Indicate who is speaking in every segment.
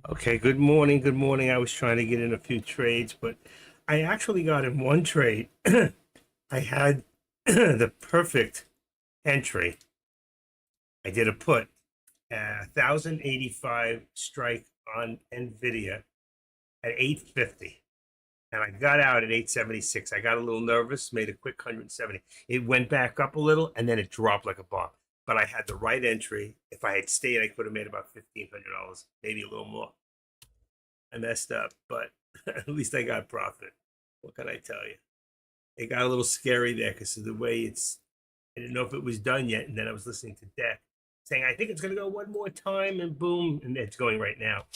Speaker 1: Okay, good morning. Good morning. I was trying to get in a few trades, but I actually got in one trade. I had the perfect entry. I did a put, 1,085 strike on Nvidia at 850, and I got out at 876. I got a little nervous, made a quick 170. It went back up a little, and then it dropped like a bomb. But I had the right entry. If I had stayed, I could have made about $1,500, maybe a little more. I messed up, but at least I got profit. What can I tell you? It got a little scary there because of the way I didn't know if it was done yet. And then I was listening to Deck saying, I think it's going to go one more time, and boom, and it's going right now.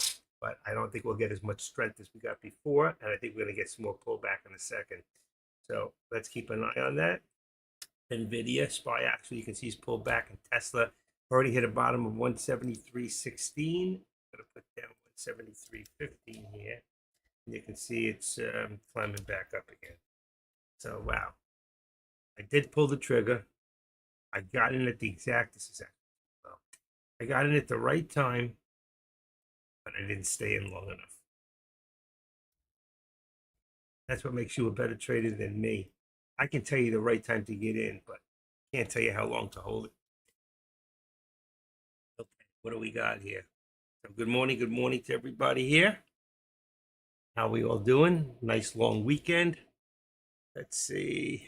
Speaker 1: But I don't think we'll get as much strength as we got before. And I think we're going to get some more pullback in a second. So let's keep an eye on that. NVIDIA, SPY actually, you can see he's pulled back, and Tesla already hit a bottom of 173.16. I'm going to put down 173.15 here. And you can see it's climbing back up again. So, wow. I did pull the trigger. I got in at the exact, this is well, I got in at the right time, but I didn't stay in long enough. That's what makes you a better trader than me. I can tell you the right time to get in, but can't tell you how long to hold it. Okay, what do we got here? So good morning to everybody here. How we all doing? Nice long weekend. Let's see.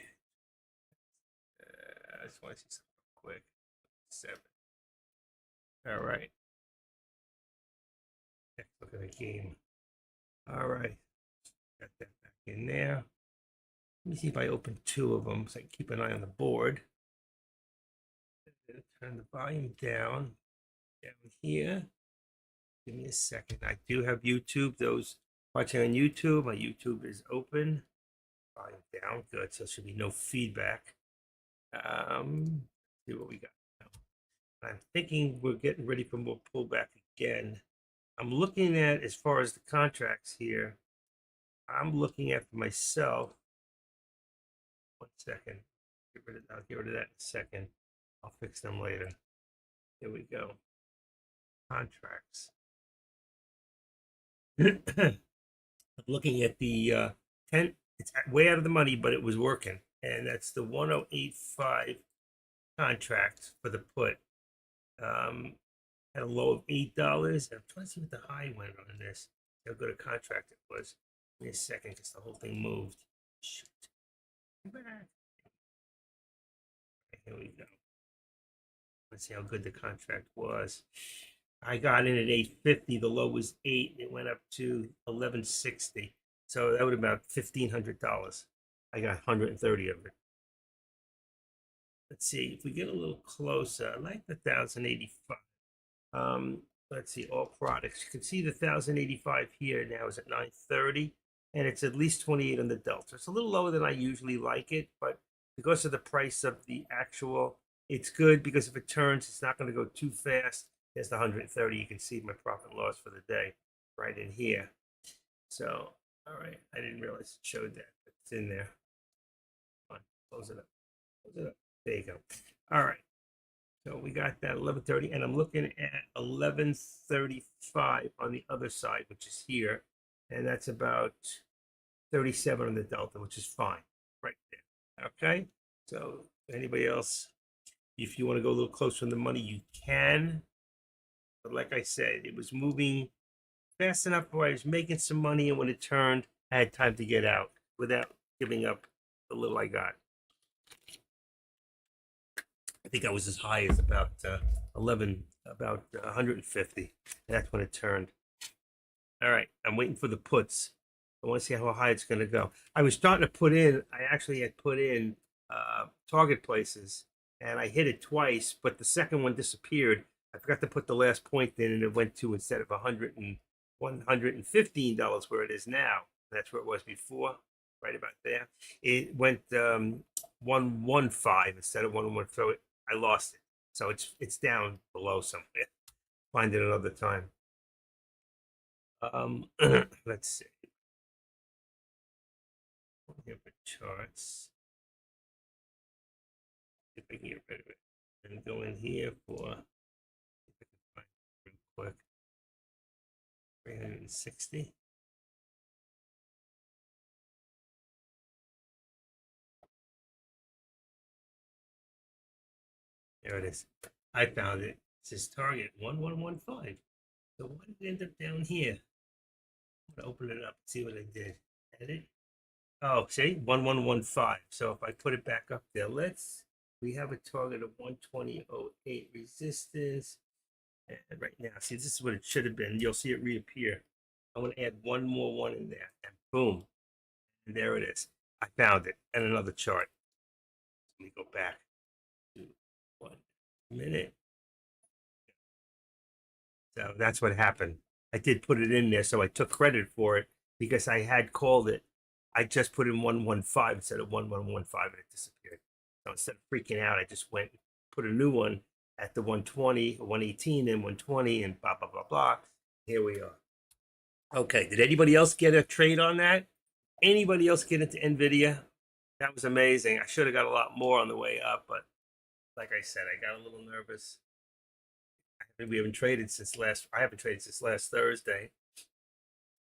Speaker 1: I just want to see something quick. 7. All right. Let's look at the game. All right. Got that back in there. Let me see if I open two of them so I can keep an eye on the board. Turn the volume down here. Give me a second. I do have YouTube. Those watching on YouTube, my YouTube is open. Volume down. Good. So there should be no feedback. See what we got now. I'm thinking we're getting ready for more pullback again. I'm looking at, as far as the contracts here, I'm looking at for myself. 1 second. I'll get rid of that in a second. I'll fix them later. Here we go. Contracts. I'm looking at the 10. It's way out of the money, but it was working. And that's the 1085 contract for the put. At a low of $8. I'm trying to see what the high went on this. How good a contract it was. Give me a second because the whole thing moved. Shoot. Come back. Here we go. Let's see how good the contract was. I got in at 850. The low was 8. It went up to 1160. So that would have been about $1,500. I got 130 of it. Let's see if we get a little closer. I like the 1085. Let's see, all products. You can see the 1085 here now is at 930, and it's at least 28 on the delta. It's a little lower than I usually like it, but because of the price of the actual, it's good because if it turns, it's not going to go too fast. There's the 130. You can see my profit and loss for the day right in here. So, all right, I didn't realize it showed that. It's in there. Come on, close it up. Close it up. There you go. All right. So we got that 1130, and I'm looking at 1135 on the other side, which is here, and that's about 37 on the delta, which is fine right there. Okay. So anybody else, if you want to go a little closer on the money, you can. But like I said, it was moving fast enough where I was making some money, and when it turned, I had time to get out without giving up the little I got. I think I was as high as about 150. That's when it turned. All right, I'm waiting for the puts. I want to see how high it's going to go. I was starting to put in. I actually had put in target places, and I hit it twice, but the second one disappeared. I forgot to put the last point in, and it went to, instead of $115 where it is now. That's where it was before, right about there. It went 115 instead of 115. So I lost it. So it's down below somewhere. Find it another time. Let's see. Here for charts. If I can get rid of it. And go in here for, if I can find it real quick. 360. There it is. I found it. It says target 1115. So why did it end up down here? I'm gonna open it up and see what I did. Edit. Oh, see, 1115. So if I put it back up there, we have a target of 120.08 resistance. And right now, see, this is what it should have been. You'll see it reappear. I'm going to add one more one in there, and boom, and there it is. I found it, and another chart. Let me go back to 1 minute. So that's what happened. I did put it in there, so I took credit for it because I had called it. I just put in 115 instead of 1115, and it disappeared. So instead of freaking out, I just went and put a new one at the 120, 118, and 120, and blah blah blah blah. Here we are. Okay, did anybody else get a trade on that? Anybody else get into Nvidia? That was amazing. I should have got a lot more on the way up, but like I said, I got a little nervous. We haven't traded since last. I haven't traded since last Thursday.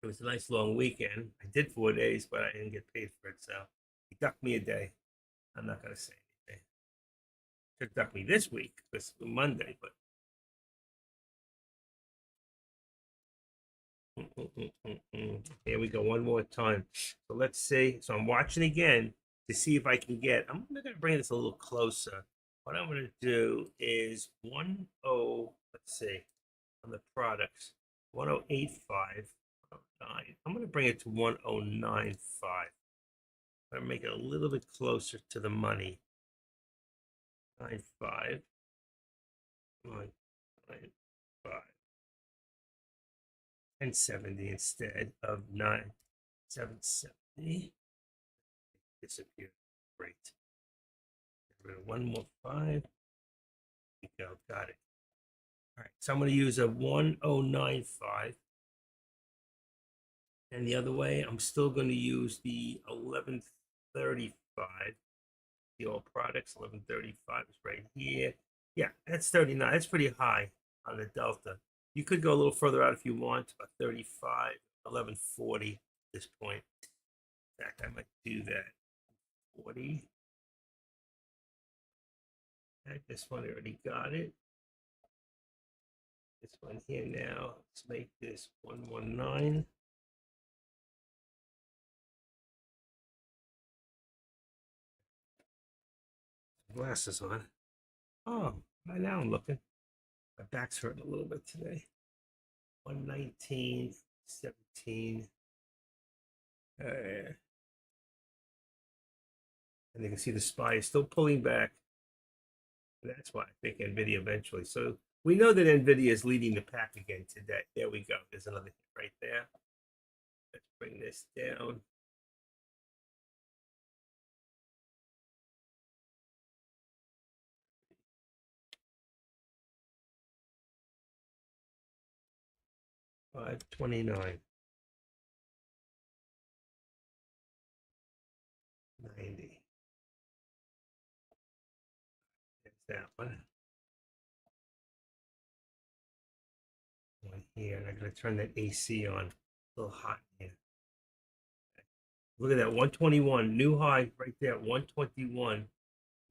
Speaker 1: It was a nice long weekend. I did 4 days, but I didn't get paid for it, so he ducked me a day. I'm not gonna say anything. Should duck me this week because Monday, but here we go one more time. So let's see. So I'm watching again to see if I can get. I'm gonna bring this a little closer. What I'm gonna do is 10. Let's see on the products 1085. 109. I'm gonna bring it to 1095. I'm gonna make it a little bit closer to the money. 95. 995. 1070 instead of 9770. Disappeared. Great. One more 5. There we go. Got it. All right. So I'm going to use a 1095. And the other way, I'm still going to use the 1135. The all products, 1135 is right here. Yeah, that's 39. That's pretty high on the delta. You could go a little further out if you want, about 35, 1140 at this point. In fact, I might do that. 40. This one I already got it. This one here now. Let's make this 119. Glasses on. Oh, right now I'm looking. My back's hurting a little bit today. 119, 17. And you can see the SPY is still pulling back. That's why I think NVIDIA eventually. So we know that NVIDIA is leading the pack again today. There we go. There's another hit right there. Let's bring this down. $529. 90. There's that one. One here. And I'm going to turn that AC on. A little hot in here. Look at that 121. New high right there, 121.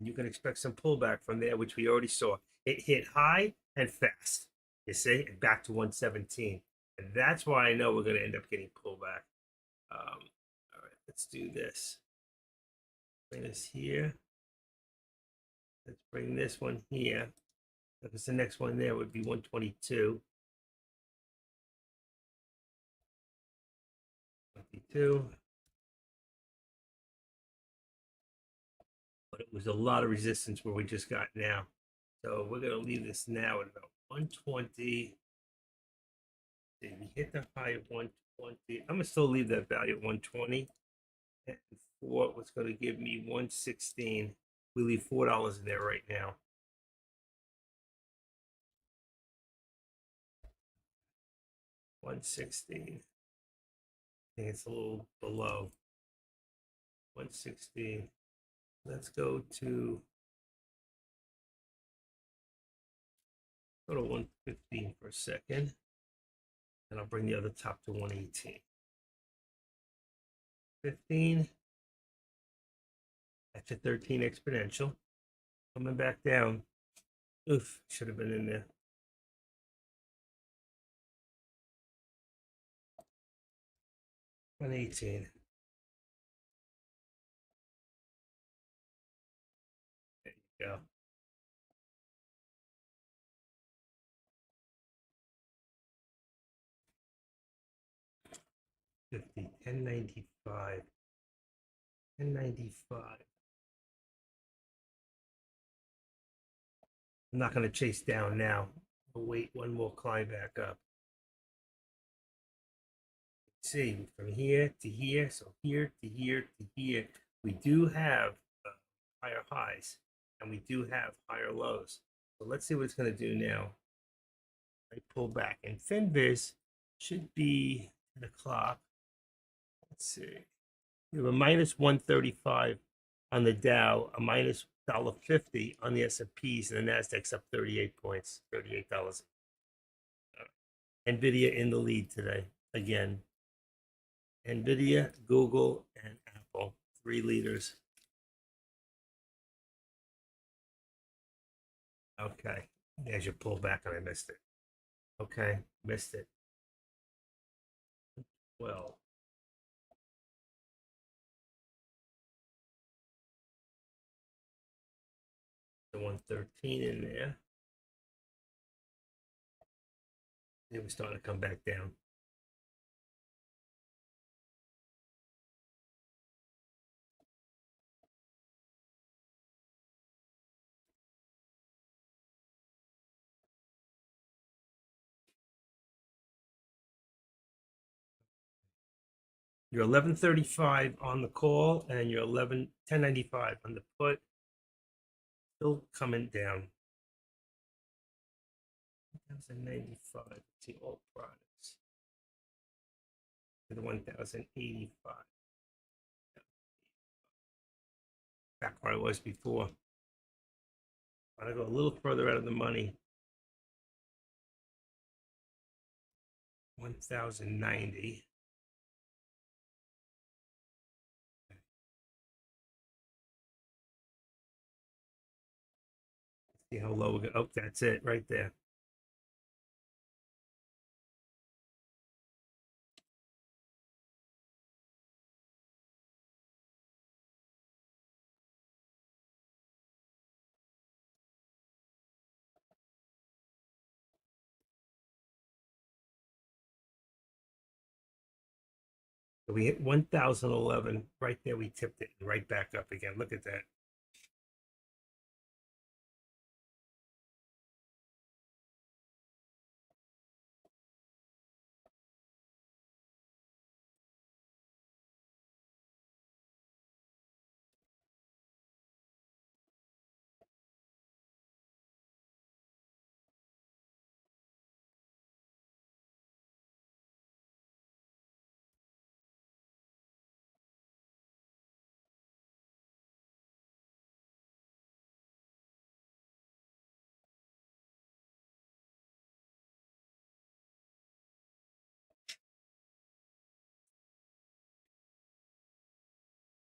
Speaker 1: You can expect some pullback from there, which we already saw. It hit high and fast. You see, and back to 117. And that's why I know we're going to end up getting pullback. All right, let's do this. Bring this here. Let's bring this one here. Because the next one there would be 122. 22. But it was a lot of resistance where we just got now. So we're going to leave this now at about 120. If we hit the high of 120, I'm going to still leave that value at 120. And for what's going to give me 116. We leave $4 in there right now. $116. I think it's a little below 116. Let's go to 115 for a second. And I'll bring the other top to 118. 15. That's a 13 exponential. Coming back down. Oof, should have been in there. 118. There you go. 50, 1095. 1095. I'm not going to chase down now. We'll wait one more climb back up. See, from here to here, so here to here to here, we do have higher highs and we do have higher lows. So let's see what it's going to do now. I pull back, and FinViz should be 10 o'clock. Let's see. We have a minus 135 on the Dow, a minus $1.50 on the S&Ps, and the Nasdaq's up 38 points, $38. Nvidia in the lead today again. Nvidia, Google, and Apple, 3 leaders. Okay, there's your pullback, and I missed it. Okay, missed it. Well, the 113 in there. It was starting to come back down. You're 1135 on the call, and you're 1095 on the put. Still coming down. 1095. See all products. To the 1085. Back where I was before. I go a little further out of the money. 1090. See how low we go. Oh, that's it right there. So we hit 1011 right there. We tipped it right back up again. Look at that.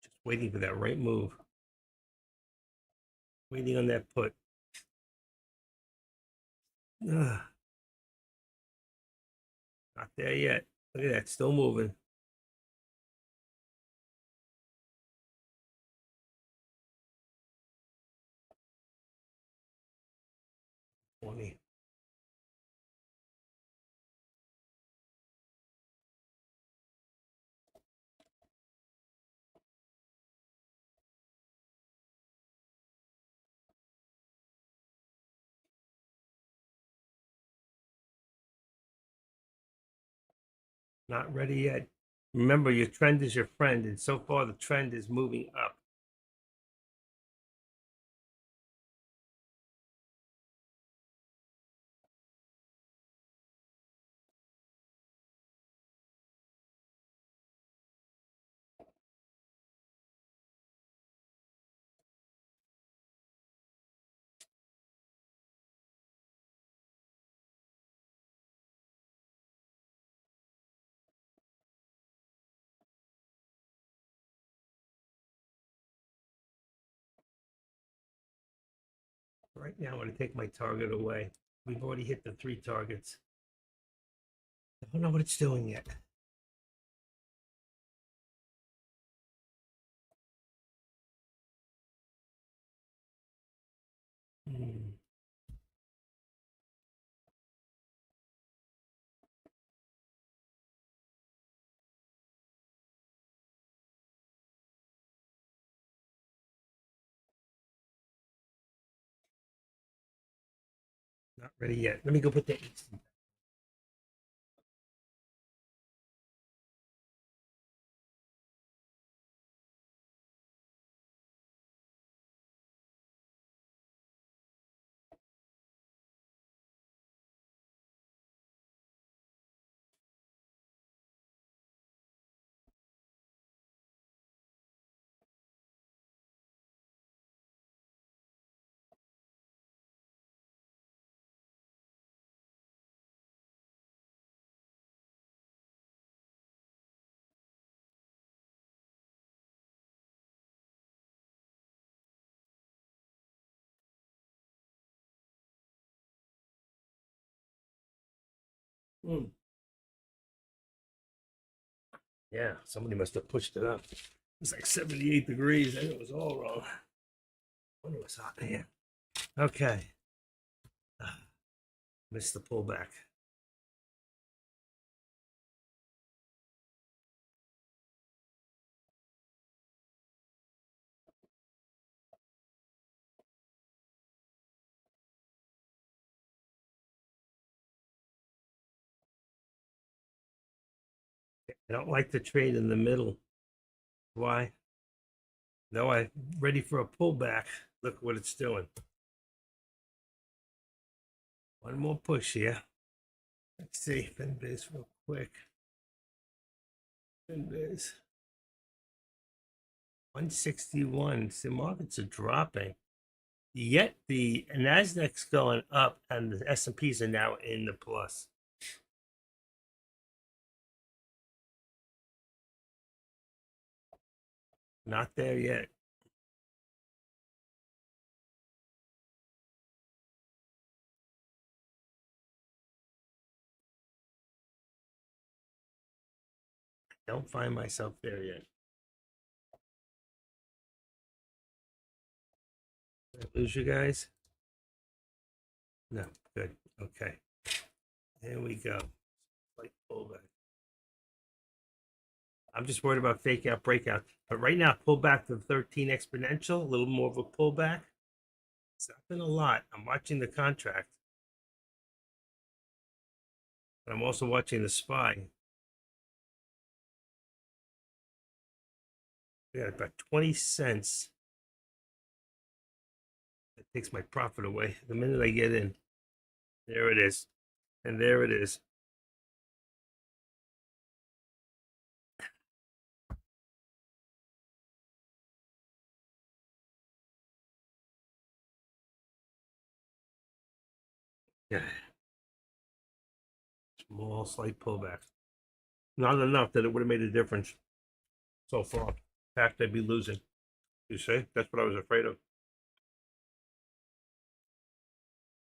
Speaker 1: Just waiting for that right move. Waiting on that put. Ugh. Not there yet. Look at that, still moving. 20. Not ready yet. Remember, your trend is your friend, and so far the trend is moving up. Right now, I'm going to take my target away. We've already hit the 3 targets. I don't know what it's doing yet. Hmm. Not ready yet. Let me go put the 8. Hmm. Yeah, somebody must have pushed it up. It's like 78 degrees. I think it was all wrong. I wonder what's hot in here. Okay. Missed the pullback. I don't like to trade in the middle. Why? No, I'm ready for a pullback. Look what it's doing. One more push here. Let's see. Finbiz real quick. Finbiz. 161. The markets are dropping. Yet the Nasdaq's going up and the S&Ps are now in the plus. Not there yet. Don't find myself there yet. Did I lose you guys? No, good. Okay. There we go. Like pullback. I'm just worried about fake out breakout. But right now, pull back to the 13 exponential, a little more of a pullback. It's not been a lot. I'm watching the contract. But I'm also watching the SPY. Yeah, about 20 cents. That takes my profit away. The minute I get in, there it is. And there it is. Yeah. Small, slight pullback. Not enough that it would have made a difference so far. In fact, I'd be losing. You see? That's what I was afraid of.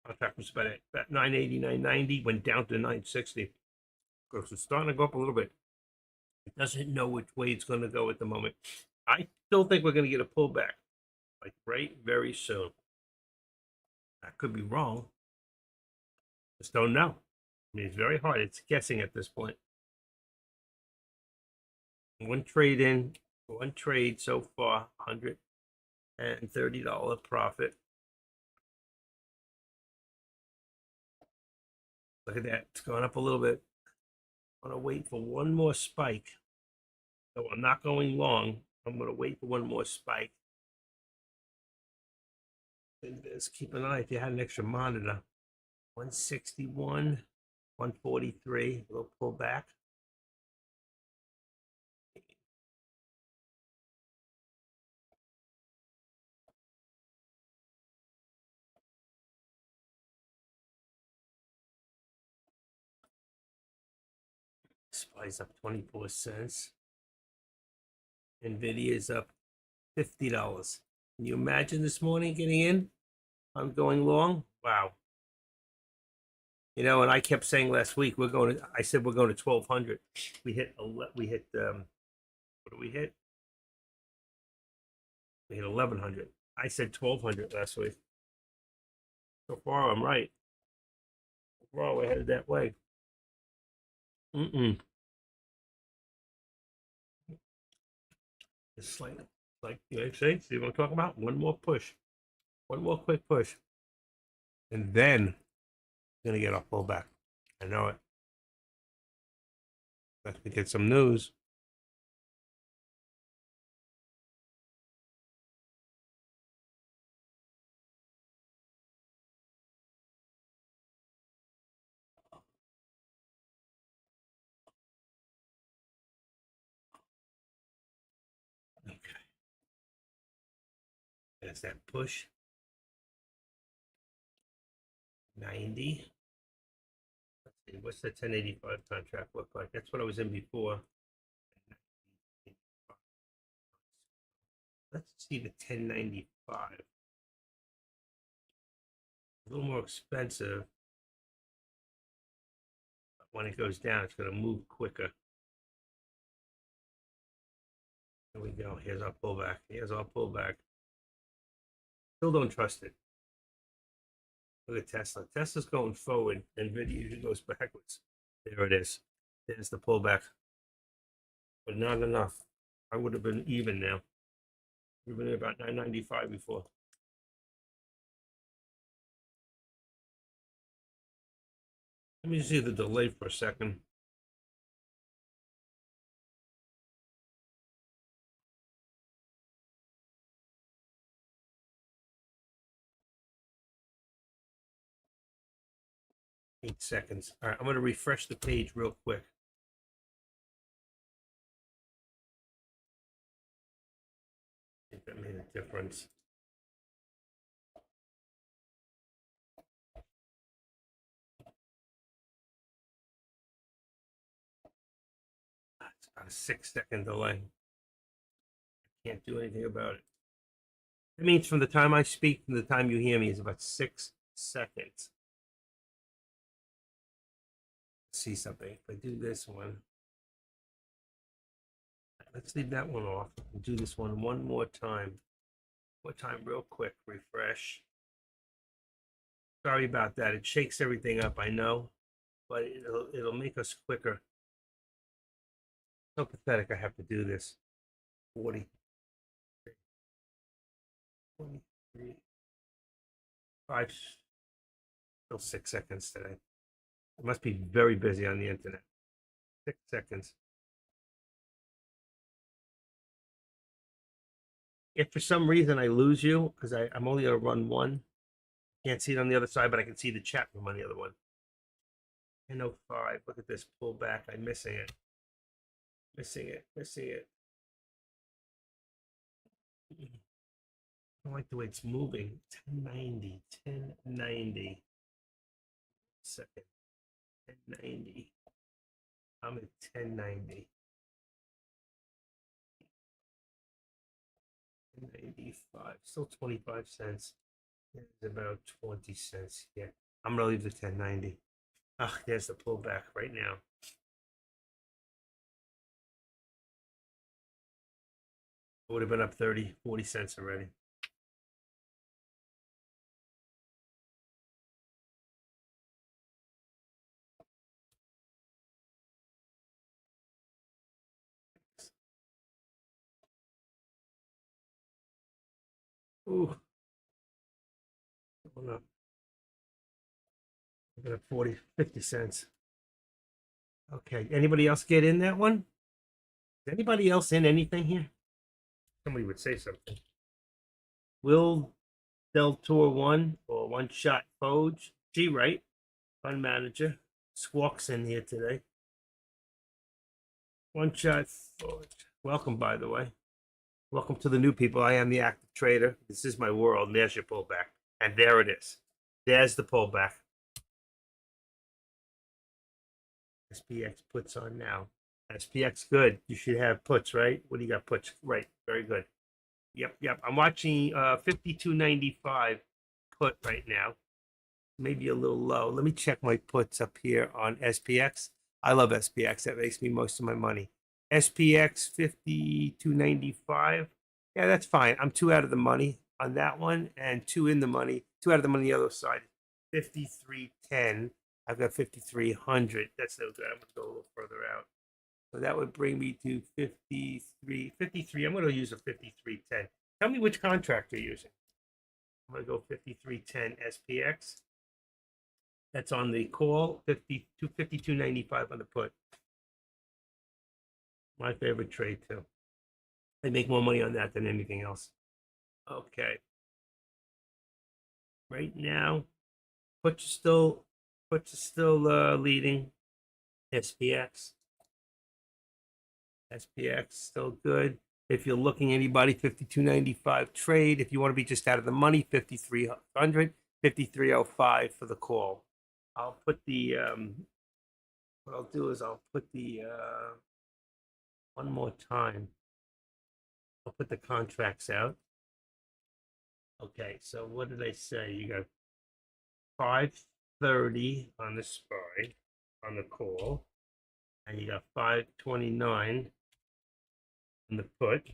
Speaker 1: Contract was about 980, 990, went down to 960. Because it's starting to go up a little bit. It doesn't know which way it's going to go at the moment. I still think we're going to get a pullback, like very soon. I could be wrong. Just don't know. I mean, it's very hard. It's guessing at this point. One trade so far, $130 profit. Look at that. It's going up a little bit. I'm going to wait for one more spike. So I'm not going long. I'm going to wait for one more spike. And just keep an eye if you had an extra monitor. 161, 143. We'll pull back. SPY's up 24 cents. Nvidia is up $50. Can you imagine this morning getting in? I'm going long. Wow. You know, and I kept saying last week I said we're going to 1200. We hit what do we hit? We hit 1100. I said 1200 last week. So far, I'm right. So far, we're headed that way. Mm-mm. It's like you know, see what I'm talking about? One more push, one more quick push, and then gonna get a pullback. I know it. Let's get some news. Okay, there's that push. 90. Let's see, what's the 1085 contract look like? That's what I was in before. Let's see the 1095. A little more expensive, but when it goes down, it's going to move quicker. Here we go. Here's our pullback. Here's our pullback. Still don't trust it. Look at Tesla. Tesla's going forward. NVIDIA usually goes backwards. There it is. There's the pullback. But not enough. I would have been even now. We've been at about 995 before. Let me see the delay for a second. Eight seconds. All right, I'm going to refresh the page real quick. I think that made a difference. It's about a 6-second delay. Can't do anything about it. That means from the time I speak to the time you hear me is about 6 seconds. Let's see something. If I do this one, let's leave that one off and do this one more time. One time, real quick. Refresh. Sorry about that. It shakes everything up, I know, but it'll make us quicker. So pathetic. I have to do this. 40. 23. 5. Still 6 seconds today. It must be very busy on the internet. 6 seconds. If for some reason I lose you, because I'm only going to run one, can't see it on the other side, but I can see the chat room on the other one. 10:05. Look at this pullback. I'm missing it. Missing it. Missing it. I don't like the way it's moving. 1090. 1090. Second. 1090. I'm at 1090. 1095. Still 25 cents. It's about 20 cents. Yeah. I'm going to leave the 1090. Ah, there's the pullback right now. It would have been up 30, 40 cents already. Ooh. Going up. We're at 40, 50 cents. Okay. Anybody else get in that one? Is anybody else in anything here? Somebody would say something. Will Del Tour 1 or One Shot Foge? G right. Fund manager. Squawks in here today. One Shot Foge. Welcome, by the way. Welcome to the new people. I am the active trader. This is my world. And there's your pullback. And there it is. There's the pullback. SPX puts on now. SPX good. You should have puts, right? What do you got? Puts. Right. Very good. Yep. I'm watching 52.95 put right now. Maybe a little low. Let me check my puts up here on SPX. I love SPX. That makes me most of my money. SPX 52.95. Yeah, that's fine. I'm 2 out of the money on that one and 2 in the money. 2 out of the money on the other side. 53.10. I've got 5300. That's no good. I'm going to go a little further out. So that would bring me to 53. 53. I'm going to use a 53.10. Tell me which contract you're using. I'm going to go 53.10 SPX. That's on the call. 52.95 on the put. My favorite trade too. I make more money on that than anything else. Okay. Right now, puts are still leading. SPX. SPX still good. If you're looking anybody, 52.95 trade. If you want to be just out of the money, 5300, 5305 for the call. I'll put the what I'll do is I'll put the one more time. I'll put the contracts out. Okay, so what did I say? You got 530 on the SPY on the call, and you got 529 on the put.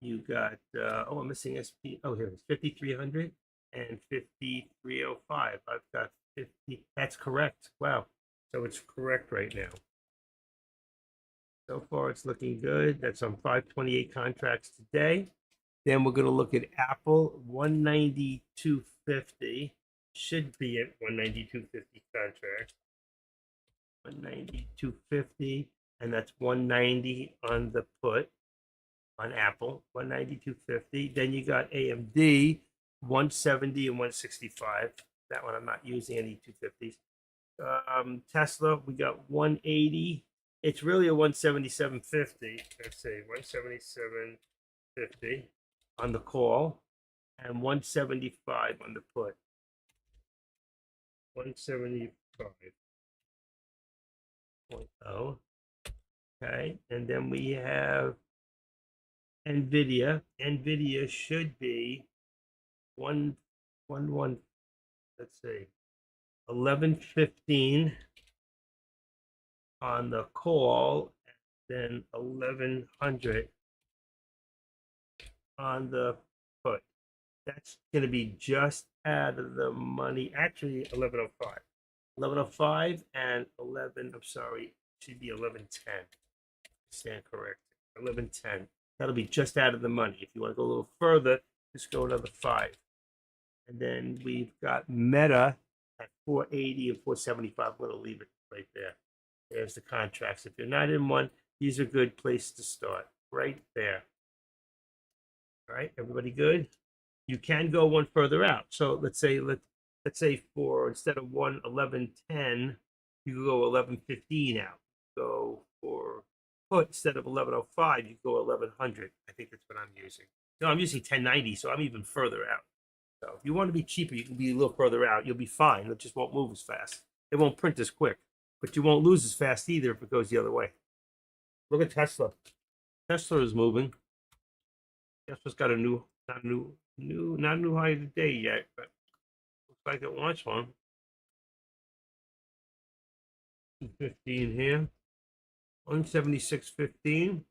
Speaker 1: You got oh, I'm missing SP. Oh, here it is, 5300 and 5305. I've got 50. That's correct. Wow. So it's correct right now. So far, it's looking good. That's on 528 contracts today. Then we're going to look at Apple 192.50. Should be at 192.50 contract. 192.50, and that's 190 on the put on Apple. 192.50. Then you got AMD 170 and 165. That one I'm not using any 250s. Tesla, we got 180. It's really a 177.50. Let's see, 177.50 on the call and 175 on the put. 175.0. Okay, and then we have NVIDIA. NVIDIA should be one. Let's see, 1115 on the call, then 1100 on the put. That's going to be just out of the money. Actually, 1105. 1105 and 11. I'm sorry, should be 1110. Stand correct. 1110. That'll be just out of the money. If you want to go a little further, just go another 5. And then we've got Meta at 480 and 475. I'm going to leave it right there. There's the contracts. If you're not in one, these are a good place to start. Right there. All right, everybody good? You can go one further out. So let's say for instead of 1110, you could go 1115 out. Go for put instead of 1105, you go 1100. I think that's what I'm using. No, I'm using 1090, so I'm even further out. So if you want to be cheaper, you can be a little further out. You'll be fine. It just won't move as fast. It won't print as quick, but you won't lose as fast either if it goes the other way. Look at Tesla. Tesla is moving. Tesla's got a not a new high today yet, but looks like it wants one. 215 here. 176.15.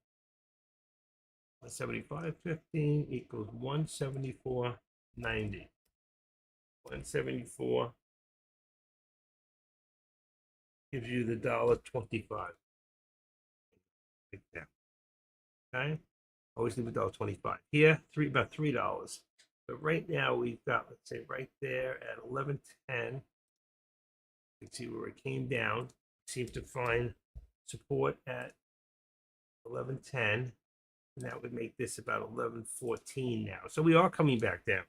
Speaker 1: 175.15 equals 174.90. 174 gives you the $1.25. Like that. Okay. Always leave $1.25. Here, about $3. But right now we've got, let's say, right there at 1110. You can see where it came down. Seems to find support at 1110, and that would make this about 1114 now. So we are coming back down.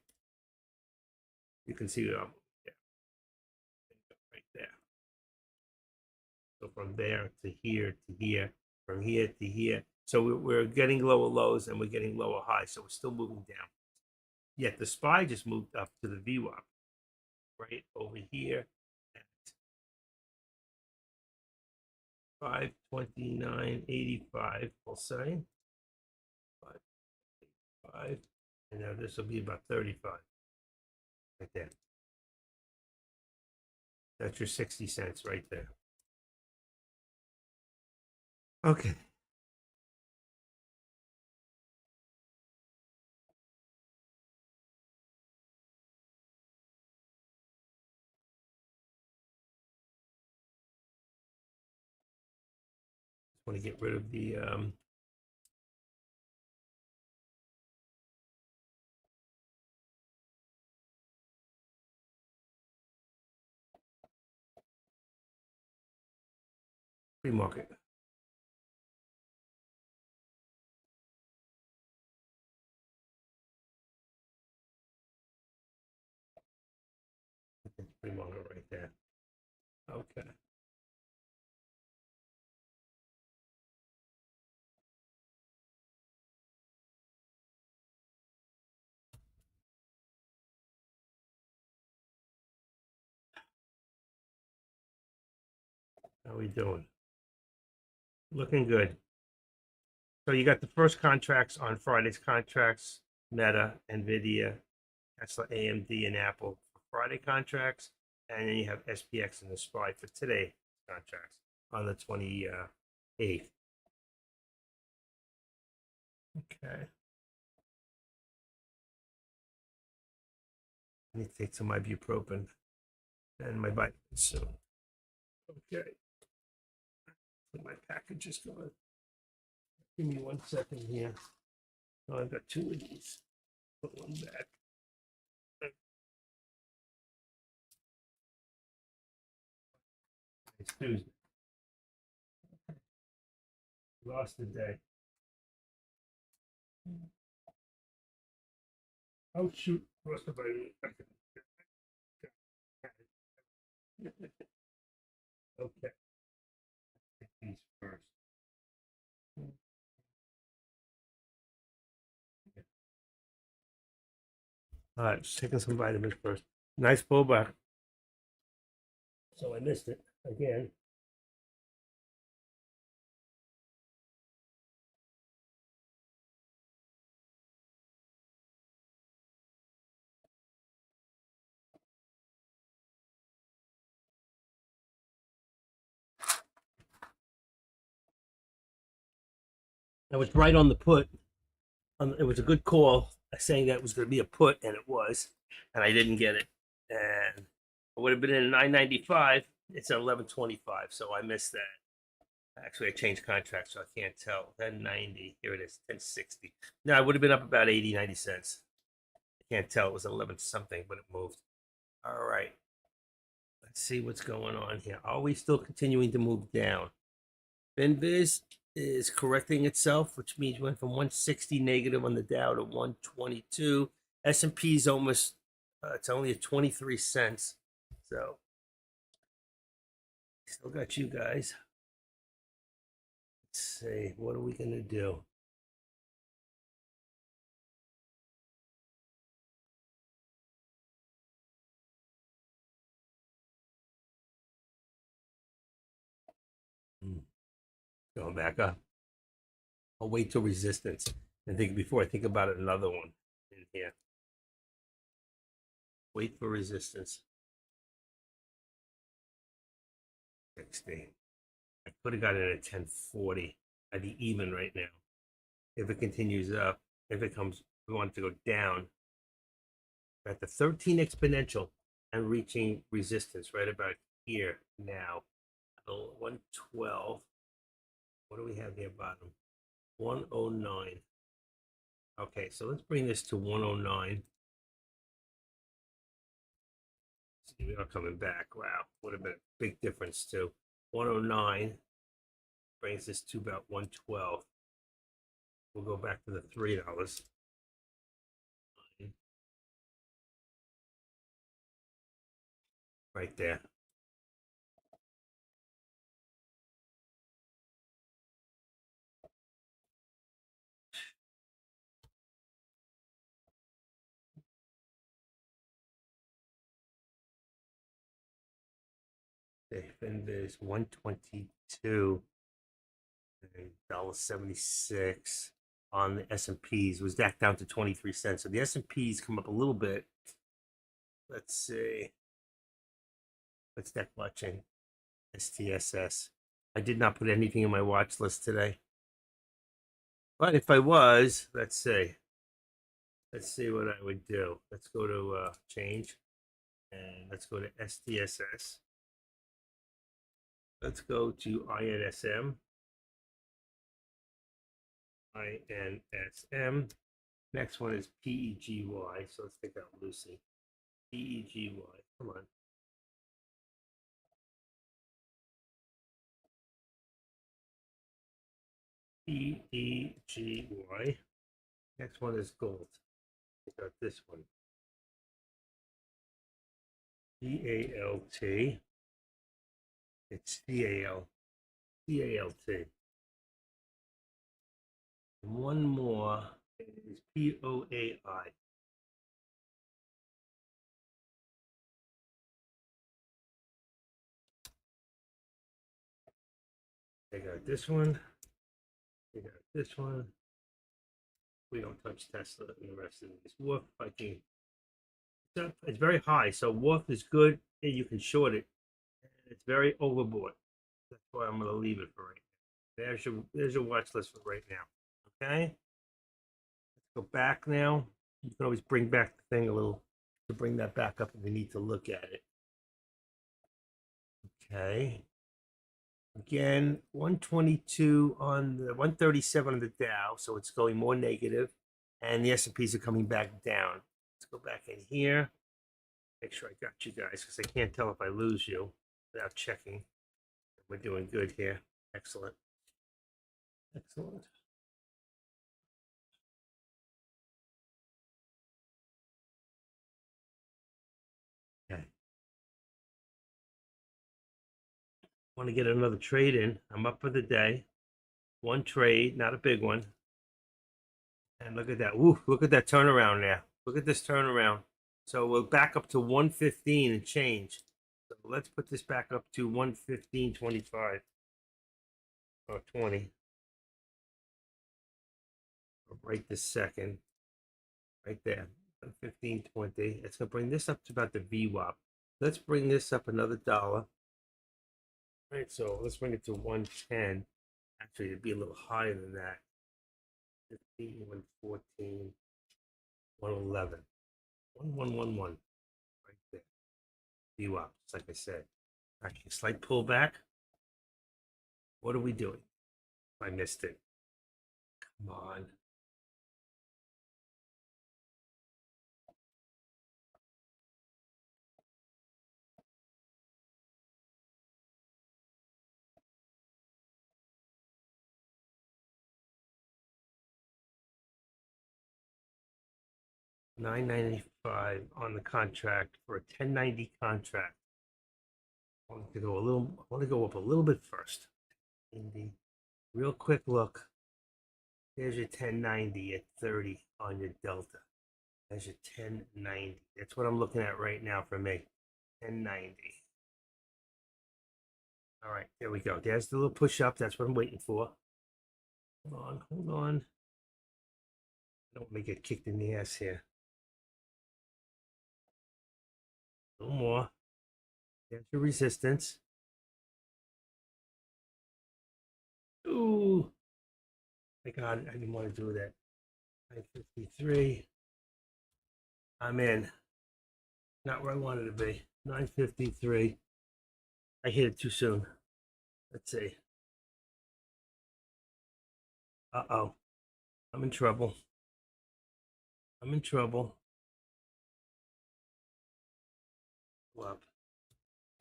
Speaker 1: You can see right there. So from there to here to here, from here to here. So we're getting lower lows and we're getting lower highs. So we're still moving down. Yet the SPY just moved up to the VWAP right over here at 529.85. We'll say 5.85, and now this will be about 35. right there. That's your 60 cents right there. Okay. Want to get rid of the free market. Free market right there. Okay. How we doing? Looking good. So you got the first contracts on Friday's contracts, Meta, Nvidia, Tesla, AMD, and Apple for Friday contracts, and then you have SPX and the SPY for today contracts on the 28th. Okay. I need to take some ibuprofen and my vitamins soon. Okay. My package is going. Give me 1 second here. Oh, I've got 2 of these. Put one back. It's Tuesday. Lost the day. Oh shoot! Lost the vitamin. Okay. Take these first. All right, just taking some vitamins first. Nice pullback. So I missed it again. I was right on the put. It was a good call saying that it was going to be a put, and it was, and I didn't get it. And it would have been in 995. It's at 1125, so I missed that. Actually, I changed contracts, so I can't tell. 1090. Here it is, 1060. No, I would have been up about 80, 90 cents. I can't tell. It was 11 something, but it moved. All right. Let's see what's going on here. Are we still continuing to move down? Finviz is correcting itself, which means went from 160 negative on the Dow to 122. S&P is almost, it's only at 23 cents. So, still got you guys. Let's see, what are we going to do? Going back up. I'll wait till resistance and think before I think about it. Another one in here. Wait for resistance. 60. I could have got it at 1040. I'd be even right now. If it continues up, if it comes, we want it to go down. We're at the 13 exponential and reaching resistance right about here now. 112. What do we have here bottom? 109. Okay, so let's bring this to 109. See, we are coming back. Wow, would have been a big difference too. 109 brings this to about 112. We'll go back to the $3. Right there. Finviz 122 and $1.76 on the S&Ps was back down to 23 cents. So the S&Ps come up a little bit. Let's see. What's that watching? STSS. I did not put anything in my watch list today. But if I was, let's see. Let's see what I would do. Let's go to change and let's go to STSS. Let's go to INSM. INSM. Next one is PEGY. So let's take out Lucy. PEGY. Come on. PEGY. Next one is gold. Take out this one. CALT. It's CAL. CALT. One more is POAI. Take out this one. Take out this one. We don't touch Tesla and the rest of this. WOF, I can. It's very high, so WOF is good and you can short it. It's very overbought. That's why I'm going to leave it for right now. There's your watch list for right now. Okay. Let's go back now. You can always bring back the thing a little to bring that back up if you need to look at it. Okay. Again, 122 on the 137 on the Dow, so it's going more negative, and the S&Ps are coming back down. Let's go back in here. Make sure I got you guys because I can't tell if I lose you without checking. We're doing good here. Excellent. Excellent. Okay. Want to get another trade in. I'm up for the day. One trade, not a big one. And look at that. Woo, look at that turnaround there. Look at this turnaround. So we're back up to 115 and change. So let's put this back up to 115.25 or 20. Right this second. Right there. 115.20. It's going to bring this up to about the VWAP. Let's bring this up another dollar. All right, so let's bring it to 110. Actually, it'd be a little higher than that. 15, 114, 111. 1111. Right there. VWAP, just like I said. Okay, slight pullback. What are we doing? I missed it. Come on. $9.95 on the contract for a 1090 contract. I want to go I want to go up a little bit first. Real quick look. There's your 1090 at 30 on your delta. There's your 1090. That's what I'm looking at right now for me. 1090. All right, there we go. There's the little push up. That's what I'm waiting for. Hold on, hold on. I don't want me to get kicked in the ass here. A little more. There's your resistance. Ooh. My God, I didn't want to do that. 953. I'm in. Not where I wanted to be. 953. I hit it too soon. Let's see. Uh-oh. I'm in trouble. I'm in trouble. Go up.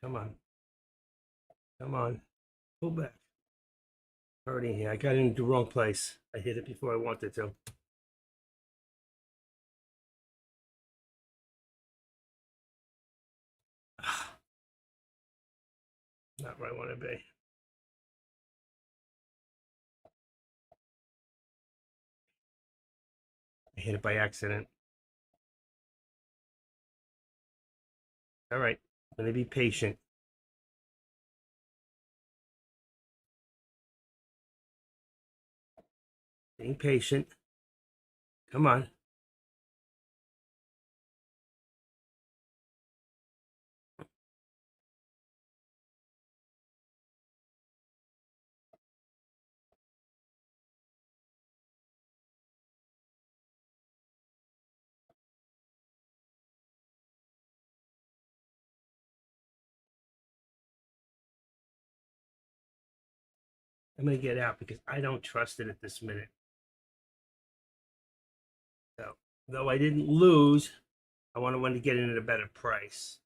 Speaker 1: Come on. Come on. Pull back. Hurting here. I got into the wrong place. I hit it before I wanted to. Not where I want to be. I hit it by accident. All right. I'm going to be patient. Being patient. Come on. I'm going to get out because I don't trust it at this minute. So, though I didn't lose, I wanted to get in at a better price.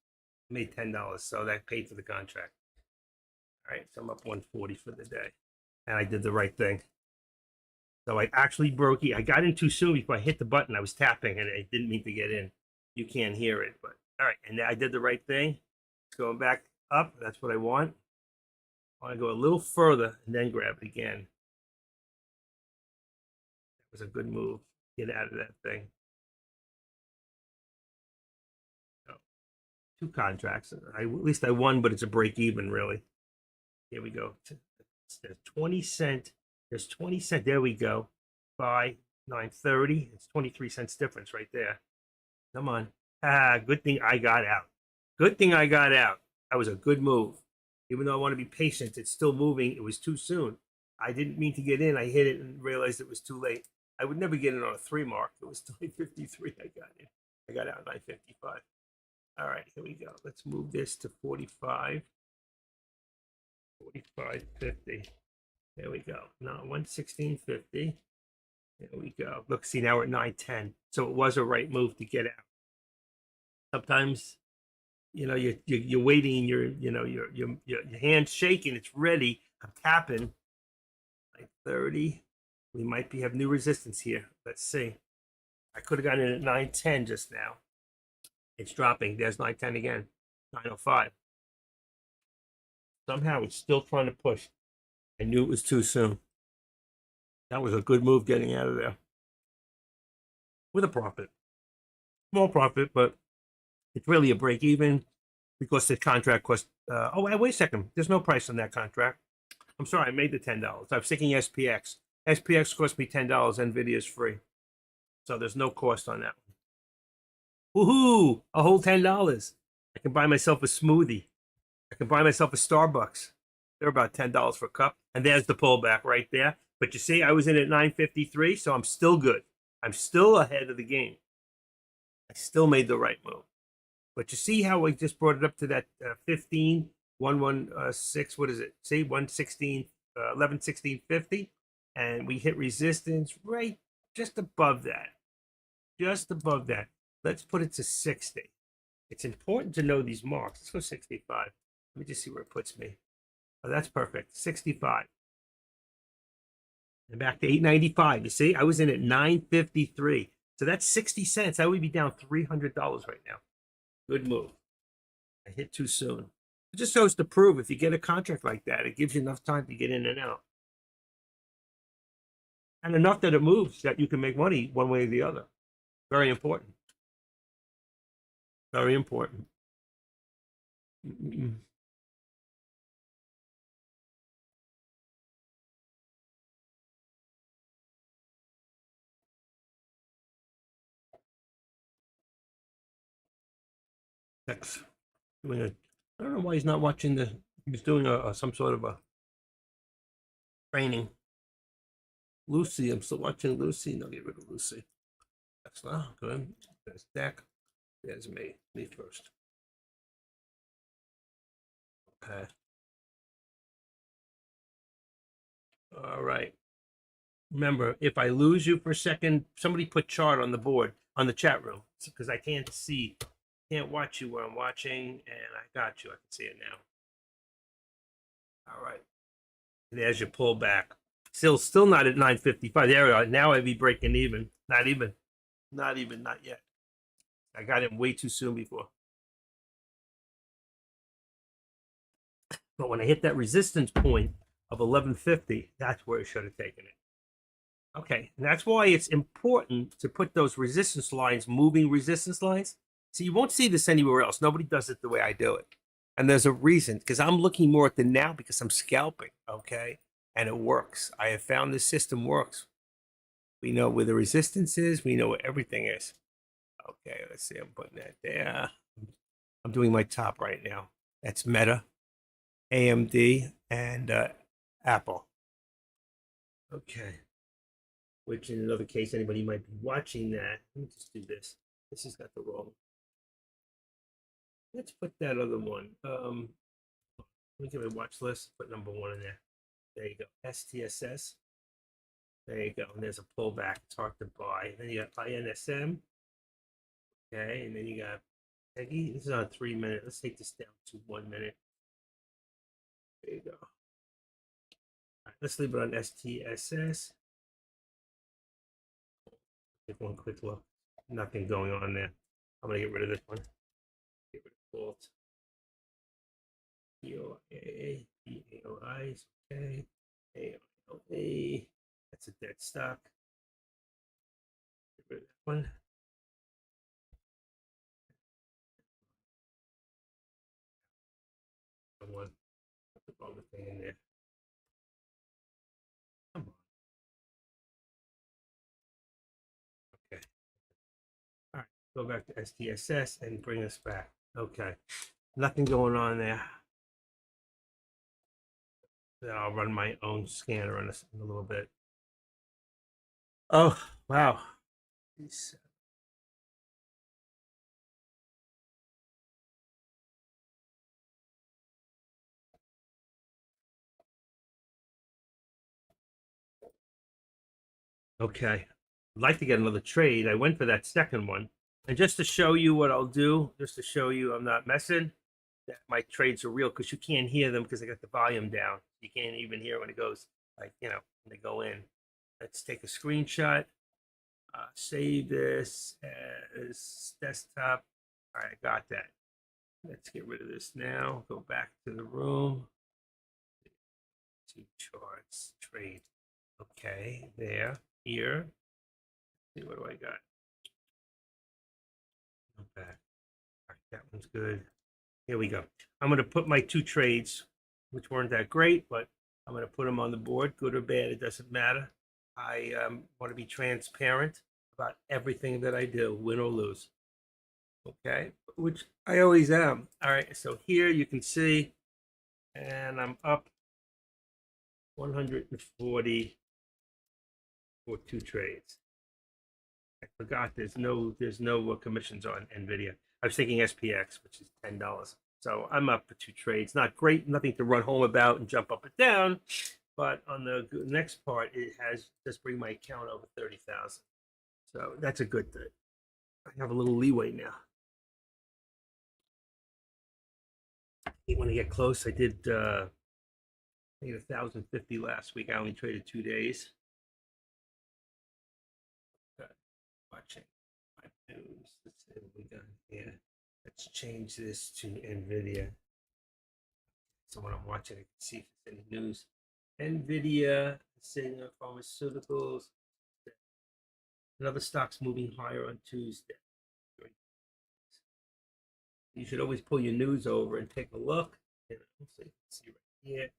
Speaker 1: I made $10, so that paid for the contract. All right, so I'm up 140 for the day, and I did the right thing. So I actually broke it. I got in too soon before I hit the button. I was tapping, and I didn't mean to get in. You can't hear it, but all right. And I did the right thing. It's going back up. That's what I want. I want to go a little further and then grab it again. That was a good move. Get out of that thing. So, 2 contracts. At least I won, but it's a break even, really. Here we go. There's 20 cent. There's 20 cent. There we go. Buy 930. It's 23 cents difference right there. Come on. Ah, good thing I got out. Good thing I got out. That was a good move. Even though I want to be patient, it's still moving. It was too soon. I didn't mean to get in. I hit it and realized it was too late. I would never get in on a 3 mark. It was 953. I got in. I got out 955. All right, here we go. Let's move this to 45. 45.50. There we go. Now 116.50. There we go. Look, see, now we're at 910. So it was a right move to get out. Sometimes, you're waiting, your hand's shaking, it's ready. I'm tapping. 930. We might have new resistance here. Let's see. I could have gotten in at 910 just now. It's dropping. There's 910 again. 905. Somehow it's still trying to push. I knew it was too soon. That was a good move getting out of there. With a profit. Small profit, but it's really a break even because the contract cost. Wait a second. There's no price on that contract. I'm sorry, I made the $10. I was thinking SPX. SPX cost me $10. NVIDIA is free. So there's no cost on that one. Woohoo! A whole $10. I can buy myself a smoothie. I can buy myself a Starbucks. They're about $10 for a cup. And there's the pullback right there. But you see, I was in at 953, so I'm still good. I'm still ahead of the game. I still made the right move. But you see how I just brought it up to that 15, 116, what is it? See, 116, 1116.50. And we hit resistance right just above that. Just above that. Let's put it to 60. It's important to know these marks. Let's go 65. Let me just see where it puts me. Oh, that's perfect. 65. And back to 895. You see, I was in at 953. So that's 60 cents. I would be down $300 right now. Good move. I hit too soon. It just goes to prove if you get a contract like that, it gives you enough time to get in and out. And enough that it moves that you can make money one way or the other. Very important. Very important. Next. I don't know why he's not watching he's doing some sort of a training. Lucy, I'm still watching Lucy. No, get rid of Lucy. That's not good. There's Dak. There's me. Me first. Okay. All right. Remember, if I lose you for a second, somebody put chart on the board, on the chat room, because I can't watch you where I'm watching, and I got you. I can see it now. All right. There's your pullback. Still not at 955. There we are. Now I'd be breaking even. Not even. Not yet. I got him way too soon before. But when I hit that resistance point of 1150, that's where I should have taken it. Okay, and that's why it's important to put those resistance lines, moving resistance lines. So you won't see this anywhere else. Nobody does it the way I do it. And there's a reason, because I'm looking more at the now because I'm scalping, okay? And it works. I have found this system works. We know where the resistance is. We know where everything is. Okay, let's see. I'm putting that there. I'm doing my top right now. That's Meta, AMD, and Apple. Okay. Which in another case, anybody might be watching that. Let me just do this. This has got the wrong. Let's put that other one. Let me give it a watch list. Put number 1 in there. There you go. STSS. There you go. And there's a pullback. It's hard to buy. And then you got INSM. Okay. And then you got Peggy. This is on 3 minute. Let's take this down to 1 minute. There you go. All right, let's leave it on STSS. Take one quick look. Nothing going on there. I'm going to get rid of this one. Get rid of Bolt. POA. PAOI. Okay. AOA. That's a dead stock. Get rid of that one. One. Put the wrong thing in there. Come on. Okay. All right. Go back to STSS and bring us back. Okay. Nothing going on there. Then I'll run my own scanner in a little bit. Oh, wow. Okay. I'd like to get another trade. I went for that second one. And just to show you what I'll do, just to show you I'm not messing, that my trades are real because you can't hear them because I got the volume down. You can't even hear when it goes, like, when they go in. Let's take a screenshot. Save this as desktop. All right, I got that. Let's get rid of this now. Go back to the room. To charts, trade. Okay, there, here. See, what do I got? Go back. All right, that one's good. Here we go. I'm going to put my two trades, which weren't that great, but I'm going to put them on the board. Good or bad, it doesn't matter. I want to be transparent about everything that I do, win or lose. Okay, which I always am. All right, so here you can see, and I'm up 140 for two trades. I forgot there's no commissions on Nvidia. I was thinking SPX, which is $10. So I'm up for two trades. Not great, nothing to run home about and jump up and down. But on the next part, it has just bring my account over 30,000. So that's a good thing. I have a little leeway now. You want to get close? I did 1,050 last week. I only traded 2 days. Okay. Watching my news. Let's see what we got here. Let's change this to Nvidia. So when I'm watching, I can see if there's any news. Nvidia, Cigna Pharmaceuticals, and other stocks moving higher on Tuesday. You should always pull your news over and take a look. So you can see right here,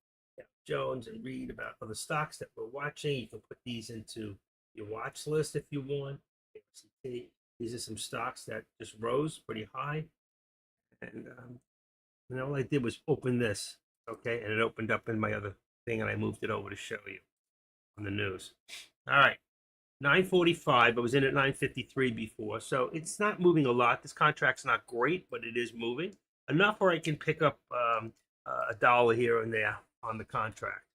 Speaker 1: Jones, and read about other stocks that we're watching. You can put these into your watch list if you want. These are some stocks that just rose pretty high. And all I did was open this, okay, and it opened up in my other thing, and I moved it over to show you on the news. All right, 9:45. I was in at 9:53 before, so it's not moving a lot. This contract's not great, but it is moving enough where I can pick up a dollar here and there on the contract.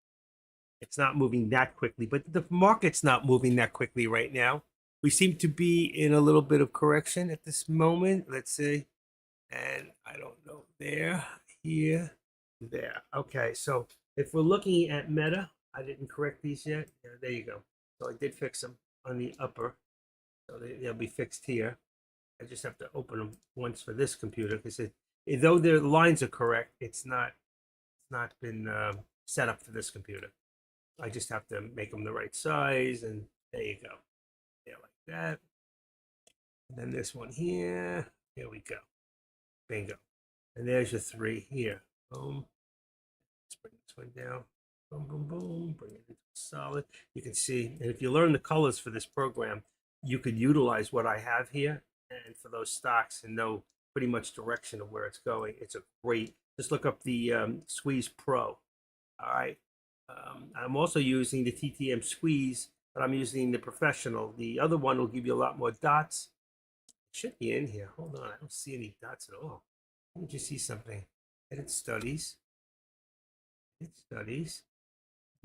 Speaker 1: It's not moving that quickly, but the market's not moving that quickly right now. We seem to be in a little bit of correction at this moment. Let's see. And I don't know, there, here, there. Okay, so if we're looking at Meta, I didn't correct these yet. Yeah, there you go. So I did fix them on the upper. So they'll be fixed here. I just have to open them once for this computer because though the lines are correct, it's not been set up for this computer. I just have to make them the right size, and there you go. Yeah, like that. And then this one here. Here we go. Bingo. And there's your three here. Boom. Let's bring this one down. Boom, boom, boom. Bring it into solid. You can see, and if you learn the colors for this program, you could utilize what I have here and for those stocks and know pretty much direction of where it's going. It's a great, just look up the Squeeze Pro. All right. I'm also using the TTM Squeeze, but I'm using the Professional. The other one will give you a lot more dots. It should be in here. Hold on. I don't see any dots at all. Let me just see something. Edit studies. Edit studies.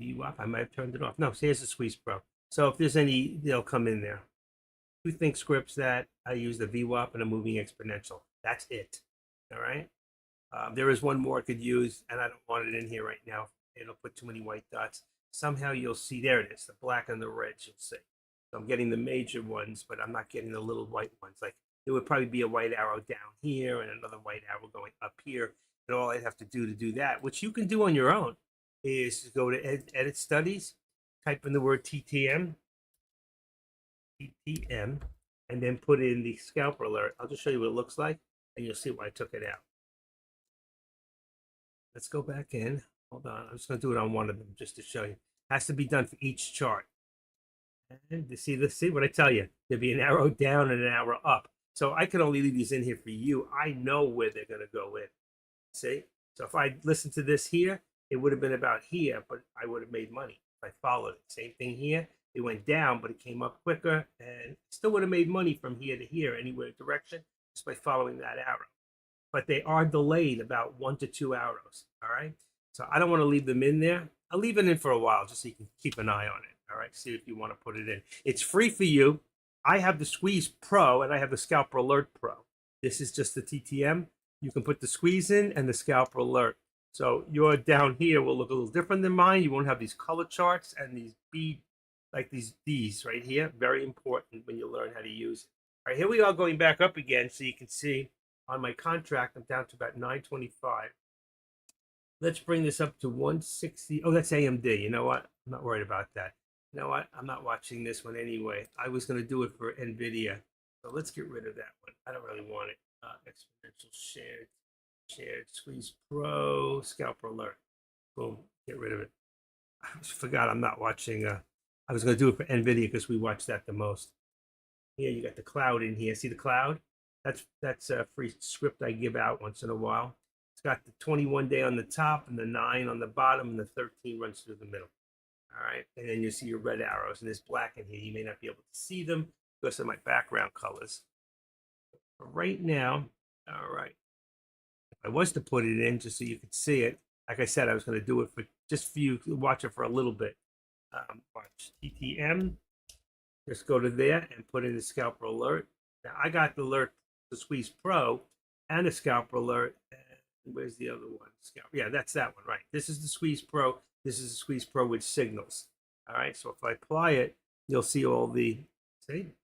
Speaker 1: VWAP, I might have turned it off. No, so here's the Squeeze Pro. So if there's any, they'll come in there. Two Think scripts that I use the VWAP and a moving exponential. That's it. All right. There is one more I could use, and I don't want it in here right now. It'll put too many white dots. Somehow you'll see, there it is, the black and the red, you'll see. So I'm getting the major ones, but I'm not getting the little white ones. Like there would probably be a white arrow down here and another white arrow going up here. And all I'd have to do that, which you can do on your own, is to go to Edit Studies, type in the word TTM, and then put in the scalper alert. I'll just show you what it looks like, and you'll see why I took it out. Let's go back in. Hold on. I'm just going to do it on one of them just to show you. It has to be done for each chart. And to see what I tell you. There'll be an arrow down and an arrow up. So I can only leave these in here for you. I know where they're going to go in. See? So if I listened to this here, it would have been about here, but I would have made money if I followed it. Same thing here. It went down, but it came up quicker, and still would have made money from here to here, anywhere direction, just by following that arrow. But they are delayed about 1 to 2 arrows. All right. So I don't want to leave them in there. I'll leave it in for a while just so you can keep an eye on it. All right. See if you want to put it in. It's free for you. I have the Squeeze Pro and I have the Scalper Alert Pro. This is just the TTM. You can put the Squeeze in and the Scalper Alert. So your down here will look a little different than mine. You won't have these color charts and these bead, like these right here. Very important when you learn how to use it. All right, here we are going back up again so you can see on my contract, I'm down to about 925. Let's bring this up to 160. Oh, that's AMD. You know what? I'm not worried about that. You know what? I'm not watching this one anyway. I was going to do it for NVIDIA. So let's get rid of that one. I don't really want it. Exponential shared Squeeze Pro, Scalper Alert. Boom, get rid of it. I forgot I'm not watching. I was going to do it for NVIDIA because we watch that the most. Here, you got the cloud in here. See the cloud? That's a free script I give out once in a while. It's got the 21 day on the top and the 9 on the bottom, and the 13 runs through the middle. All right, and then you see your red arrows, and there's black in here. You may not be able to see them because of my background colors. But right now, all right, if I was to put it in just so you could see it, like I said, I was going to do it for just for you to watch it for a little bit. Watch TTM. Just go to there and put in the Scalper Alert. Now I got the alert, the Squeeze Pro, and the Scalper Alert. And where's the other one? Yeah, that's that one, right? This is the Squeeze Pro. This is the Squeeze Pro with signals. All right, so if I apply it, you'll see all the, see? It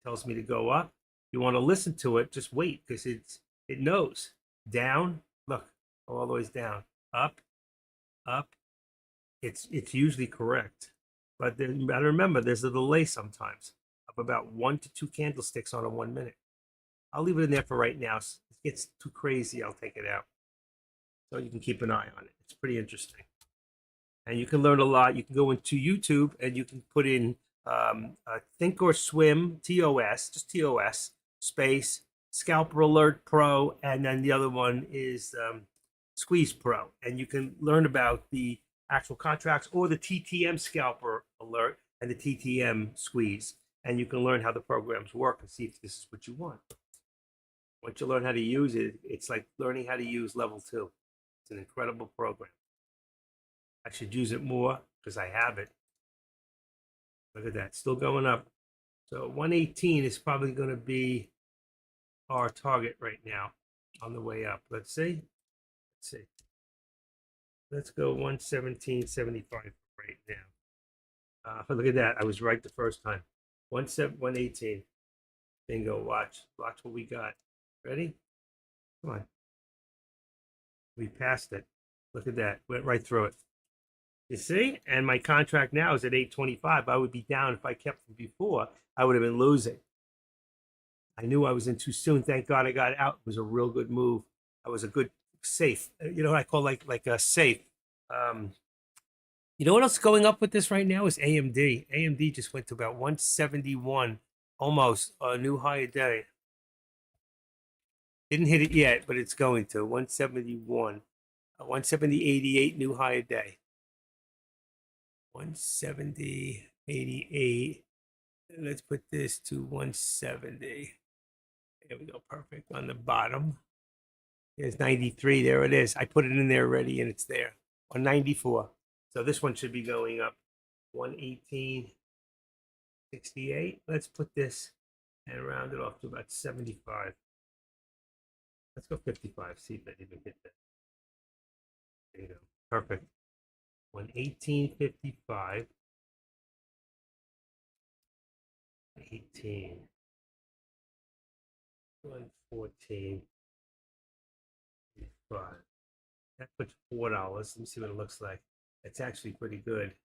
Speaker 1: tells me to go up. You want to listen to it, just wait, because it knows. Down, look, all the way down. Up, up. It's usually correct. But then you gotta remember, there's a delay sometimes of about 1 to 2 candlesticks on a 1 minute. I'll leave it in there for right now. If it gets too crazy, I'll take it out. So you can keep an eye on it. It's pretty interesting. And you can learn a lot. You can go into YouTube and you can put in Think or Swim, TOS, just TOS, space, Scalper Alert Pro, and then the other one is Squeeze Pro. And you can learn about the actual contracts or the TTM Scalper Alert and the TTM Squeeze. And you can learn how the programs work and see if this is what you want. Once you learn how to use it, it's like learning how to use level 2. It's an incredible program. I should use it more because I have it. Look at that, still going up. So 118 is probably going to be our target right now on the way up. Let's see. Let's go 117.75 right now. Look at that. I was right the first time. 118. Bingo. Watch what we got. Ready? Come on. We passed it. Look at that. Went right through it. You see? And my contract now is at 825. I would be down if I kept them before. I would have been losing. I knew I was in too soon. Thank God I got out. It was a real good move. I was a good safe. You know what I call like a safe. You know what else is going up with this right now is AMD. AMD just went to about 171, almost a new high a day. Didn't hit it yet, but it's going to 171, 170.88 new high a day. 170.88. Let's put this to 170. There we go, perfect on the bottom. There's 93. There it is. I put it in there already, and it's there. 194. So this one should be going up 118.68. Let's put this and round it off to about 75. Let's go 55. See if I even get that. There you go. Perfect. 118.55. 18. 114. 5. That puts $4. Let me see what it looks like. It's actually pretty good.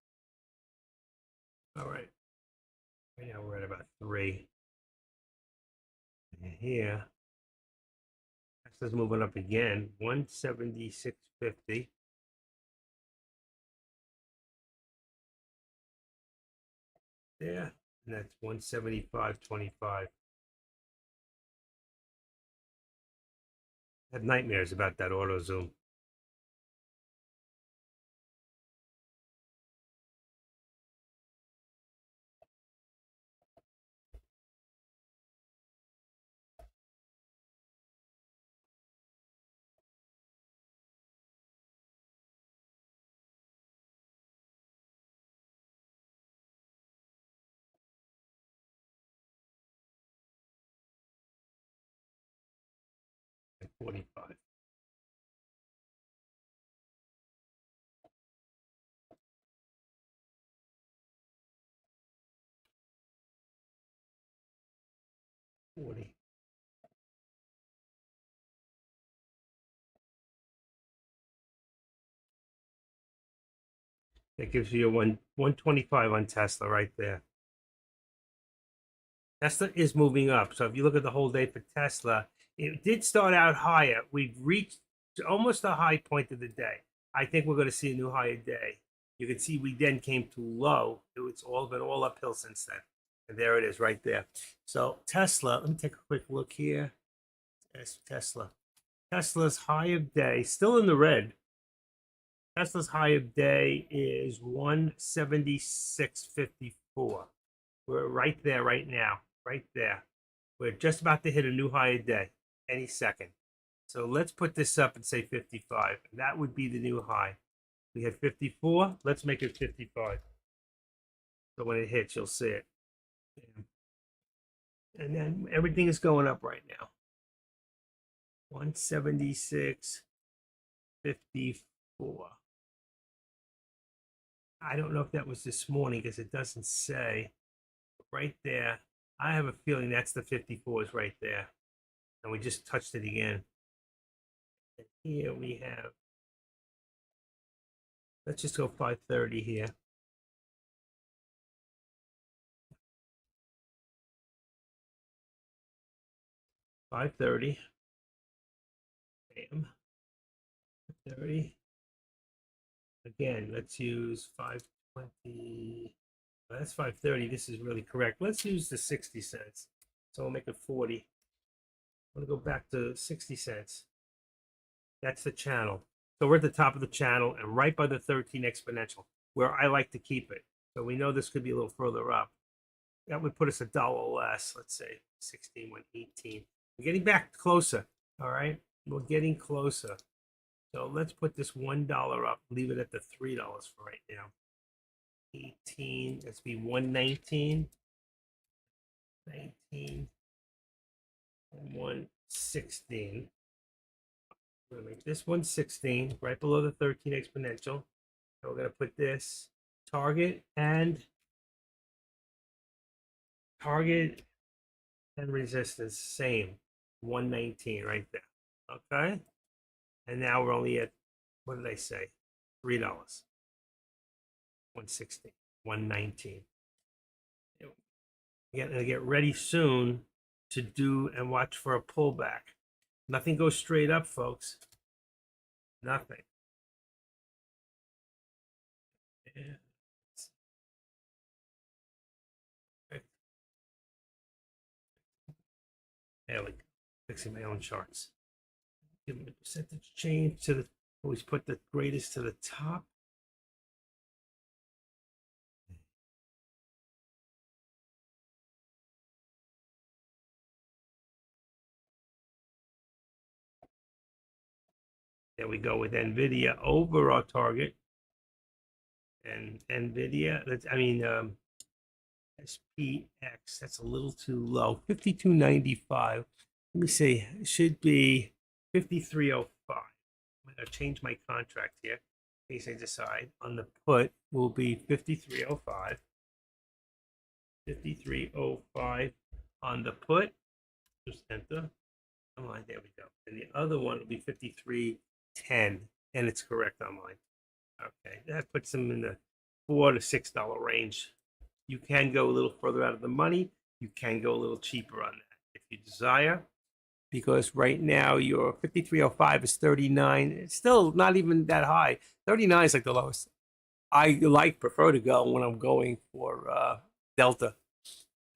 Speaker 1: All right. Right now we're at about 3. And here, Tesla's moving up again. 176.50. There. And that's 175.25. I have nightmares about that auto zoom. At 45. $40. That gives you a 125 on Tesla right there. Tesla is moving up. So if you look at the whole day for Tesla, it did start out higher. We've reached almost the high point of the day. I think we're going to see a new higher day. You can see we then came to low. It's all been all uphill since then. And there it is right there. So Tesla, let me take a quick look here. That's Tesla. Tesla's high of day, still in the red. Tesla's high of day is 176.54. We're right there right now, right there. We're just about to hit a new high a day any second. So let's put this up and say 55. That would be the new high. We had 54. Let's make it 55. So when it hits, you'll see it. And then everything is going up right now. 176.54. I don't know if that was this morning because it doesn't say. Right there. I have a feeling that's the 54s right there. And we just touched it again. And here we have, let's just go 530 here. $530. Bam. 30. Again, let's use 520. Well, that's 530. This is really correct. Let's use the 60 cents. So we'll make it 40. I'm going to go back to 60 cents. That's the channel. So we're at the top of the channel and right by the 13 exponential, where I like to keep it. So we know this could be a little further up. That would put us $1 less. Let's say 16, 118. We're getting back closer. All right. We're getting closer. So let's put this $1 up. Leave it at the $3 for right now. 18. Let's be 119. 19. And 116. We're going to make this 116 right below the 13 exponential. And we're going to put this target and resistance same, 119 right there. Okay, and now we're only at, what did I say, $3. 160, 119. We're going to get ready soon to do and watch for a pullback. Nothing goes straight up, folks. Nothing. Yeah. There we go. Fixing my own charts. Give them a percentage change to the, always put the greatest to the top. There we go with NVIDIA over our target. And NVIDIA, I mean, SPX, that's a little too low. 52.95. Let me see. It should be 53.05. I'm going to change my contract here in case I decide. On the put will be 53.05. 53.05 on the put. Just enter. Come on, there we go. And the other one will be 53.10, and it's correct on mine. Okay, that puts them in the $4 to $6 range. You can go a little further out of the money. You can go a little cheaper on that if you desire, because right now your 53.05 is 39. It's still not even that high. 39 is like the lowest. I prefer to go when I'm going for Delta,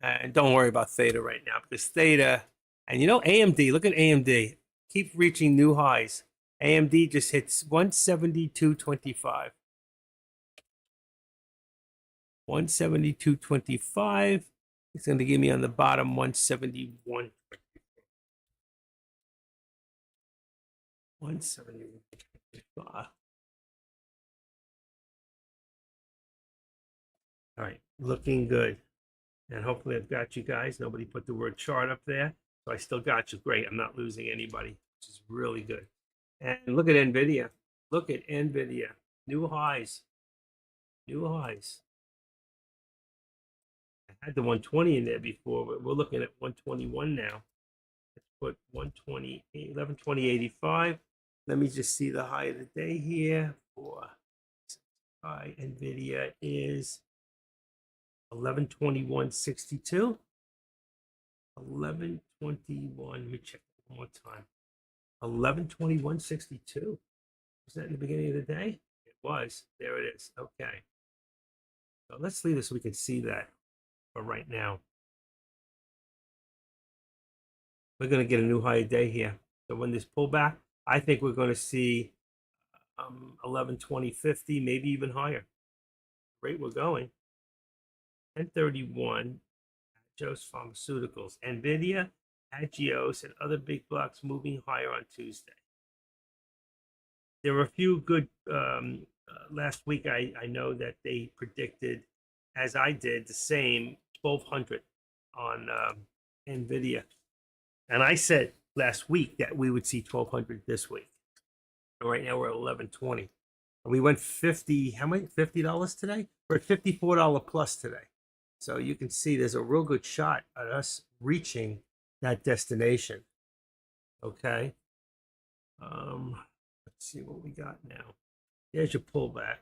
Speaker 1: and don't worry about Theta right now because Theta and AMD. Look at AMD, keep reaching new highs. AMD just hits 172.25. 172.25. It's going to give me on the bottom 171. 171.25. All right, looking good. And hopefully I've got you guys. Nobody put the word chart up there. So I still got you. Great. I'm not losing anybody, which is really good. And look at NVIDIA. Look at NVIDIA. New highs. New highs. I had the 120 in there before, but we're looking at 121 now. Let's put 120, 1120.85. Let me just see the high of the day here for high NVIDIA is 1121.62. 1121. Let me check one more time. 1121.62. Was that in the beginning of the day? It was. There it is. Okay. So let's leave this so we can see that for right now. We're going to get a new high day here. So when this pullback, I think we're going to see 1120.50, maybe even higher. Rate we're going. 1031. Agios Pharmaceuticals, NVIDIA, Agios, and other big blocks moving higher on Tuesday. There were a few good last week. I know that they predicted, as I did, the same 1200 on NVIDIA. And I said last week that we would see 1200 this week. And right now we're at 1120. And we went 50, how many? $50 today? We're at $54 plus today. So you can see there's a real good shot at us reaching that destination. Okay. Let's see what we got now. There's your pullback.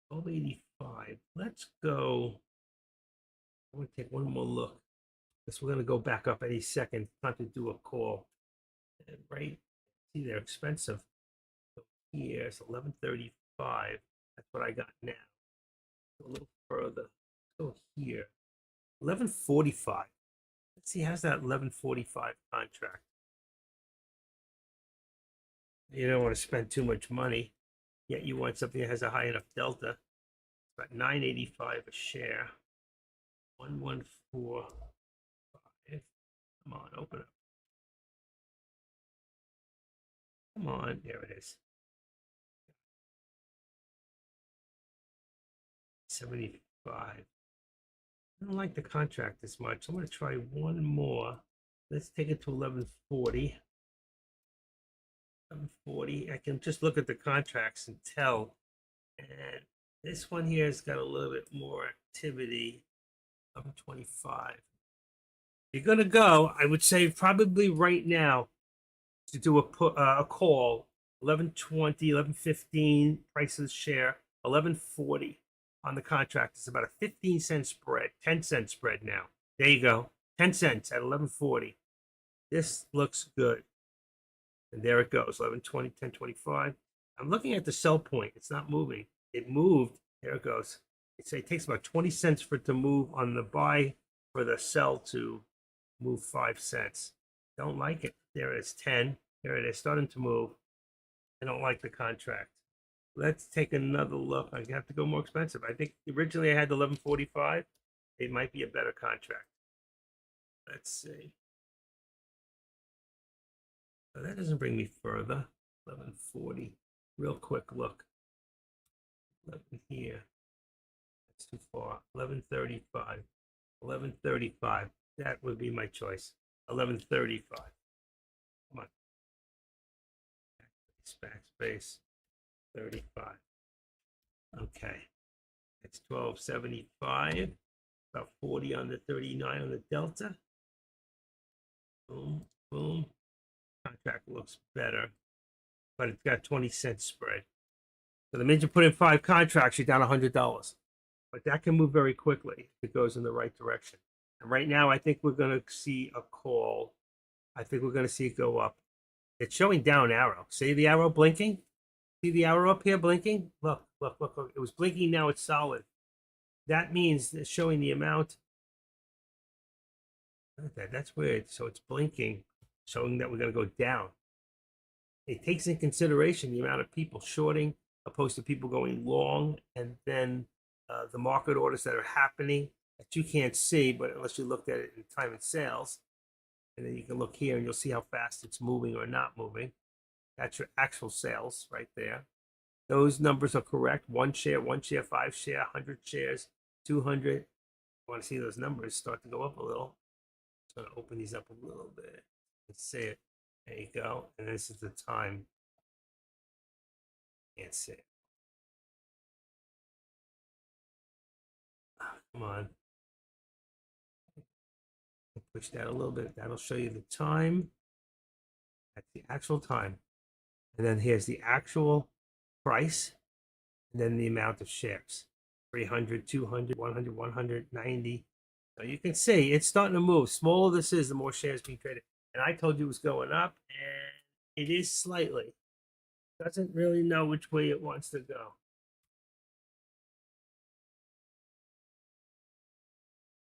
Speaker 1: 1285. Let's go. I want to take one more look. Because we're going to go back up any second. Time to do a call. And right, see, they're expensive. So here's 1135. That's what I got now. Go a little further. Go here. 1145. Let's see, how's that 1145 contract? You don't want to spend too much money, yet you want something that has a high enough delta. About 985 a share. 1145. Come on, open up. Come on, there it is. 75. I don't like the contract as much. I'm going to try one more. Let's take it to 1140. 1140. I can just look at the contracts and tell. And this one here has got a little bit more activity. 1125. You're going to go, I would say probably right now to do a call. 1120, 1115 prices share. 1140 on the contract. It's about a 15-cent spread, 10-cent spread now. There you go. 10 cents at 1140. This looks good. And there it goes. 1120, 1025. I'm looking at the sell point. It's not moving. It moved. There it goes. It takes about 20 cents for it to move on the buy, for the sell to move 5 cents. Don't like it. There it is. 10. There it is. Starting to move. I don't like the contract. Let's take another look. I have to go more expensive. I think originally I had the 1145. It might be a better contract. Let's see. So that doesn't bring me further. 1140. Real quick look. 11 here. That's too far. 1135. 1135. That would be my choice. 1135. Come on. Backspace. 35. Okay. It's 1275. About 40 on the 39 on the delta. Boom, boom. Contract looks better, but it's got 20-cent spread. So the minute you put in 5 contracts, you're down $100. But that can move very quickly if it goes in the right direction. And right now, I think we're going to see a call. I think we're going to see it go up. It's showing down arrow. See the arrow blinking? See the arrow up here blinking? Look, look, look, look. It was blinking, now it's solid. That means it's showing the amount. Look at that. That's weird. So it's blinking, showing that we're going to go down. It takes in consideration the amount of people shorting opposed to people going long, and then the market orders that are happening that you can't see, but unless you looked at it in time and sales, and then you can look here and you'll see how fast it's moving or not moving. That's your actual sales right there. Those numbers are correct. 1 share, 5 share, 100 shares, 200. You want to see those numbers start to go up a little. I'm going to open these up a little bit. Let's see it. There you go. And this is the time. Can't see it. Come on. Push that a little bit. That'll show you the time. That's the actual time. And then here's the actual price. And then the amount of shares. 300, 200, 100, 190. So you can see it's starting to move. Smaller this is, the more shares being traded. And I told you it was going up, and it is slightly. Doesn't really know which way it wants to go.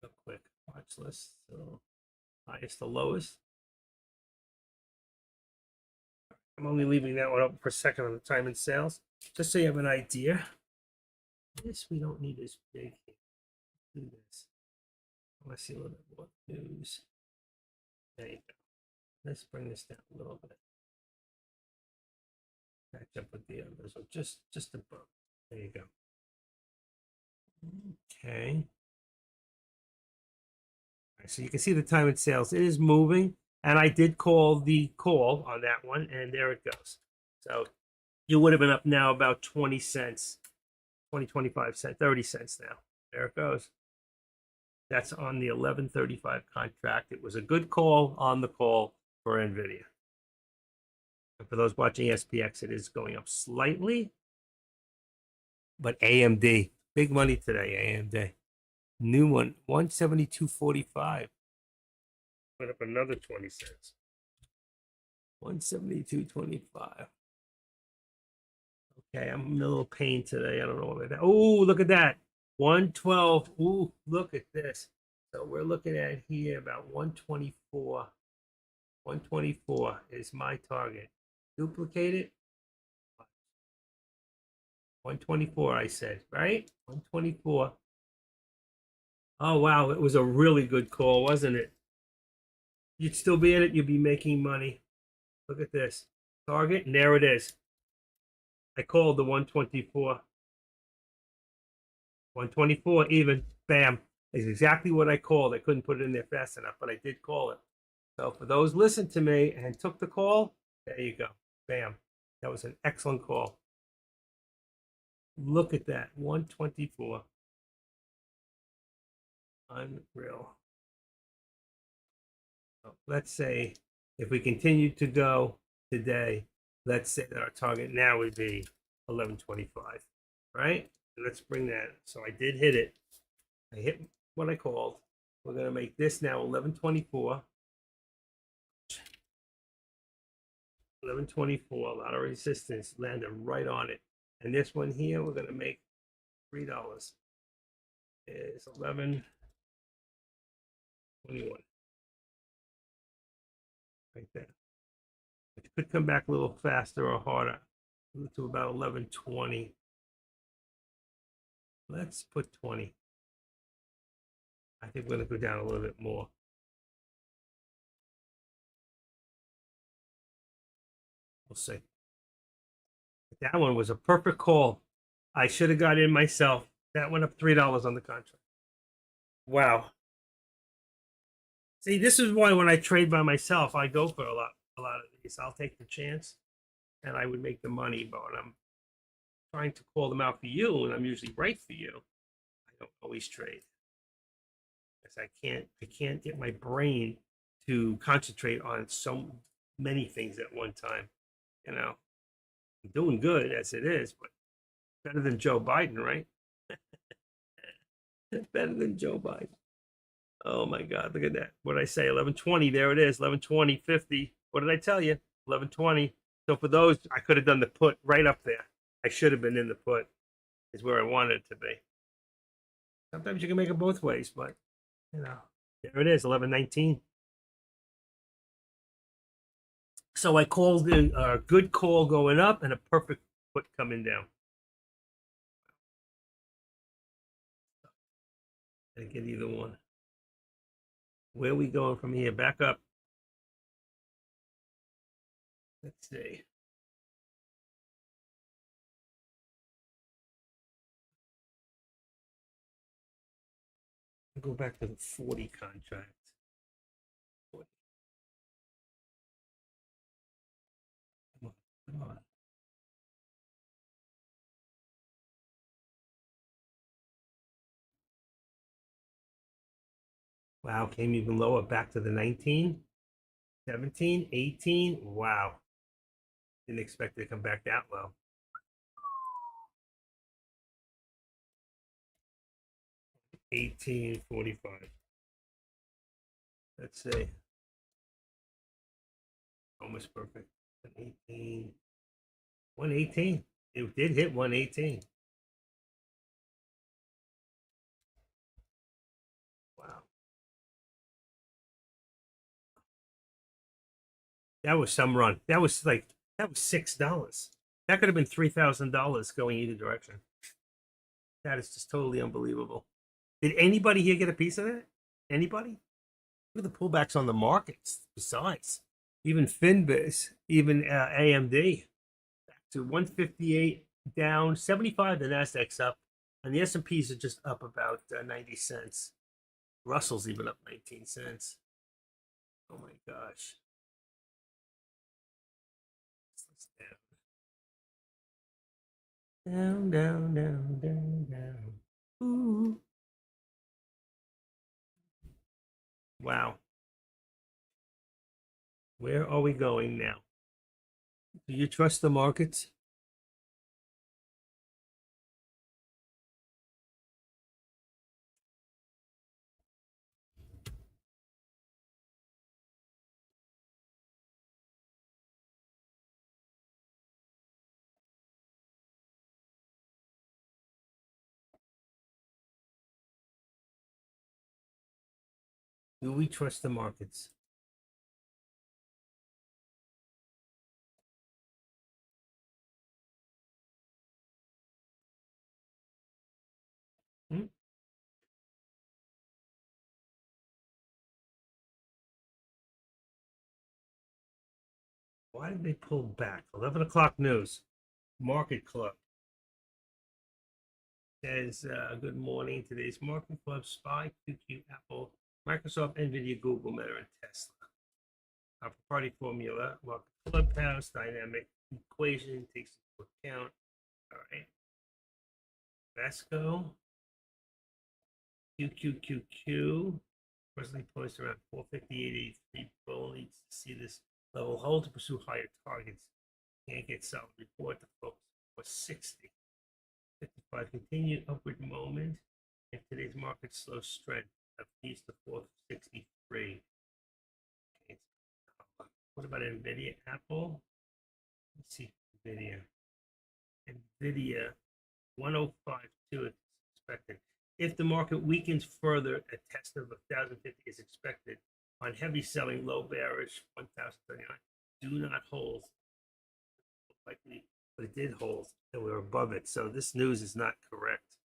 Speaker 1: Real quick watch list. So highest to lowest. I'm only leaving that one up for a second on the time and sales, just so you have an idea. This we don't need as big. Do this. I want to see a little bit more news. There you go. Let's bring this down a little bit. Match up with the others. So just above. There you go. Okay. Right, so you can see the time and sales. It is moving. And I did call the call on that one, and there it goes. So you would have been up now about 20 cents, 20, 25 cents, 30 cents now. There it goes. That's on the 1135 contract. It was a good call on the call for NVIDIA. And for those watching SPX, it is going up slightly. But AMD, big money today, AMD. New one, 172.45. Went up another 20 cents. 172.25. Okay, I'm in a little pain today. I don't know about that. Oh, look at that. 112. Ooh, look at this. So we're looking at here about 124. 124 is my target. Duplicate it. 124, I said, right? 124. Oh, wow. It was a really good call, wasn't it? You'd still be in it. You'd be making money. Look at this. Target, and there it is. I called the 124. 124 even. Bam. It's exactly what I called. I couldn't put it in there fast enough, but I did call it. So for those listened to me and took the call, there you go. Bam. That was an excellent call. Look at that. 124. Unreal. So let's say if we continue to go today, let's say that our target now would be 1125, right? And let's bring that. So I did hit it. I hit what I called. We're going to make this now 1124. 1124, a lot of resistance, landed right on it. And this one here, we're going to make $3. Is 1121. Right there. It could come back a little faster or harder to about 1120. Let's put 20. I think we're going to go down a little bit more. We'll see. That one was a perfect call. I should have got in myself. That went up $3 on the contract. Wow. See, this is why when I trade by myself, I go for a lot of these. I'll take the chance, and I would make the money. But when I'm trying to call them out for you, and I'm usually right for you, I don't always trade because I can't get my brain to concentrate on so many things at one time. You know, I'm doing good as it is, but better than Joe Biden, right? Better than Joe Biden. Oh my God, look at that. What did I say? 1120. There it is. 1120, 50. What did I tell you? 1120. So for those, I could have done the put right up there. I should have been in the put, is where I wanted it to be. Sometimes you can make it both ways, but you know, there it is. 1119. So I called in a good call going up and a perfect put coming down. I didn't get either one. Where are we going from here? Back up. Let's see. Go back to the 40 contract. 40. Come on, come on. Wow, came even lower, back to the 19, 17, 18. Wow, didn't expect it to come back that low. 18.45. Let's see, almost perfect. 118, 118. It did hit 118. Wow, that was some run. That was $6. That could have been $3,000 going either direction. That is just totally unbelievable. Did anybody here get a piece of that? Anybody? Look at the pullbacks on the markets. Besides, even Finbiz, even AMD, back to 158 down, 75. The Nasdaq's up, and the S&Ps are just up about 90 cents. Russell's even up 19 cents. Oh my gosh. Down, down, down, down, down. Ooh. Wow. Where are we going now? Do you trust the markets? Do we trust the markets? Hmm? Why did they pull back? 11 o'clock news. Market Club says, good morning. Today's Market Club SPY, QQ, Apple, Microsoft, NVIDIA, Google, Meta, and Tesla. Our party formula, Market Clubhouse, dynamic equation takes into account. All right. Vasco, QQQQ, presently poised around 458.83. Bull needs to see this level hold to pursue higher targets. Can't get solid report. The focus was 60. 55 continued upward moment. If today's market slows strength, at least the fourth 63. Okay. What about Nvidia, Apple? Let's see, Nvidia 1052 is expected. If the market weakens further, a test of 1050 is expected on heavy selling, low bearish 1039. Do not hold. Likely, but it did hold, and we're above it. So this news is not correct.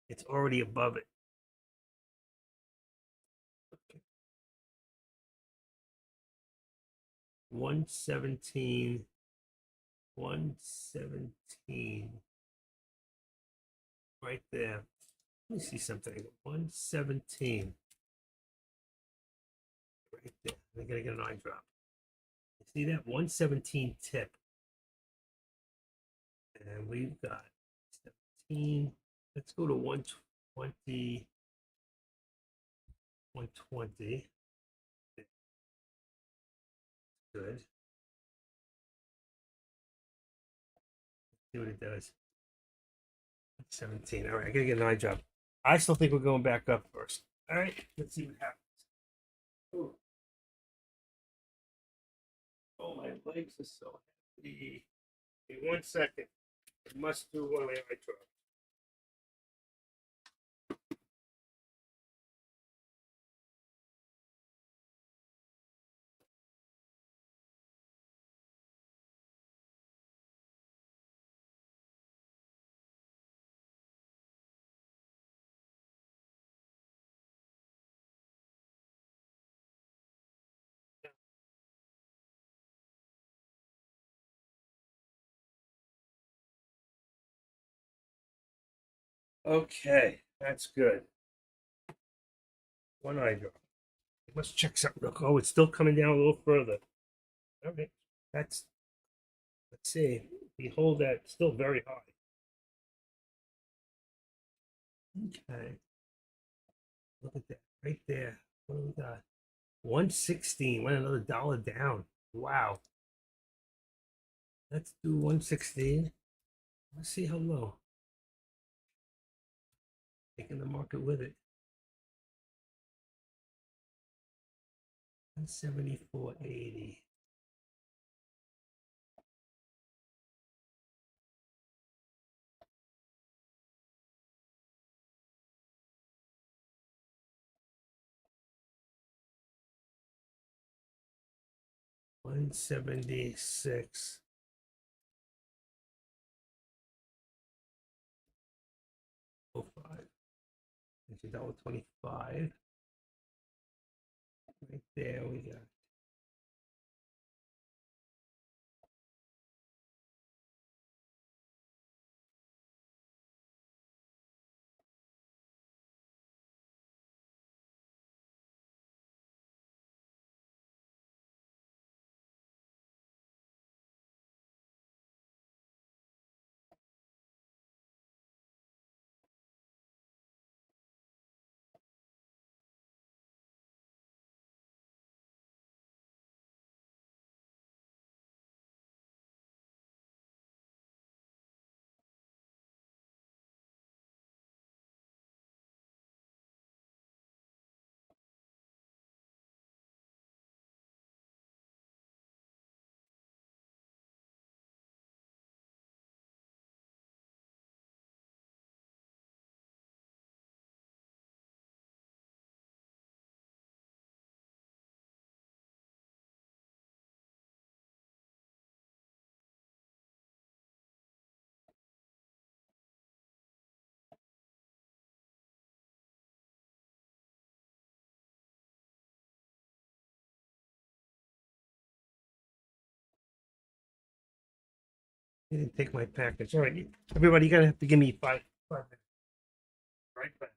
Speaker 1: It's already above it. Okay. 117. 117. right there. Let me see something. 117. Right there. I gotta get an eye drop. You see that? 117 tip. And we've got 17. Let's go to 120. 120. Good. See what it does. 17. All right, I gotta get an eye job. I still think we're going back up first. All right, let's see what happens. Ooh. Oh, my legs are so heavy. Wait 1 second. I must do one of my eye drops. Okay, that's good. One eye drop. Let's check something real quick. Oh, it's still coming down a little further. All right, that's, let's see. We hold that still very high. Okay, look at that right there. What do we got? 116. Went another dollar down. Wow. Let's do 116. Let's see how low. Taking the market with it. 174.80. $176. Oh five. It's $1.25. Right there we go. He didn't take my package. All right, everybody, you gotta have to give me 5 minutes. Right back.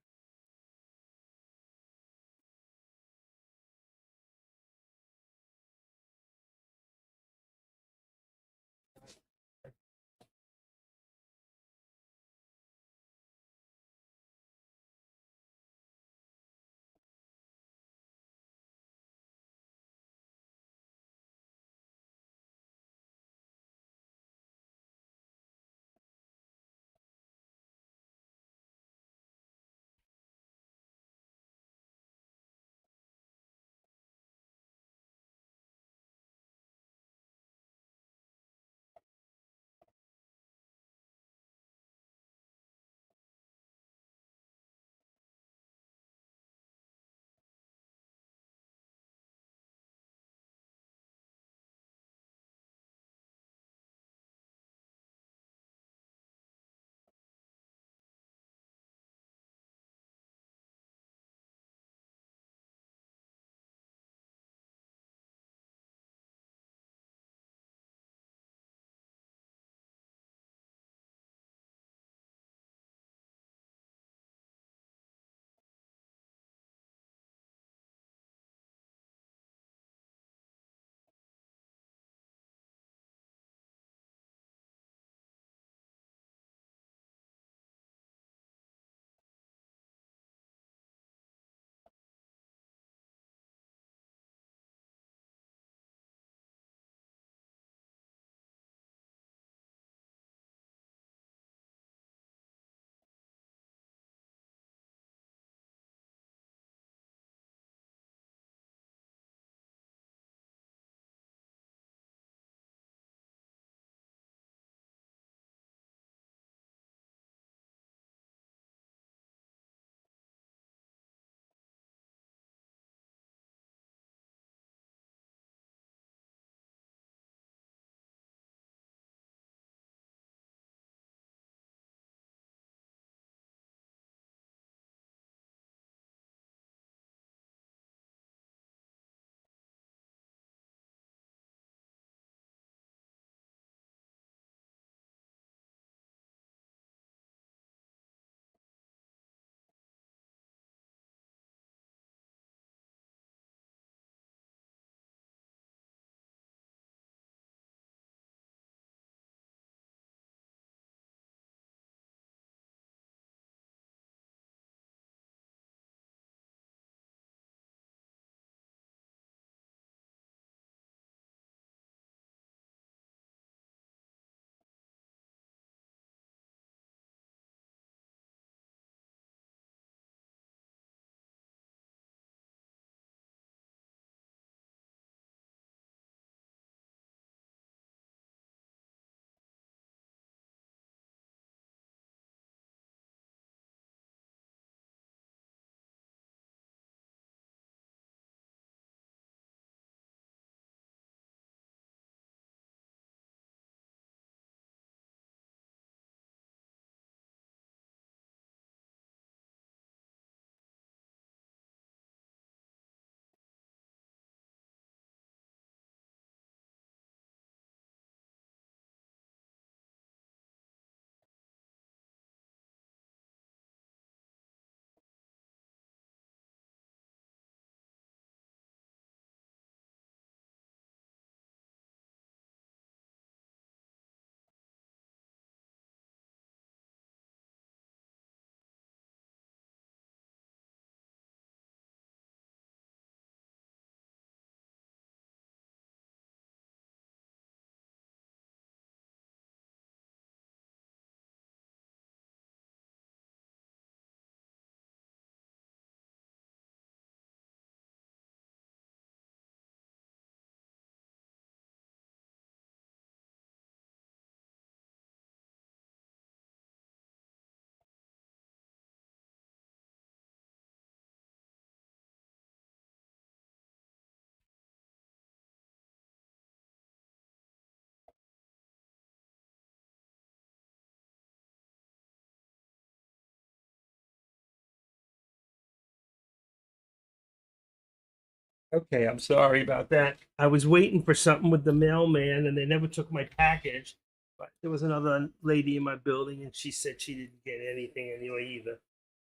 Speaker 1: Okay, I'm sorry about that. I was waiting for something with the mailman and they never took my package. But there was another lady in my building and she said she didn't get anything anyway either.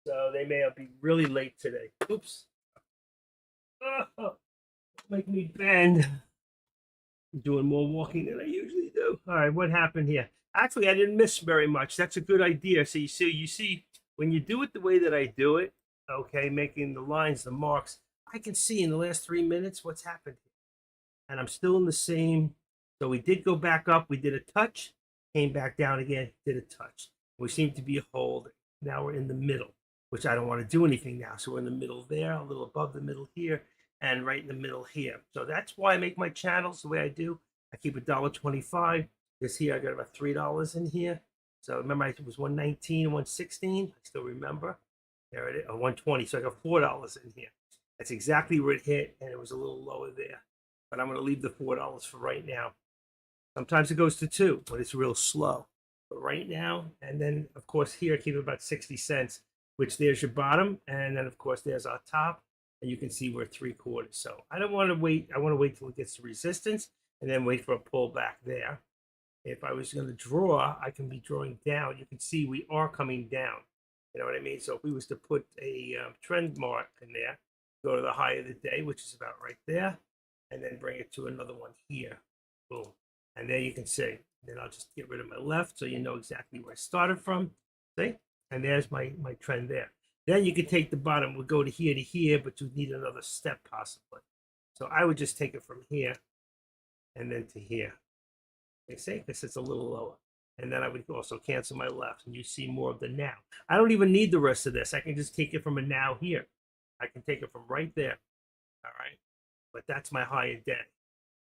Speaker 1: So they may be really late today. Oops. Oh, make me bend. I'm doing more walking than I usually do. All right, what happened here? Actually, I didn't miss very much. That's a good idea. So you see, when you do it the way that I do it, okay, making the lines, the marks, I can see in the last 3 minutes what's happened here. And I'm still in the same. So we did go back up. We did a touch, came back down again, did a touch. We seem to be holding. Now we're in the middle, which I don't want to do anything now. So we're in the middle there, a little above the middle here, and right in the middle here. So that's why I make my channels the way I do. I keep $1.25. This here, I got about $3 in here. So remember, it was 119, 116. I still remember. There it is, 120. So I got $4 in here. That's exactly where it hit, and it was a little lower there. But I'm going to leave the $4 for right now. Sometimes it goes to 2, but it's real slow. But right now, and then of course here, keep it about 60 cents, which there's your bottom. And then of course there's our top. And you can see we're 3/4. So I don't want to wait. I want to wait till it gets to resistance and then wait for a pullback there. If I was going to draw, I can be drawing down. You can see we are coming down. You know what I mean? So if we was to put a trend mark in there, go to the high of the day, which is about right there, and then bring it to another one here. Boom. And there you can see. Then I'll just get rid of my left so you know exactly where I started from. See? And there's my trend there. Then you can take the bottom. We'll go to here, but you need another step possibly. So I would just take it from here and then to here. You see? Because it's a little lower. And then I would also cancel my left, and you see more of the now. I don't even need the rest of this. I can just take it from a now here. I can take it from right there. All right. But that's my higher day.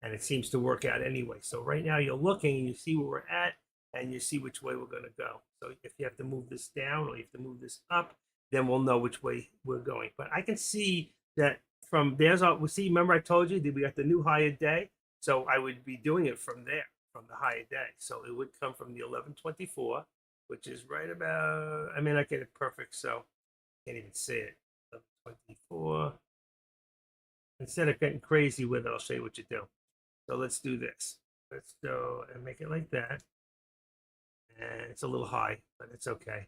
Speaker 1: And it seems to work out anyway. So right now you're looking and you see where we're at and you see which way we're going to go. So if you have to move this down or you have to move this up, then we'll know which way we're going. But I can see that from there's all we see. Remember I told you that we got the new higher day. So I would be doing it from there, from the higher day. So it would come from the 1124, which is right about, I mean, I get it perfect. So I can't even see it. 1124. Instead of getting crazy with it, I'll show you what you do. So let's do this. Let's go and make it like that. And it's a little high, but it's okay.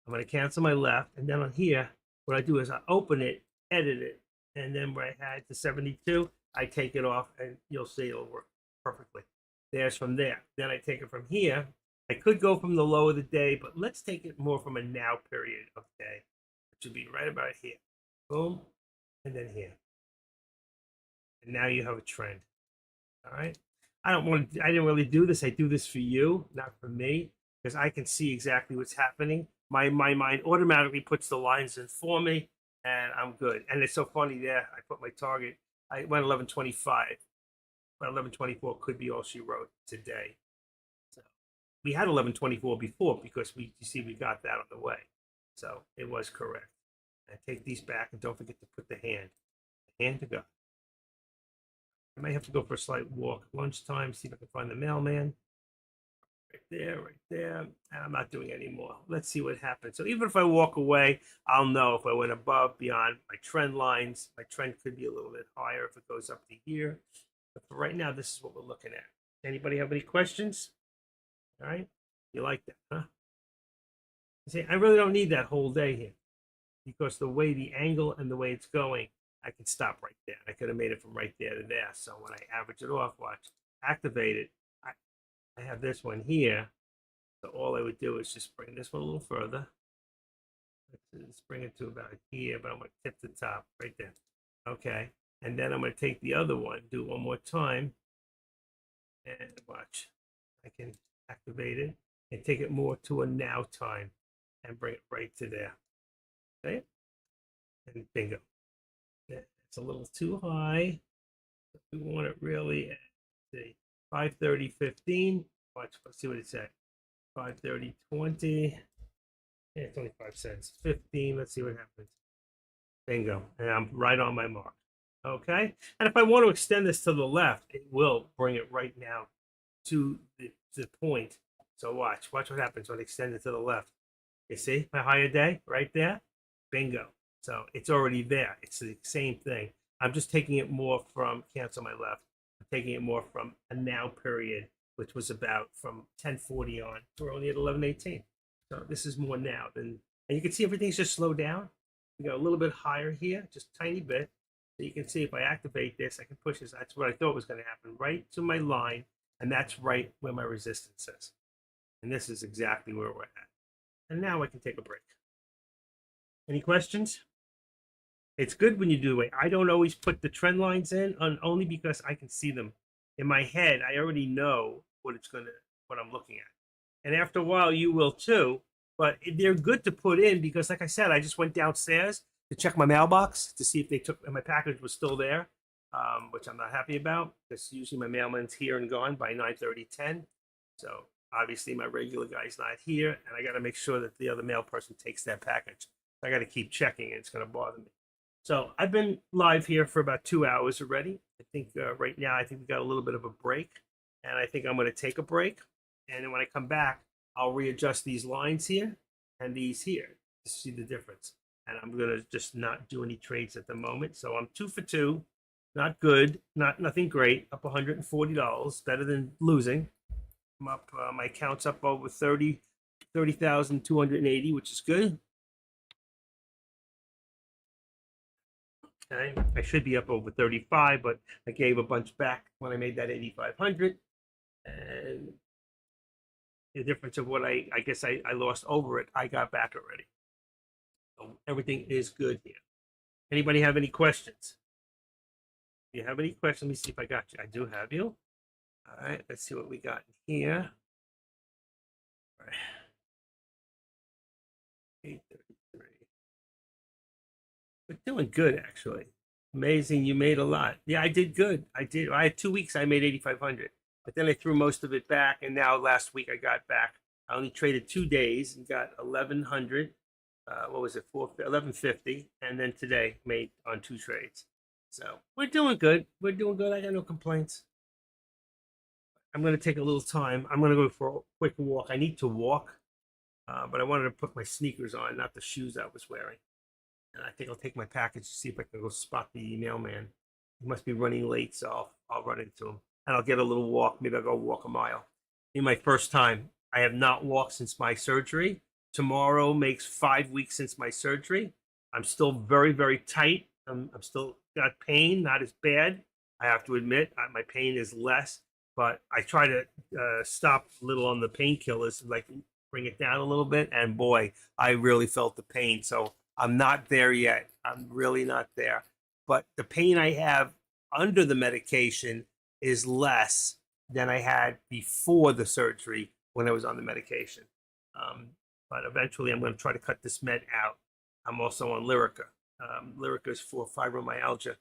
Speaker 1: I'm going to cancel my left. And then on here, what I do is I open it, edit it. And then where I had the 72, I take it off and you'll see it'll work perfectly. There's from there. Then I take it from here. I could go from the low of the day, but let's take it more from a now period of day, which would be right about here. Boom. And then here. And now you have a trend. All right. I didn't really do this. I do this for you, not for me, because I can see exactly what's happening. My mind automatically puts the lines in for me, and I'm good. And it's so funny there. I put my target. I went 1125, but 1124 could be all she wrote today. So we had 1124 before because you see we got that on the way. So it was correct. And take these back and don't forget to put the hand to go. I may have to go for a slight walk lunchtime, see if I can find the mailman. Right there. And I'm not doing any more. Let's see what happens. So even if I walk away, I'll know if I went above, beyond my trend lines. My trend could be a little bit higher if it goes up to here. But for right now, this is what we're looking at. Anybody have any questions? All right. You like that, huh? See, I really don't need that whole day here because the way the angle and the way it's going, I can stop right there. I could have made it from right there to there. So when I average it off, watch, activate it, I have this one here. So all I would do is just bring this one a little further. Let's bring it to about here, but I'm going to tip the top right there. Okay. And then I'm going to take the other one, do it one more time. And watch. I can activate it and take it more to a now time and bring it right to there. Okay. And bingo. It's a little too high. We want it really at the 530.15. Watch, let's see what it said. 530.20. Yeah, 25 cents. 15. Let's see what happens. Bingo. And I'm right on my mark. Okay. And if I want to extend this to the left, it will bring it right now to the point. So watch what happens when I extend it to the left. You see my higher day right there? Bingo. So it's already there. It's the same thing. I'm just taking it more from cancel my left. I'm taking it more from a now period, which was about from 10:40 on. We're only at 11:18. So this is more now than, and you can see everything's just slowed down. We got a little bit higher here, just a tiny bit. So you can see if I activate this, I can push this. That's what I thought was going to happen, right to my line, and that's right where my resistance is. And this is exactly where we're at. And now I can take a break. Any questions? It's good when you do it. I don't always put the trend lines in on only because I can see them in my head. I already know what I'm looking at. And after a while you will too, but they're good to put in because like I said, I just went downstairs to check my mailbox to see if they took, and my package was still there, which I'm not happy about because usually my mailman's here and gone by 9:30, 10. So obviously my regular guy's not here, and I got to make sure that the other mail person takes that package. I got to keep checking, and it's going to bother me. So I've been live here for about 2 hours already. I think right now, I think we got a little bit of a break, and I think I'm going to take a break. And then when I come back, I'll readjust these lines here and these here to see the difference. And I'm going to just not do any trades at the moment. So I'm 2 for 2, not good, nothing great, up $140, better than losing. I'm up, my account's up over 30,280, which is good. Okay, I should be up over 35, but I gave a bunch back when I made that 8,500. And the difference of what I guess I lost over it, I got back already. So everything is good here. Anybody have any questions? If you have any questions, let me see if I got you. I do have you. All right, let's see what we got here. All right. 833. We're doing good, actually. Amazing, you made a lot. Yeah, I did good. I did. I had 2 weeks. I made 8,500, but then I threw most of it back, and now last week I got back. I only traded 2 days and got 1,100. What was it? 1,150, and then today made on 2 trades. So we're doing good. We're doing good. I got no complaints. I'm going to take a little time. I'm going to go for a quick walk. I need to walk, but I wanted to put my sneakers on, not the shoes I was wearing. And I think I'll take my package to see if I can go spot the mailman. He must be running late, so I'll run into him. And I'll get a little walk. Maybe I'll go walk a mile. In my first time. I have not walked since my surgery. Tomorrow makes 5 weeks since my surgery. I'm still very, very tight. I'm still got pain, not as bad. I have to admit, my pain is less, but I try to stop a little on the painkillers, like bring it down a little bit. And boy, I really felt the pain. So I'm not there yet. I'm really not there. But the pain I have under the medication is less than I had before the surgery when I was on the medication. But eventually, I'm going to try to cut this med out. I'm also on Lyrica. Lyrica is for fibromyalgia.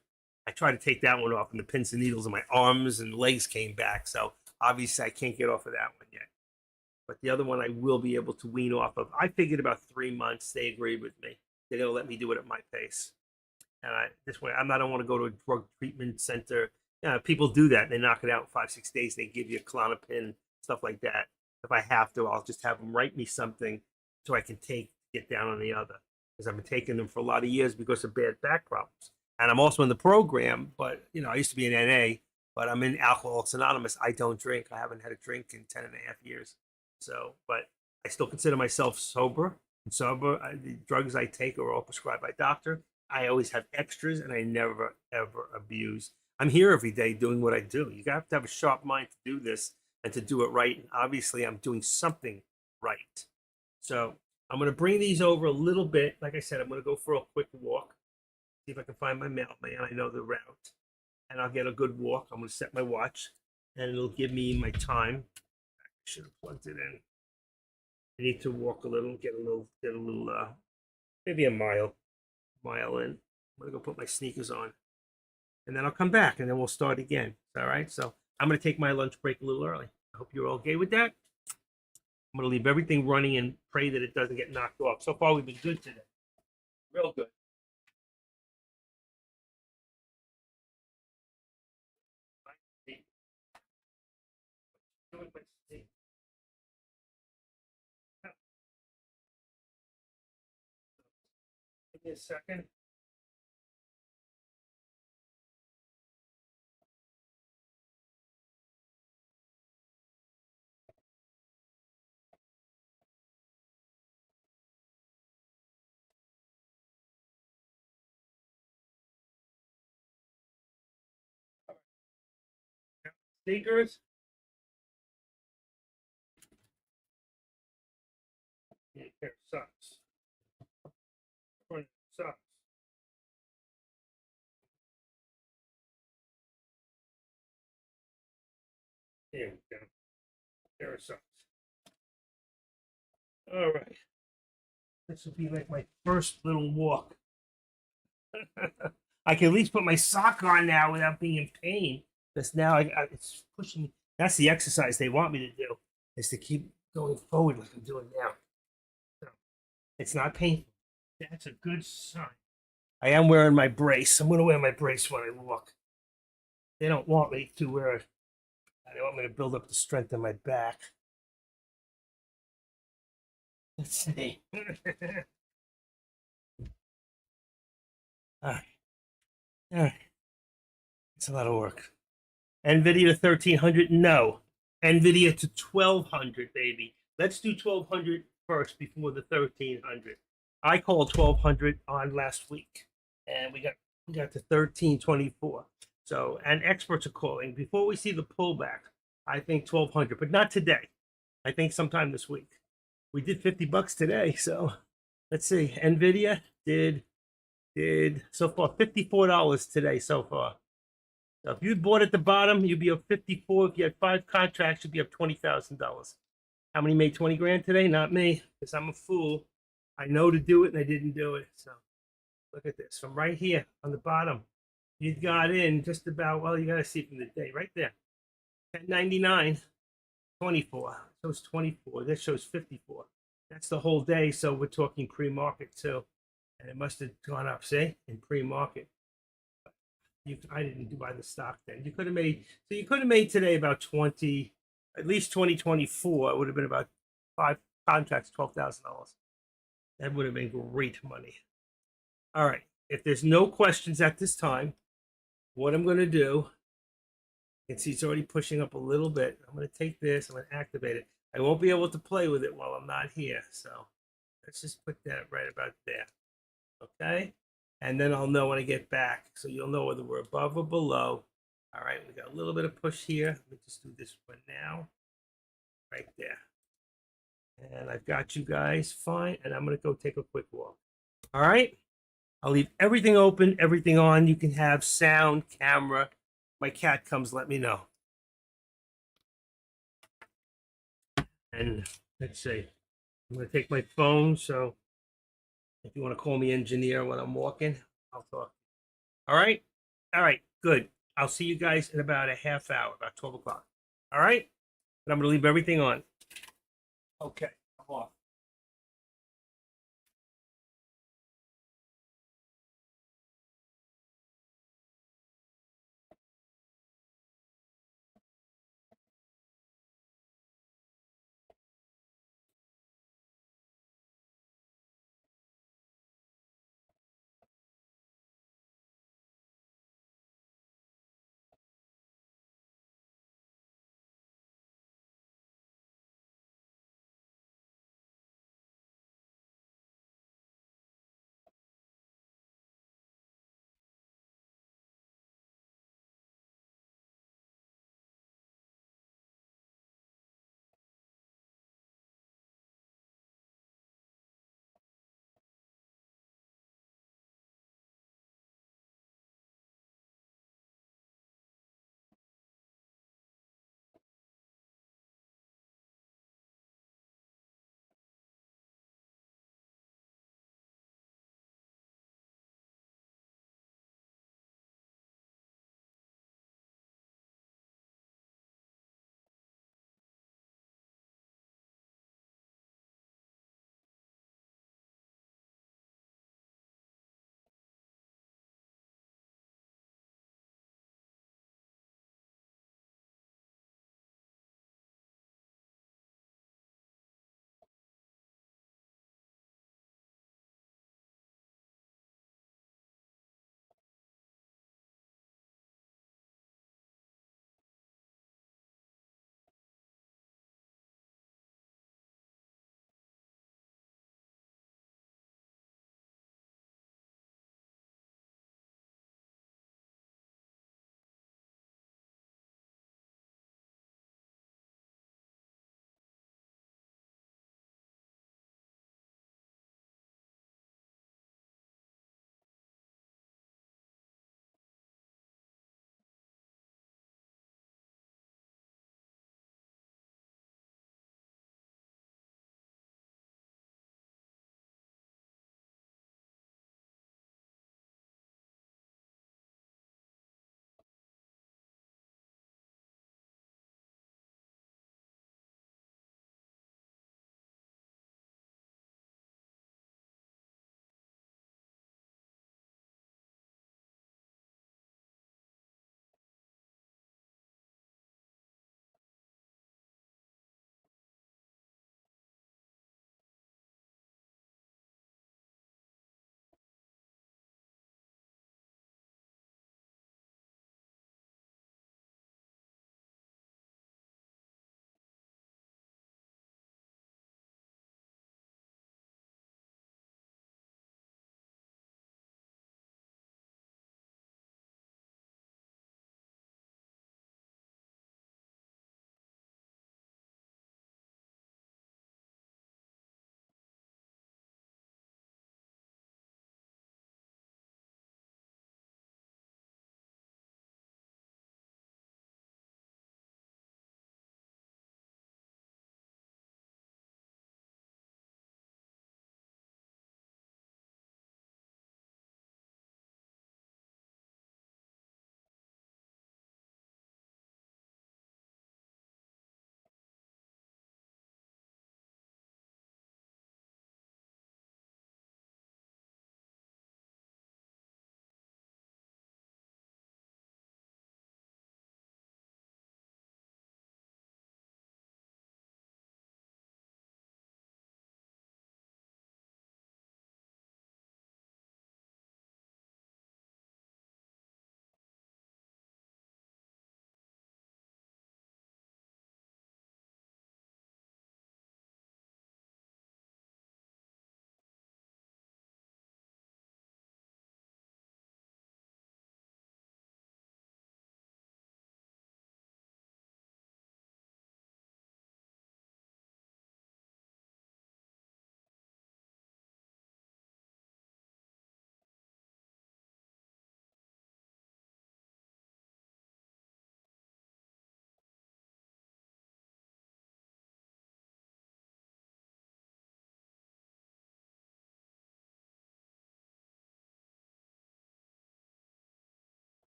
Speaker 1: I tried to take that one off, and the pins and needles in my arms and legs came back. So obviously, I can't get off of that one yet. But the other one I will be able to wean off of. I figured about 3 months. They agreed with me. They're going to let me do it at my pace. And this way, I don't want to go to a drug treatment center. People do that. They knock it out in 5, 6 days. They give you a Klonopin, stuff like that. If I have to, I'll just have them write me something so I can get down on the other. Because I've been taking them for a lot of years because of bad back problems. And I'm also in the program, but I used to be in NA, but I'm in Alcoholics Anonymous. I don't drink. I haven't had a drink in 10 and a half years. So, but I still consider myself sober. And sober, the drugs I take are all prescribed by doctor. I always have extras, and I never, ever abuse. I'm here every day doing what I do. You have to have a sharp mind to do this and to do it right. And obviously, I'm doing something right. So I'm going to bring these over a little bit. Like I said, I'm going to go for a quick walk, see if I can find my mailman. I know the route, and I'll get a good walk. I'm going to set my watch, and it'll give me my time. I should have plugged it in. I need to walk a little, get a little, maybe a mile in. I'm going to go put my sneakers on, and then I'll come back, and then we'll start again. All right. So I'm going to take my lunch break a little early. I hope you're okay with that. I'm going to leave everything running and pray that it doesn't get knocked off. So far, we've been good today. Real good. Give me a second. sneakers. Yeah, a pair of socks. Front socks. There we go. Pair of socks. All right. This will be like my first little walk. I can at least put my sock on now without being in pain. Because now it's pushing me. That's the exercise they want me to do, is to keep going forward like I'm doing now. So it's not painful. That's a good sign. I am wearing my brace. I'm going to wear my brace when I walk. They don't want me to wear it. They want me to build up the strength in my back. Let's see. All right. All right. It's a lot of work. NVIDIA 1300? No. NVIDIA to 1200, baby. Let's do 1200 first before the 1300. I called 1200 on last week, and we got to 1324. So, and experts are calling before we see the pullback. I think 1200, but not today. I think sometime this week. We did $50 today, so let's see. NVIDIA did so far $54 today so far. So if you bought at the bottom, you'd be up 54. If you had 5 contracts, you'd be up $20,000. How many made 20 grand today? Not me, because I'm a fool. I know to do it and I didn't do it. So look at this. From right here on the bottom, you got in just about, well, you got to see from the day right there. 1099, 24. Shows 24. This shows 54. That's the whole day. So we're talking pre-market too. And it must have gone up, see, in pre-market. I didn't buy the stock then. You could have made today about 20, at least 2024. It would have been about 5 contracts, $12,000. That would have been great money. All right. If there's no questions at this time, what I'm going to do, you can see it's already pushing up a little bit. I'm going to take this, I'm going to activate it. I won't be able to play with it while I'm not here. So let's just put that right about there. Okay. And then I'll know when I get back. So you'll know whether we're above or below. All right, we got a little bit of push here. Let me just do this one now. Right there. And I've got you guys fine. And I'm going to go take a quick walk. All right. I'll leave everything open, everything on. You can have sound, camera. My cat comes, let me know. And let's see. I'm going to take my phone. So if you want to call me engineer when I'm walking, I'll talk. All right. All right. Good. I'll see you guys in about a half hour, about 12 o'clock. All right. And I'm going to leave everything on. Okay. I'm off.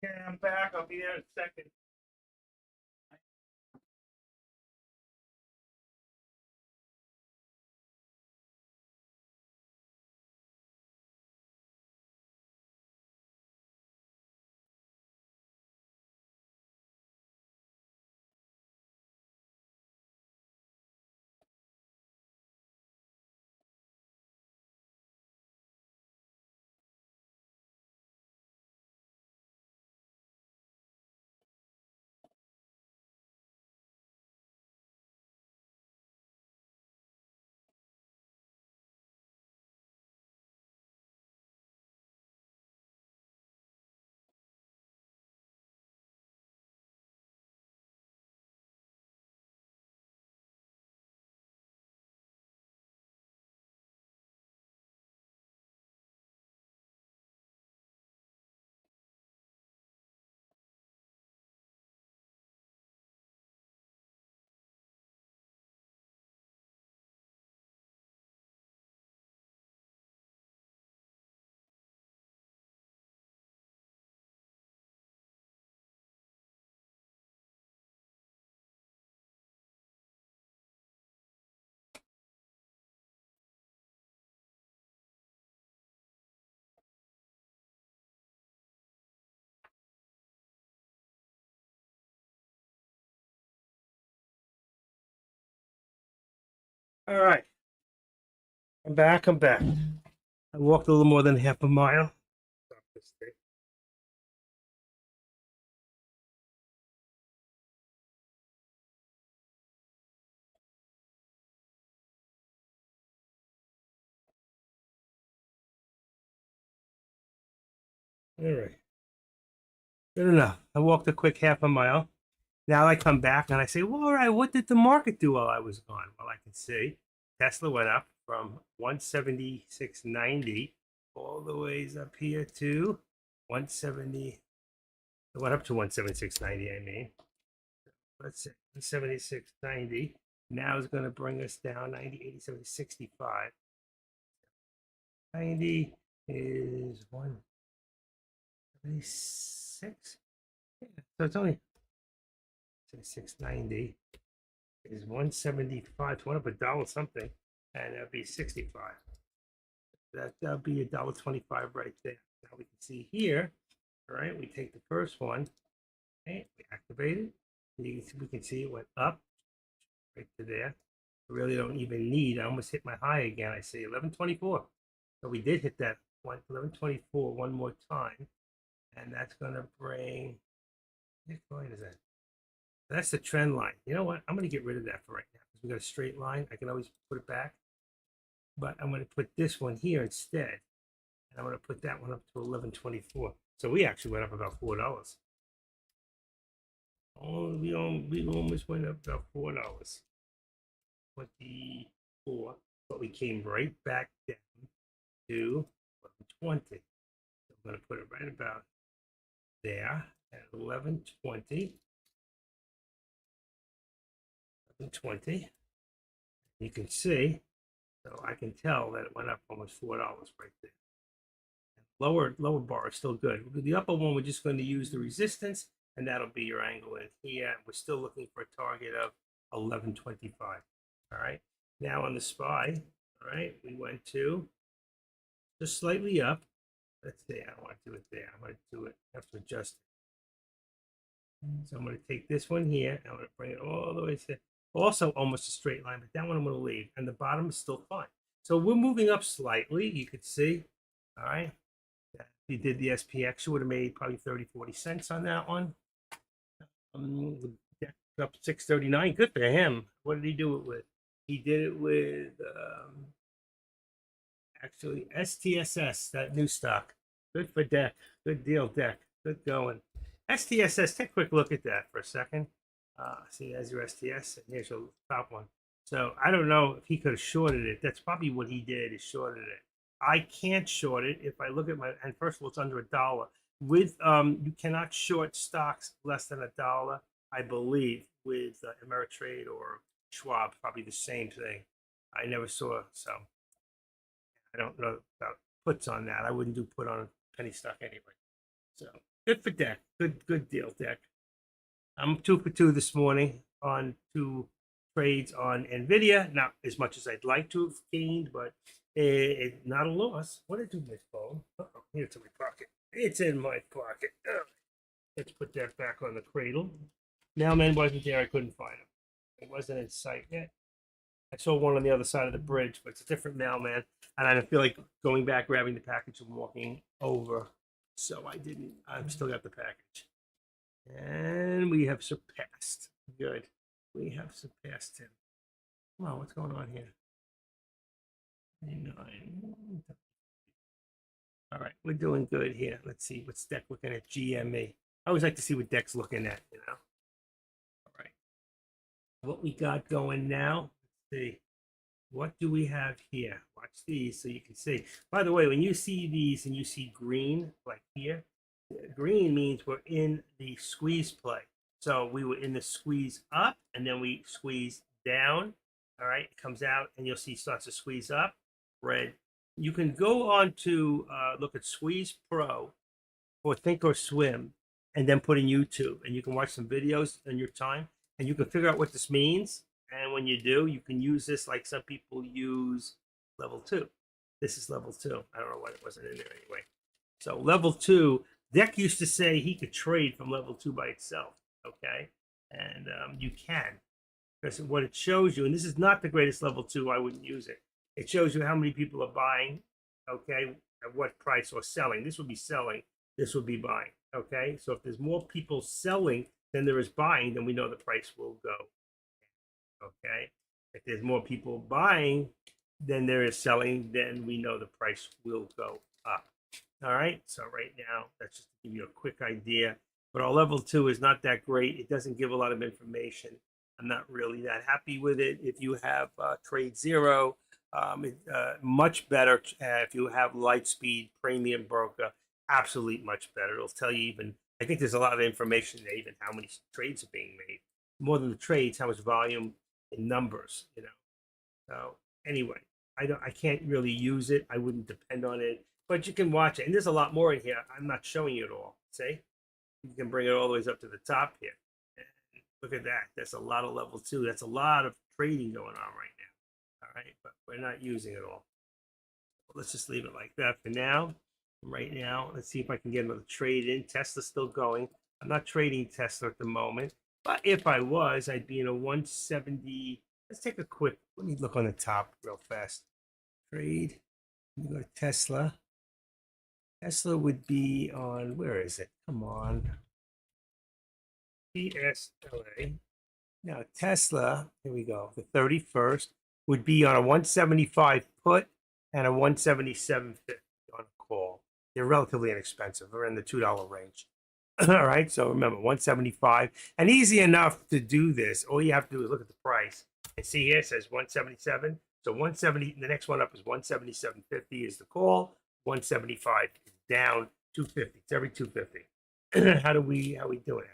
Speaker 1: Okay, I'm back. I'll be there in a second. All right, I'm back. I'm back. I walked a little more than half a mile. Stop this thing. All right, good enough. I walked a quick half a mile. Now I come back and I say, well, all right, what did the market do while I was gone? Well, I can see Tesla went up from 176.90 all the ways up here to 170. It went up to 176.90, I mean. Let's say 176.90. Now is going to bring us down 90, 80, 70, 65. 90 is 176. Yeah, so it's only 690 is 175. So went up a dollar something, and that'd be 65. That'll be $1.25 right there. Now we can see here. All right, we take the first one, okay, we activate it. We can see it went up right to there. I really don't even need. I almost hit my high again. I see 1124. So we did hit that 1124 one more time, and that's going to bring. Which line is that? That's the trend line. You know what? I'm going to get rid of that for right now because we got a straight line. I can always put it back, but I'm going to put this one here instead, and I'm going to put that one up to 1124. So we actually went up about $4. Oh, we almost went up about $4. 24, but we came right back down to 1120. So I'm going to put it right about there at 1120. 1120. You can see, so I can tell that it went up almost $4 right there. Lower bar is still good. The upper one, we're just going to use the resistance, and that'll be your angle in here. We're still looking for a target of 1125. All right. Now on the SPY, all right, we went to just slightly up. Let's see. I don't want to do it there. I'm going to do it. I have to adjust it. So I'm going to take this one here. I'm going to bring it all the way to also almost a straight line, but that one I'm going to leave. And the bottom is still fine. So we're moving up slightly. You could see. All right. If you did the SPX, you would have made probably 30, 40 cents on that one. Up 639. Good for him. What did he do it with? He did it with actually STSS, that new stock. Good for Deck. Good deal, Deck. Good going. STSS, take a quick look at that for a second. See, there's your STS, and here's your top one. So I don't know if he could have shorted it. That's probably what he did, is shorted it. I can't short it if I look at my, and first of all, it's under $1. With you cannot short stocks less than $1, I believe, with Ameritrade or Schwab, probably the same thing. I never saw, so I don't know about puts on that. I wouldn't do put on a penny stock anyway. So Good for Deck. Good deal, Deck. I'm 2 for 2 this morning on 2 trades on Nvidia. Not as much as I'd like to have gained, but not a loss. What did I do with my phone? Uh-oh, here it's in my pocket. It's in my pocket. Ugh. Let's put that back on the cradle. Mailman wasn't there. I couldn't find him. It wasn't in sight yet. I saw one on the other side of the bridge, but it's a different mailman, and I don't feel like going back, grabbing the package, and walking over. So I didn't. I've still got the package. And we have surpassed. Good. We have surpassed him. Wow, what's going on here? 29. All right, we're doing good here. Let's see what's Deck looking at. GME. I always like to see what Deck's looking at, you know. All right. What we got going now? Let's see. What do we have here? Watch these so you can see. By the way, when you see these and you see green, like here, green means we're in the squeeze play. So we were in the squeeze up and then we squeeze down. All right, it comes out and you'll see starts to squeeze up. Red. You can go on to look at Squeeze Pro or Think or Swim and then put in YouTube and you can watch some videos in your time and you can figure out what this means. And when you do, you can use this like some people use level 2. This is level 2. I don't know why it wasn't in there anyway. So level 2, Deck used to say he could trade from level 2 by itself, okay? And you can. Because what it shows you, and this is not the greatest level 2, I wouldn't use it. It shows you how many people are buying, okay, at what price, or selling. This would be selling, this would be buying, okay? So if there's more people selling than there is buying, then we know the price will go, okay? If there's more people buying than there is selling, then we know the price will go up. All right, so right now, that's just to give you a quick idea. But our level 2 is not that great. It doesn't give a lot of information. I'm not really that happy with it. If you have Trade Zero, much better. If you have Lightspeed Premium Broker, absolutely much better. It'll tell you even, I think there's a lot of information there, even how many trades are being made. More than the trades, how much volume in numbers, you know. So anyway, I can't really use it. I wouldn't depend on it, but you can watch it. And there's a lot more in here. I'm not showing you it all. See, you can bring it all the way up to the top here. And look at that. That's a lot of level 2. That's a lot of trading going on right now. All right, but we're not using it all. Let's just leave it like that for now. Right now, let's see if I can get another trade in. Tesla's still going. I'm not trading Tesla at the moment, but if I was, I'd be in a 170. Let's take a quick, let me look on the top real fast. Trade. Let me go to Tesla. Tesla would be on, where is it? Come on. TSLA. Now, Tesla, here we go. The 31st would be on a 175 put and a 177.50 on a call. They're relatively inexpensive. They're in the $2 range. All right, so remember 175, and easy enough to do this. All you have to do is look at the price and see here it says 177. So 170, the next one up is 177.50 is the call. 175 is down 250. It's every 250. How we doing?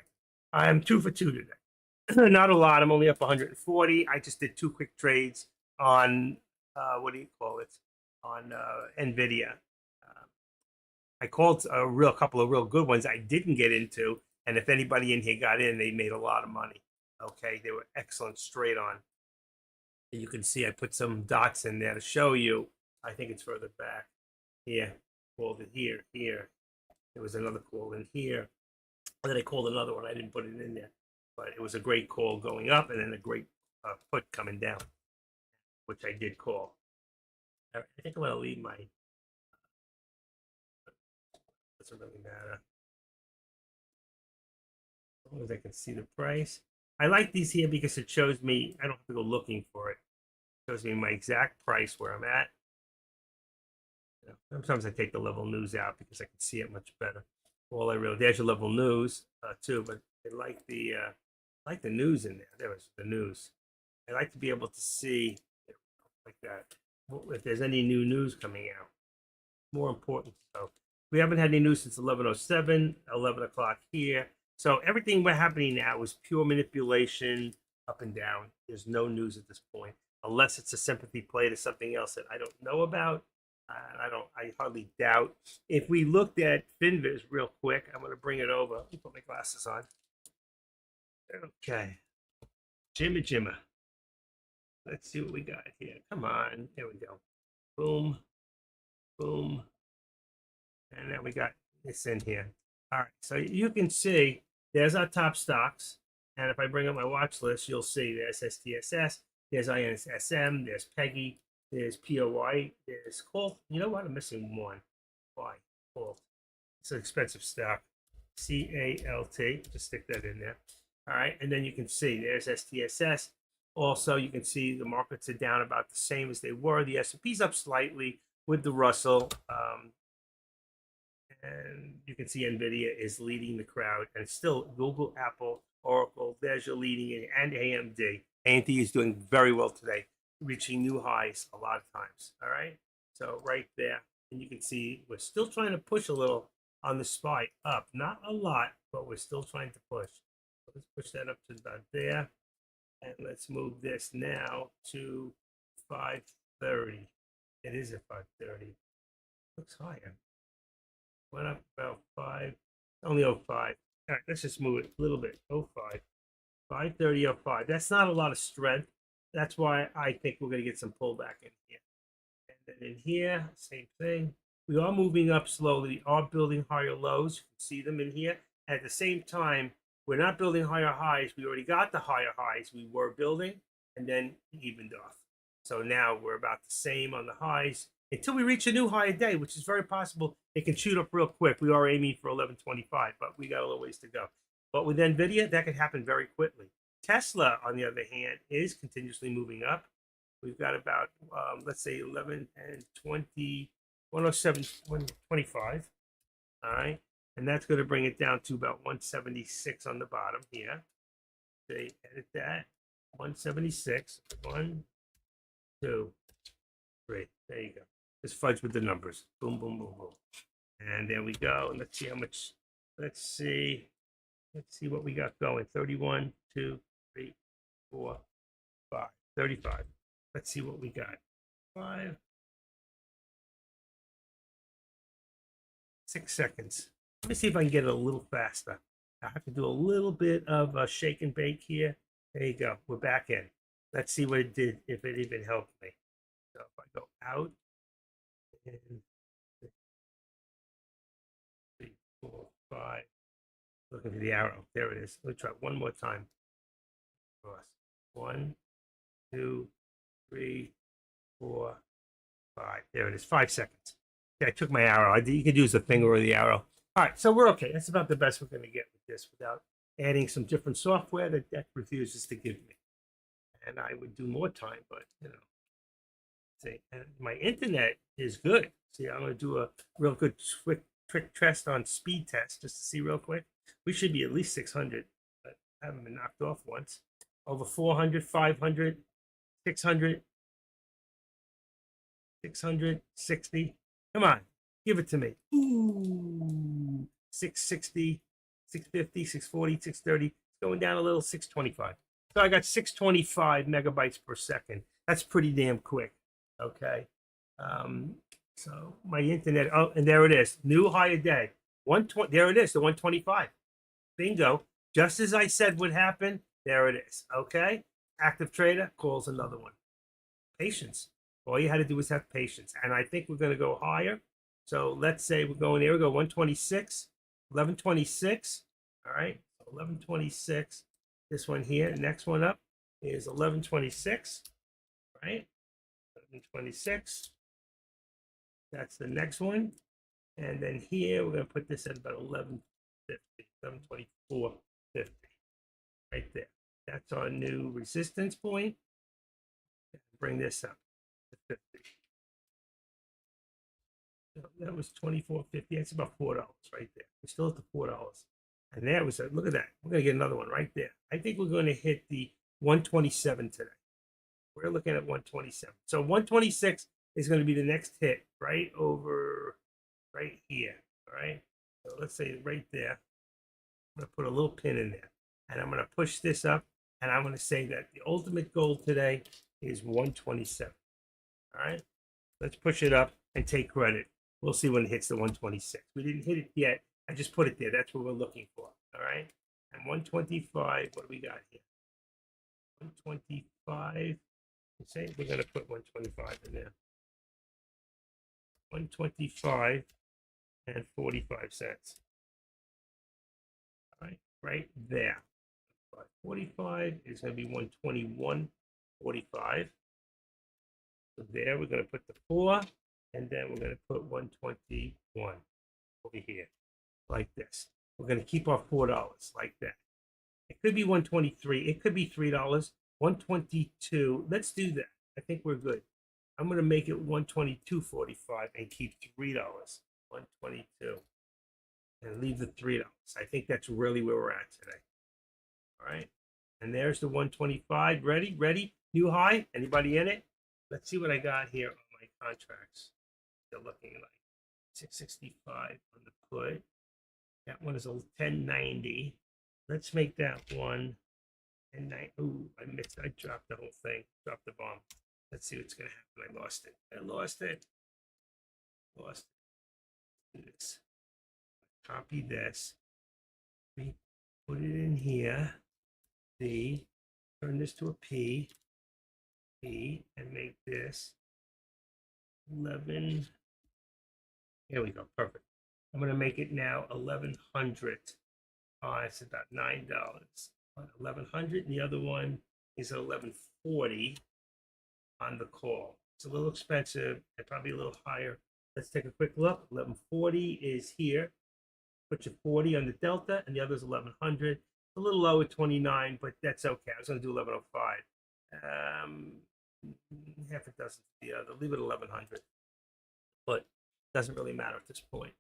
Speaker 1: I'm 2 for 2 today. Not a lot. I'm only up 140. I just did 2 quick trades on what do you call it? On Nvidia. I called a couple of real good ones I didn't get into, and if anybody in here got in, they made a lot of money. Okay, they were excellent straight on. And you can see I put some dots in there to show you. I think it's further back. Here, called it here, here. There was another call in here. And then I called another one. I didn't put it in there, but it was a great call going up, and then a great put coming down, which I did call. I think I'm going to leave my. Doesn't really matter. As long as I can see the price. I like these here because it shows me, I don't have to go looking for it. It shows me my exact price where I'm at. You know, sometimes I take the level news out because I can see it much better. All I really, there's your level news too, but I like the news in there. There was the news. I like to be able to see like that if there's any new news coming out. More important. So we haven't had any news since 11:07, 11 o'clock here. So everything we're happening now is pure manipulation up and down. There's no news at this point, unless it's a sympathy play to something else that I don't know about. I hardly doubt. If we looked at Finviz real quick, I'm going to bring it over. Let me put my glasses on. Okay. Jimma. Let's see what we got here. Come on. There we go. Boom. Boom. And then we got this in here. All right. So you can see there's our top stocks. And if I bring up my watch list, you'll see there's STSS, there's INSSM, there's PEGI, there's POY, there's Colt. You know what? I'm missing one. Why? Colt. It's an expensive stock. CALT. Just stick that in there. All right. And then you can see there's STSS. Also, you can see the markets are down about the same as they were. The S&P's up slightly with the Russell. And you can see NVIDIA is leading the crowd. And still Google, Apple, Oracle, there's your leading it, and AMD. AMD is doing very well today, reaching new highs a lot of times. All right. So right there. And you can see we're still trying to push a little on the SPY up. Not a lot, but we're still trying to push. So let's push that up to about there. And let's move this now to 530. It is at 530. Looks higher. Went up about 5. Only 05. All right, let's just move it a little bit. 05. 530, 05. That's not a lot of strength. That's why I think we're going to get some pullback in here. And then in here, same thing. We are moving up slowly. We are building higher lows. You can see them in here. At the same time, we're not building higher highs. We already got the higher highs we were building, and then evened off. So now we're about the same on the highs until we reach a new high a day, which is very possible. It can shoot up real quick. We are aiming for 1125, but we got a little ways to go. But with NVIDIA, that could happen very quickly. Tesla, on the other hand, is continuously moving up. We've got about, let's say, 11 and 20, 107, 125. All right. And that's going to bring it down to about 176 on the bottom here. They edit that. 176. 1, 2, 3. There you go. Just fudge with the numbers. Boom, boom, boom, boom. And there we go. And let's see how much. Let's see. Let's see what we got going. 31, 2, 3, 4, 5. 35. Let's see what we got. 5. 6 seconds. Let me see if I can get it a little faster. I have to do a little bit of a shake and bake here. There you go. We're back in. Let's see what it did, if it even helped me. So if I go out, and 3, 4, 5. Looking for the arrow. There it is. Let me try one more time. 1, 2, 3, 4, 5. There it is. 5 seconds. Okay, I took my arrow. You can use the finger or the arrow. All right, so we're okay. That's about the best we're going to get with this without adding some different software that Deck refuses to give me. And I would do more time, but see, and my internet is good. See, I'm going to do a real good quick test on speed test just to see real quick. We should be at least 600, but I haven't been knocked off once. Over 400, 500, 600, 660. Come on, give it to me. Ooh, 660, 650, 640, 630. It's going down a little, 625. So I got 625 megabytes per second. That's pretty damn quick. Okay. So my internet, oh, and there it is. New high a day. 120, there it is, the 125. Bingo. Just as I said would happen, there it is. Okay. Active trader calls another one. Patience. All you had to do was have patience. And I think we're going to go higher. So let's say we're going, here we go, 126, 1126. All right. 1126. This one here. Next one up is 1126. Right. 1126. That's the next one. And then here, we're going to put this at about 1150, 1124.50. Right there. That's our new resistance point. Bring this up to 50. So that was 24.50. That's about $4 right there. We're still at the $4. And there was a, look at that. We're going to get another one right there. I think we're going to hit the 127 today. We're looking at 127. So 126 is going to be the next hit right over right here. All right. So let's say right there. I'm going to put a little pin in there. And I'm going to push this up. And I'm going to say that the ultimate goal today is 127. All right. Let's push it up and take credit. We'll see when it hits the 126. We didn't hit it yet. I just put it there. That's what we're looking for. All right. And 125, what do we got here? 125. Say we're going to put 125 in there. 125 and 45 cents. All right there. 45 is going to be 121.45. So there, we're going to put the 4, and then we're going to put 121 over here, like this. We're going to keep our $4 like that. It could be 123. It could be $3. 122. Let's do that. I think we're good. I'm going to make it 122.45 and keep $3. 122. And leave the $3. I think that's really where we're at today. All right. And there's the 125. Ready? Ready? New high? Anybody in it? Let's see what I got here on my contracts. They're looking like 665 on the put. That one is a 1090. Let's make that one 1090. Ooh, I missed. I dropped the whole thing. Dropped the bomb. Let's see what's going to happen. I lost it. I lost it. Lost it. Do this. Copy this. We put it in here. C. Turn this to a P. P. And make this 11. Here we go. Perfect. I'm going to make it now 1100. It's about $9. 1100. And the other one is 1140 on the call. It's a little expensive and probably a little higher. Let's take a quick look. 1140 is here. Put your 40 on the delta, and the other is 1100. A little low at 29, but that's okay. I was going to do 1105. Half a dozen to the other. Leave it 1100. But it doesn't really matter at this point.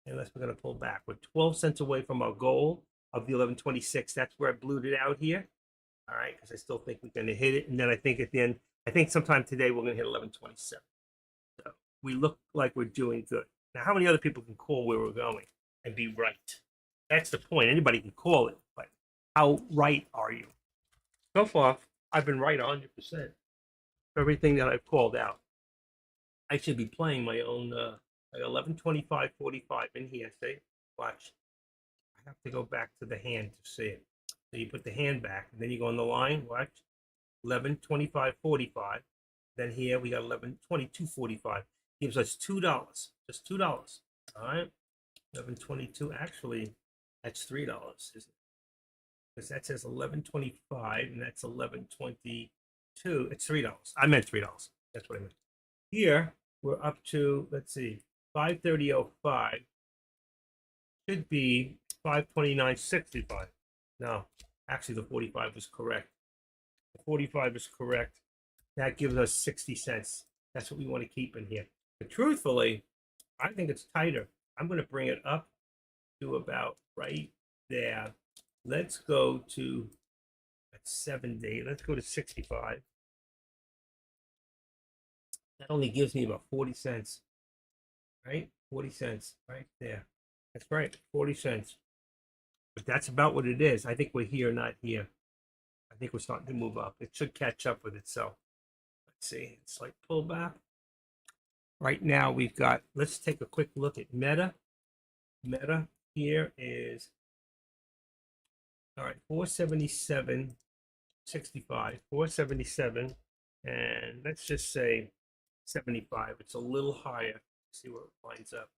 Speaker 1: Unless we're going to pull back. We're 12 cents away from our goal of the 1126. That's where I blued it out here. All right, because I still think we're going to hit it. And then I think at the end, I think sometime today we're going to hit 1127. So we look like we're doing good. Now, how many other people can call where we're going and be right? That's the point. Anybody can call it, but how right are you? So far, I've been right 100% for everything that I've called out. I should be playing my own 1125.45 in here. See, watch. I have to go back to the hand to see it. So you put the hand back, and then you go on the line. Watch, 1125.45. Then here we got 1122.45. Gives us $2, just $2. All right, 1122. Actually, that's $3, isn't it? Because that says 1125, and that's 1122. It's $3. I meant $3. That's what I meant. Here we're up to, let's see, 530.05. Should be 529.65. No, actually the 45 was correct. The 45 is correct. That gives us 60 cents. That's what we want to keep in here. But truthfully, I think it's tighter. I'm going to bring it up to about right there. Let's go to 70. Let's go to 65. That only gives me about 40 cents, right? 40 cents right there. That's right, 40 cents. But that's about what it is. I think we're here, not here. I think we're starting to move up. It should catch up with itself. Let's see. It's like pullback. Right now we've got, let's take a quick look at Meta. Meta here is, all right, 477.65, 477, and let's just say 75. It's a little higher. Let's see where it lines up.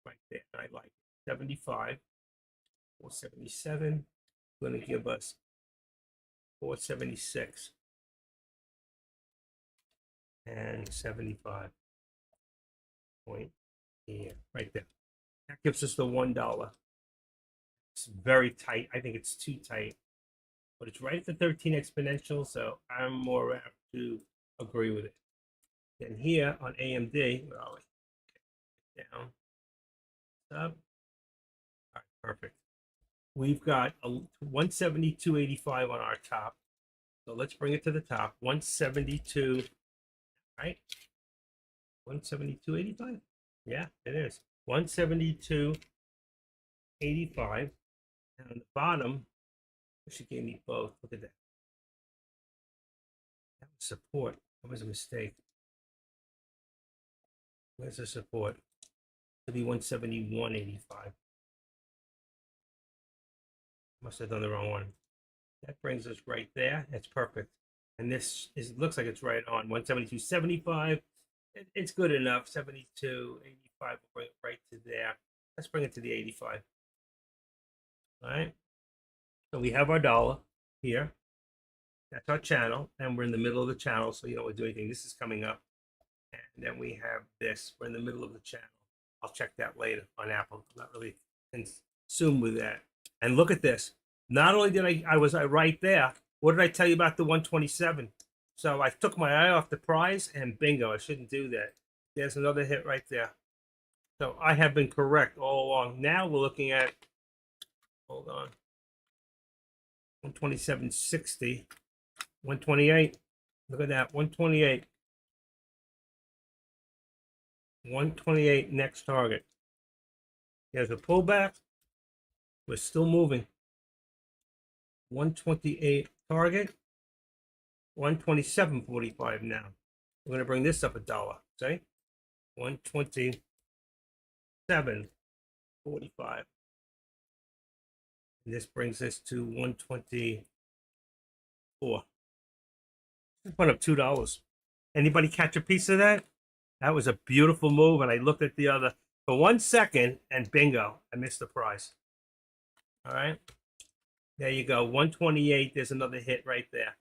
Speaker 1: Right there. I like it. 75, 477. Going to give us 476 and 75 point here, right there. That gives us the $1. It's very tight. I think it's too tight, but it's right at the 13 exponential, so I'm more apt to agree with it. Then here on AMD, where are we? Down, up. All right, perfect. We've got a 172.85 on our top. So let's bring it to the top. 172, right? 172.85? Yeah, it is. 172.85. And on the bottom, she gave me both. Look at that. That was support. That was a mistake. Where's the support? It'll be 171.85. Must have done the wrong one. That brings us right there. That's perfect. And this is looks like it's right on 172.75. It's good enough. 72.85 will bring it right to there. Let's bring it to the 85. All right. So we have our dollar here. That's our channel, and we're in the middle of the channel, so you don't want to do anything. This is coming up, and then we have this. We're in the middle of the channel. I'll check that later on Apple. I'm not really consumed with that. And look at this. Not only did I was right there. What did I tell you about the 127? So I took my eye off the prize, and bingo, I shouldn't do that. There's another hit right there. So I have been correct all along. Now we're looking at, hold on, 127.60, 128. Look at that, 128. 128 next target. There's a pullback. We're still moving. 128 target. 127.45 now. We're going to bring this up a dollar. See? 127.45. And this brings us to 124. Went up $2. Anybody catch a piece of that? That was a beautiful move, and I looked at the other for 1 second, and bingo, I missed the price. All right, there you go, 128. There's another hit right there.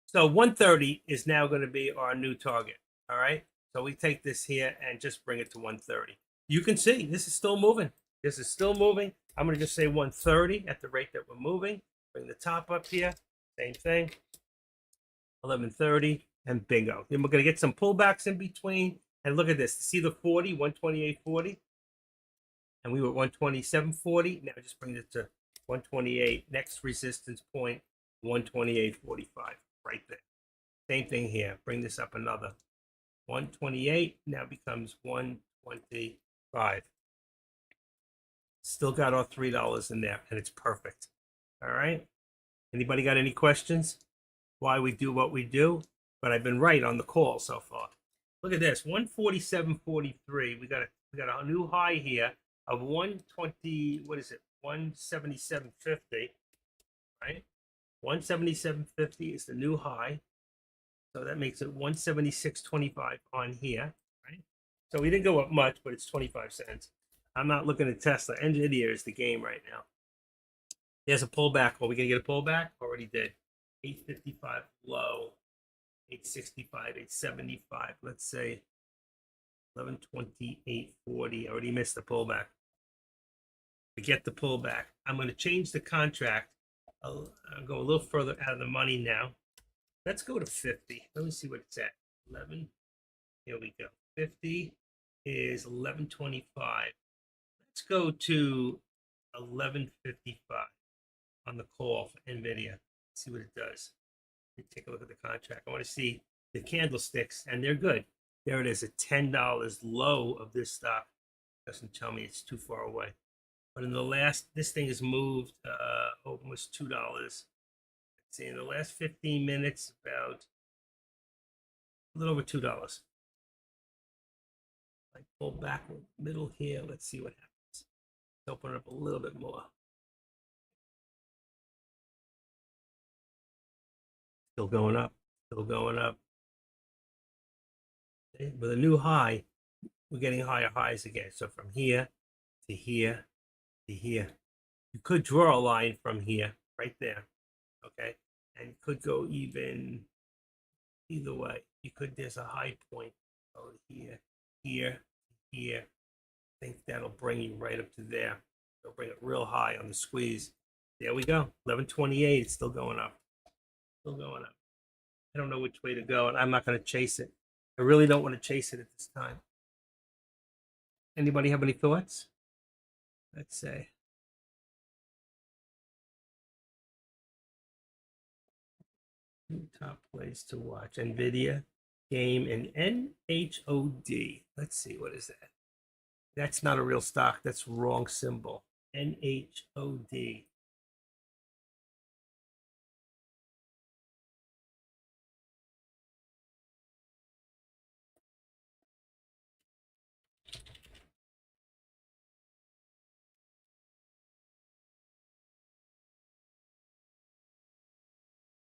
Speaker 1: So 130 is now going to be our new target. All right, so we take this here and just bring it to 130. You can see this is still moving. This is still moving. I'm going to just say 130 at the rate that we're moving. Bring the top up here. Same thing. 1130 and bingo. Then we're going to get some pullbacks in between. And look at this. See the 40, 128.40? And we were at 127.40. Now just bring it to 128. Next resistance point, 128.45. Right there. Same thing here. Bring this up another. 128 now becomes 125. Still got our $3 in there, and it's perfect. All right. Anybody got any questions? Why we do what we do? But I've been right on the call so far. Look at this, 147.43. We got a new high here of 120. What is it? 177.50. Right? 177.50 is the new high. So that makes it 176.25 on here. Right? So we didn't go up much, but it's 25 cents. I'm not looking at Tesla. NVIDIA is the game right now. There's a pullback. Are we gonna get a pullback? Already did. 855 low. 865, 875. Let's say 1128.40. I already missed the pullback. Forget the pullback. I'm going to change the contract. I'll go a little further out of the money now. Let's go to 50. Let me see what it's at. 11. Here we go. 50 is 1125. Let's go to 1155 on the call for NVIDIA. See what it does. Take a look at the contract. I want to see the candlesticks, and they're good. There it is, a $10 low of this stock. Doesn't tell me it's too far away. But in the last, this thing has moved almost $2. Let's see, in the last 15 minutes, about a little over $2. I pull back middle here. Let's see what happens. Let's open it up a little bit more. Still going up. Still going up. Okay. With a new high, we're getting higher highs again. So from here to here to here. You could draw a line from here, right there. Okay. And you could go even either way. You could, there's a high point. Go here, here, here. I think that'll bring you right up to there. It'll bring it real high on the squeeze. There we go. 1128. It's still going up. Still going up. I don't know which way to go, and I'm not going to chase it. I really don't want to chase it at this time. Anybody have any thoughts? Let's say. Top place to watch. NVIDIA, game, and NHOD. Let's see, what is that? That's not a real stock. That's wrong symbol. NHOD.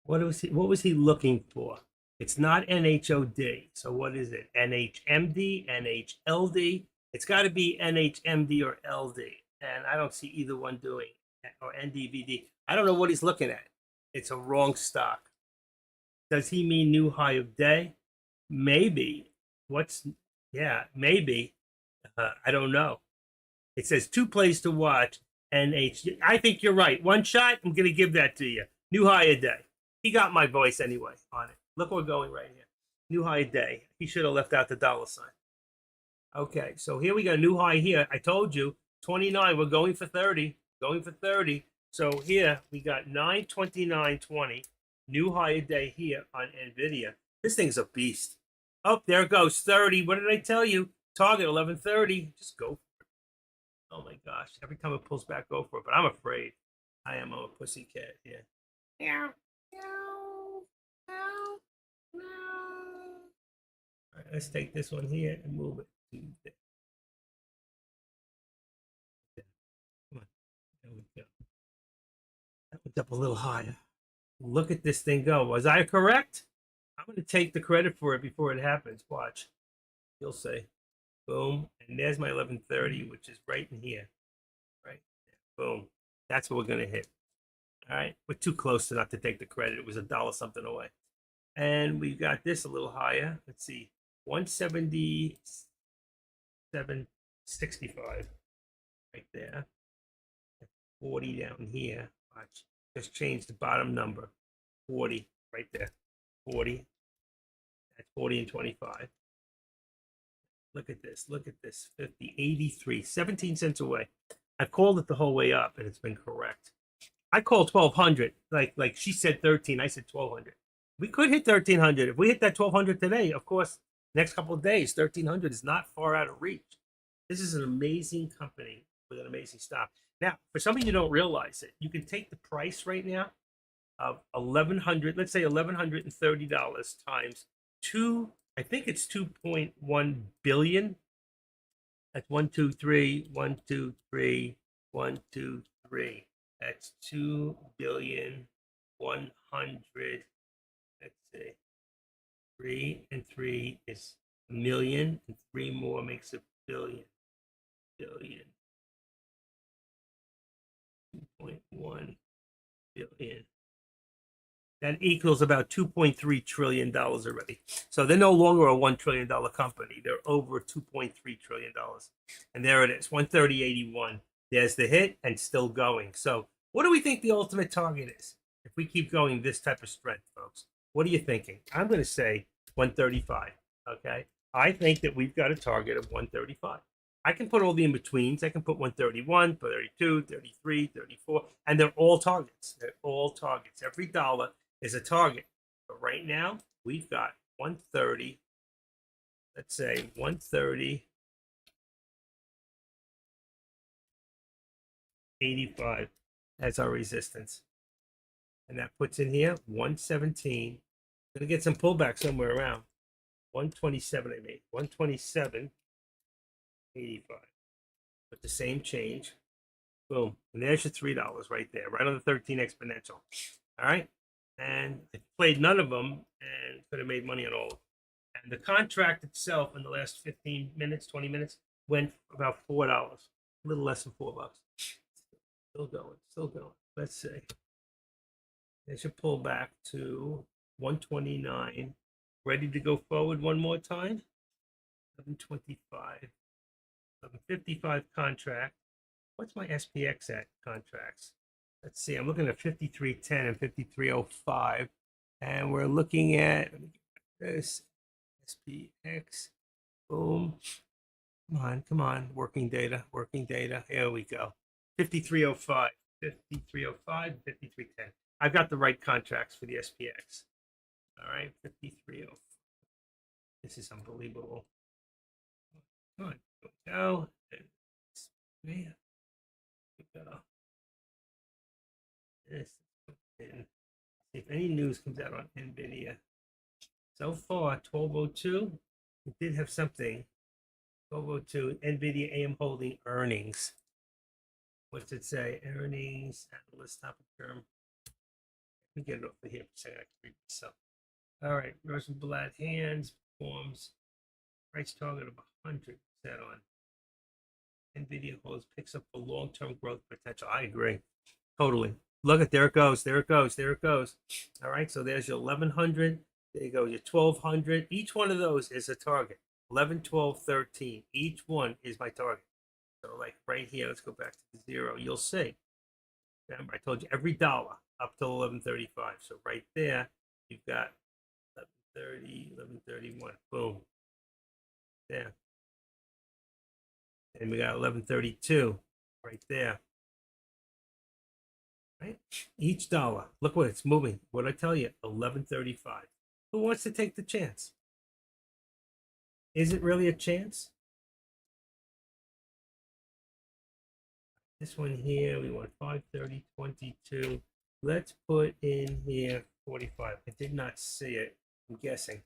Speaker 1: What was he looking for? It's not NHOD. So what is it? NHMD, NHLD. It's got to be NHMD or LD. And I don't see either one doing or NDVD. I don't know what he's looking at. It's a wrong stock. Does he mean new high of day? Maybe. What's yeah, maybe. I don't know. It says two plays to watch. NH. I think you're right. One shot. I'm gonna give that to you. New high a day. He got my voice anyway on it. Look, we're going right here. New high a day. He should have left out the dollar sign. Okay, so here we go. New high here. I told you 29. We're going for 30. Going for 30. So here we got 929.20. New high a day here on Nvidia. This thing's a beast. Oh, there it goes. 30. What did I tell you? Target 11:30. Just go. Oh my gosh. Every time it pulls back, go for it. But I'm afraid. I'm a pussy cat here. Meow. Meow. Meow. Meow. All right, let's take this one here and move it to there. Come on. There we go. That went up a little higher. Look at this thing go. Was I correct? I'm going to take the credit for it before it happens. Watch. You'll see. Boom. And there's my 11:30, which is right in here. Right there. Boom. That's what we're going to hit. All right. We're too close to not to take the credit. It was $1 something away. And we've got this a little higher. Let's see. 177.65 right there. 40 down here. Watch. Just change the bottom number. 40 right there. 40. That's 40 and 25. Look at this. Look at this. 50, 83, 17 cents away. I've called it the whole way up and it's been correct. I called 1200. Like she said 13. I said 1200. We could hit 1300. If we hit that 1200 today, of course, next couple of days, 1300 is not far out of reach. This is an amazing company with an amazing stock. Now, for some of you don't realize it, you can take the price right now of 1100, let's say $1,130 times two. I think it's 2.1 billion. That's 1, 2, 3, 1, 2, 3, 1, 2, 3. That's 2 billion 100. Let's see. 3 and 3 is a million, and 3 more makes a billion. Billion. 2.1 billion. That equals about $2.3 trillion already. So they're no longer a $1 trillion company. They're over $2.3 trillion. And there it is, 130.81. There's the hit and still going. So what do we think the ultimate target is? If we keep going this type of strength, folks, what are you thinking? I'm going to say 135. Okay. I think that we've got a target of 135. I can put all the in-betweens. I can put 131, 32, 33, 34, and they're all targets. They're all targets. Every dollar is a target. But right now, we've got 130. Let's say 130, 85 as our resistance. And that puts in here 117. Gonna get some pullback somewhere around 127. I made 127.85 with the same change. Boom. And there's your $3 right there, right on the 13 exponential. All right. And I played none of them and could have made money on all of them. And the contract itself in the last 15 minutes, 20 minutes, went about $4, a little less than $4. Still going, still going. Let's see. They should pull back to 129. Ready to go forward one more time. 725. 755 contract. What's my SPX at contracts? Let's see. I'm looking at 53.10 and 53.05. And we're looking at this SPX. Boom. Come on, come on. Working data, working data. Here we go. 53.05, 53.05, 53.10. I've got the right contracts for the SPX. All right, 53.05. This is unbelievable. Come on, go. Man, go. This. If any news comes out on Nvidia, so far 1202, it did have something. 1202, Nvidia AM Holding earnings. What's it say? Earnings, analyst topic term. Let me get it off of here for a second. I can read myself. All right, Rosenblatt hands forms price target of 100 set on NVIDIA holds picks up for long-term growth potential. I agree. Totally. Look at there it goes. There it goes. There it goes. All right. So there's your 1100. There you go. Your 1200. Each one of those is a target. 11, 12, 13. Each one is my target. So like right here, let's go back to the zero. You'll see. Remember, I told you every dollar up till 1135. So right there, you've got 1130, 1131. Boom. There. And we got 1132 right there. Right? Each dollar. Look what it's moving. What I tell you, 1135. Who wants to take the chance? Is it really a chance? This one here, we want 530, 22. Let's put in here 45. I did not see it. I'm guessing.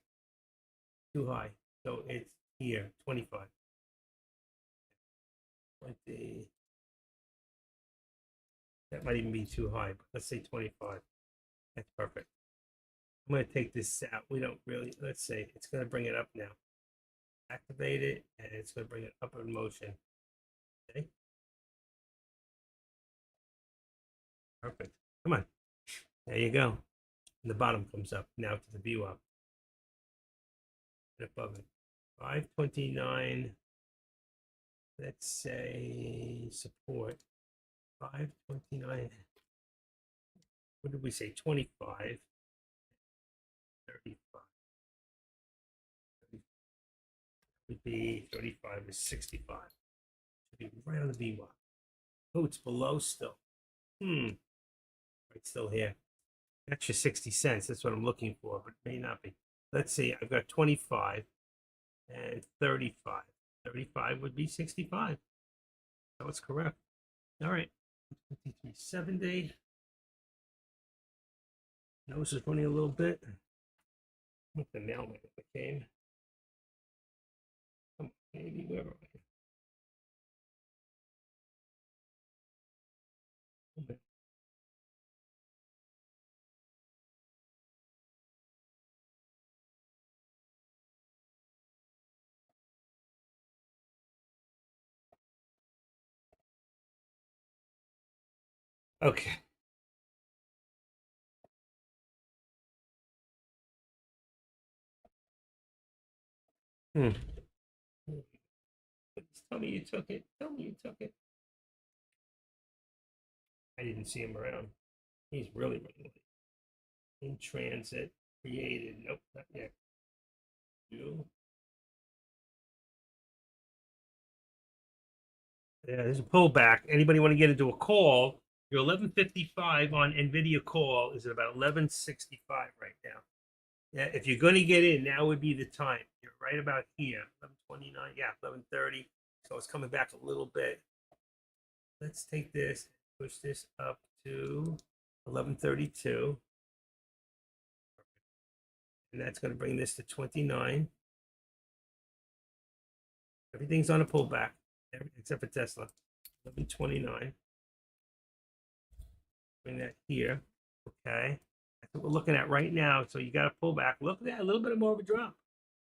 Speaker 1: Too high. So it's here, 25. 20. That might even be too high, but let's say 25. That's perfect. I'm going to take this out. We don't really, let's see. It's going to bring it up now. Activate it, and it's going to bring it up in motion. Okay. Perfect. Come on. There you go. And the bottom comes up now to the VWAP. And above it. 529. Let's say support. 529. What did we say? 25. 35. Would be 35 is 65. Should be right on the VWAP. Oh, it's below still. Right, still here. Extra 60 cents. That's what I'm looking for, but it may not be. Let's see. I've got 25 and 35. 35 would be 65. That was correct. All right. 53.70. Nose is running a little bit. With the mailman if it came. Come on, baby, where are we? Okay. Hmm. Tell me you took it. Tell me you took it. I didn't see him around. He's really running late. In transit. Created. Nope, not yet. You. Yeah, there's a pullback. Anybody want to get into a call? Your 11:55 on NVIDIA call is at about 11:65 right now. Yeah, if you're going to get in, now would be the time. You're right about here, 11:29. Yeah, 11:30. So it's coming back a little bit. Let's take this, push this up to 11:32, and that's going to bring this to 29. Everything's on a pullback, except for Tesla. 11:29. Bring that here. Okay. That's what we're looking at right now. So you got to pull back. Look at that. A little bit more of a drop.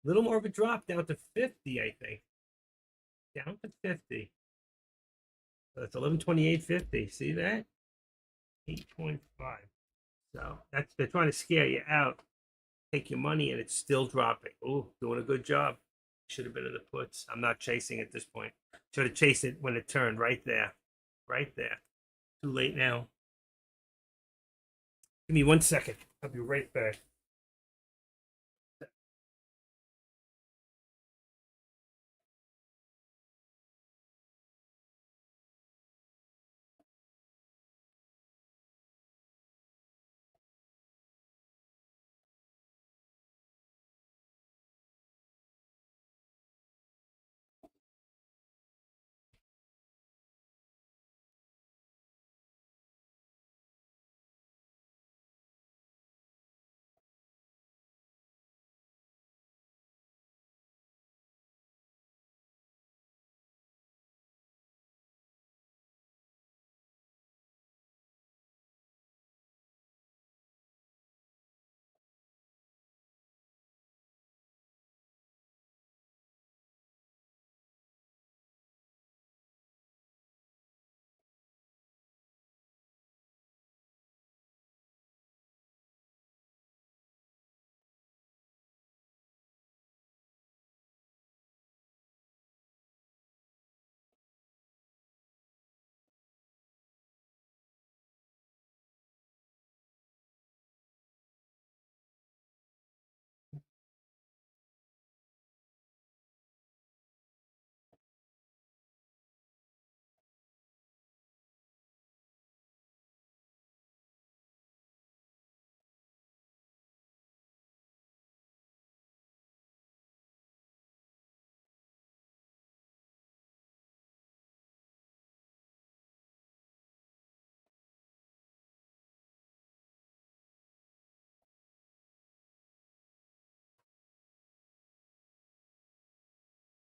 Speaker 1: A little more of a drop down to 50, I think. Down to 50. So that's 11:28.50. See that? 8.5. So that's they're trying to scare you out. Take your money and it's still dropping. Oh, doing a good job. Should have been in the puts. I'm not chasing at this point. Should have chased it when it turned right there. Right there. Too late now. Give me 1 second. I'll be right back.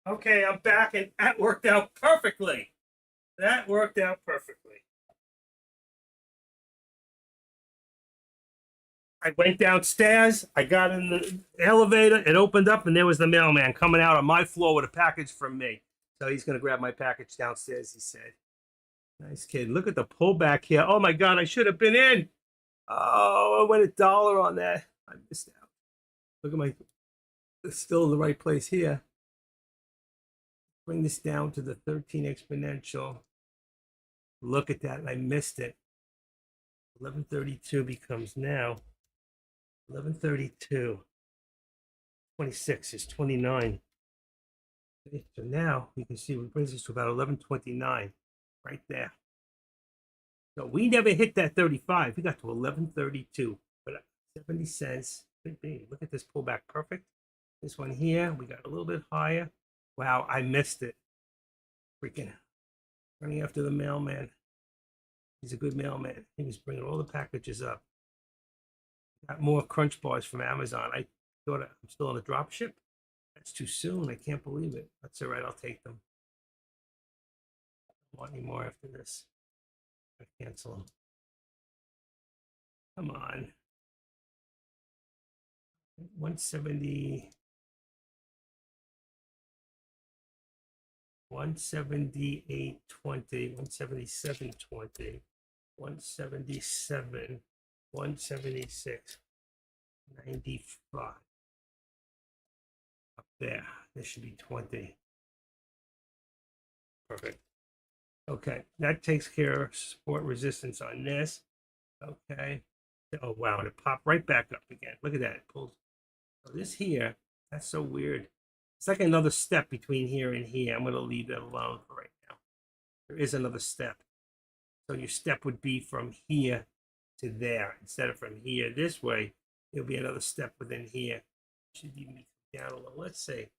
Speaker 1: Okay, I'm back, and that worked out perfectly. That worked out perfectly. I went downstairs. I got in the elevator. It opened up, and there was the mailman coming out on my floor with a package from me. So he's going to grab my package downstairs, he said. Nice kid. Look at the pullback here. Oh my God, I should have been in. Oh, I went $1 on that. I missed out. Look at my, it's still in the right place here. Bring this down to the 13 exponential. Look at that. I missed it. 1132 becomes now 1132. 26 is 29. Okay, so now you can see it brings us to about 1129 right there. So we never hit that 35. We got to 1132, but 70 cents could be. Look at this pullback, perfect. This one here, we got a little bit higher. Wow, I missed it. Freaking running after the mailman. He's a good mailman. He was bringing all the packages up. Got more crunch bars from Amazon. I thought I'm still on a drop ship. That's too soon. I can't believe it. That's all right. I'll take them. I don't want any more after this. I cancel them. Come on. 170. 178.20, 177.20, 177, 176, 95. Up there. This should be 20. Perfect. Okay, that takes care of support resistance on this. Okay. Oh wow, and it popped right back up again. Look at that. It pulls. So this here, that's so weird. It's like another step between here and here. I'm going to leave that alone for right now. There is another step. So your step would be from here to there. Instead of from here this way, there'll be another step within here. Should be down a little. Let's say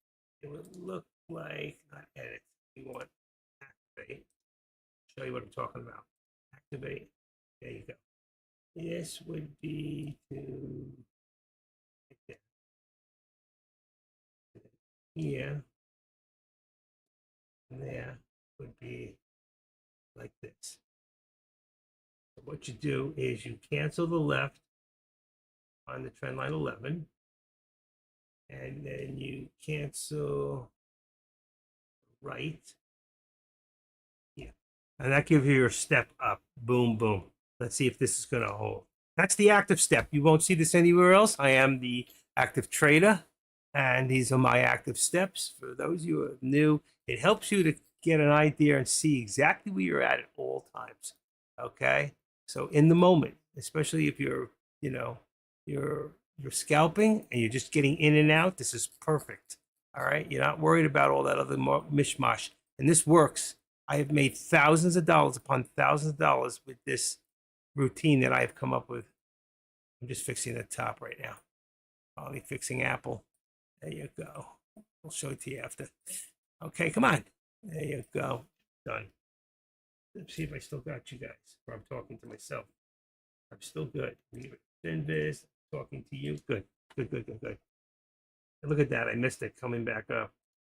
Speaker 1: it would look like, not edit. We want activate. Show you what I'm talking about. Activate. There you go. This would be to here, and there would be like this. So what you do is you cancel the left on the trend line 11, and then you cancel right here. And that gives you your step up. Boom, boom. Let's see if this is going to hold. That's the active step. You won't see this anywhere else. I am the active trader, and these are my active steps. For those of you who are new, it helps you to get an idea and see exactly where you're at all times. Okay? So in the moment, especially if you're, you're scalping and you're just getting in and out, this is perfect. All right? You're not worried about all that other mishmash. And this works. I have made thousands of dollars upon thousands of dollars with this routine that I have come up with. I'm just fixing the top right now. Probably fixing Apple. There you go. We'll show it to you after. Okay, come on. There you go. Done. Let's see if I still got you guys, or I'm talking to myself. I'm still good. Send this, talking to you. Good, good, good, good, good. And look at that. I missed it coming back up.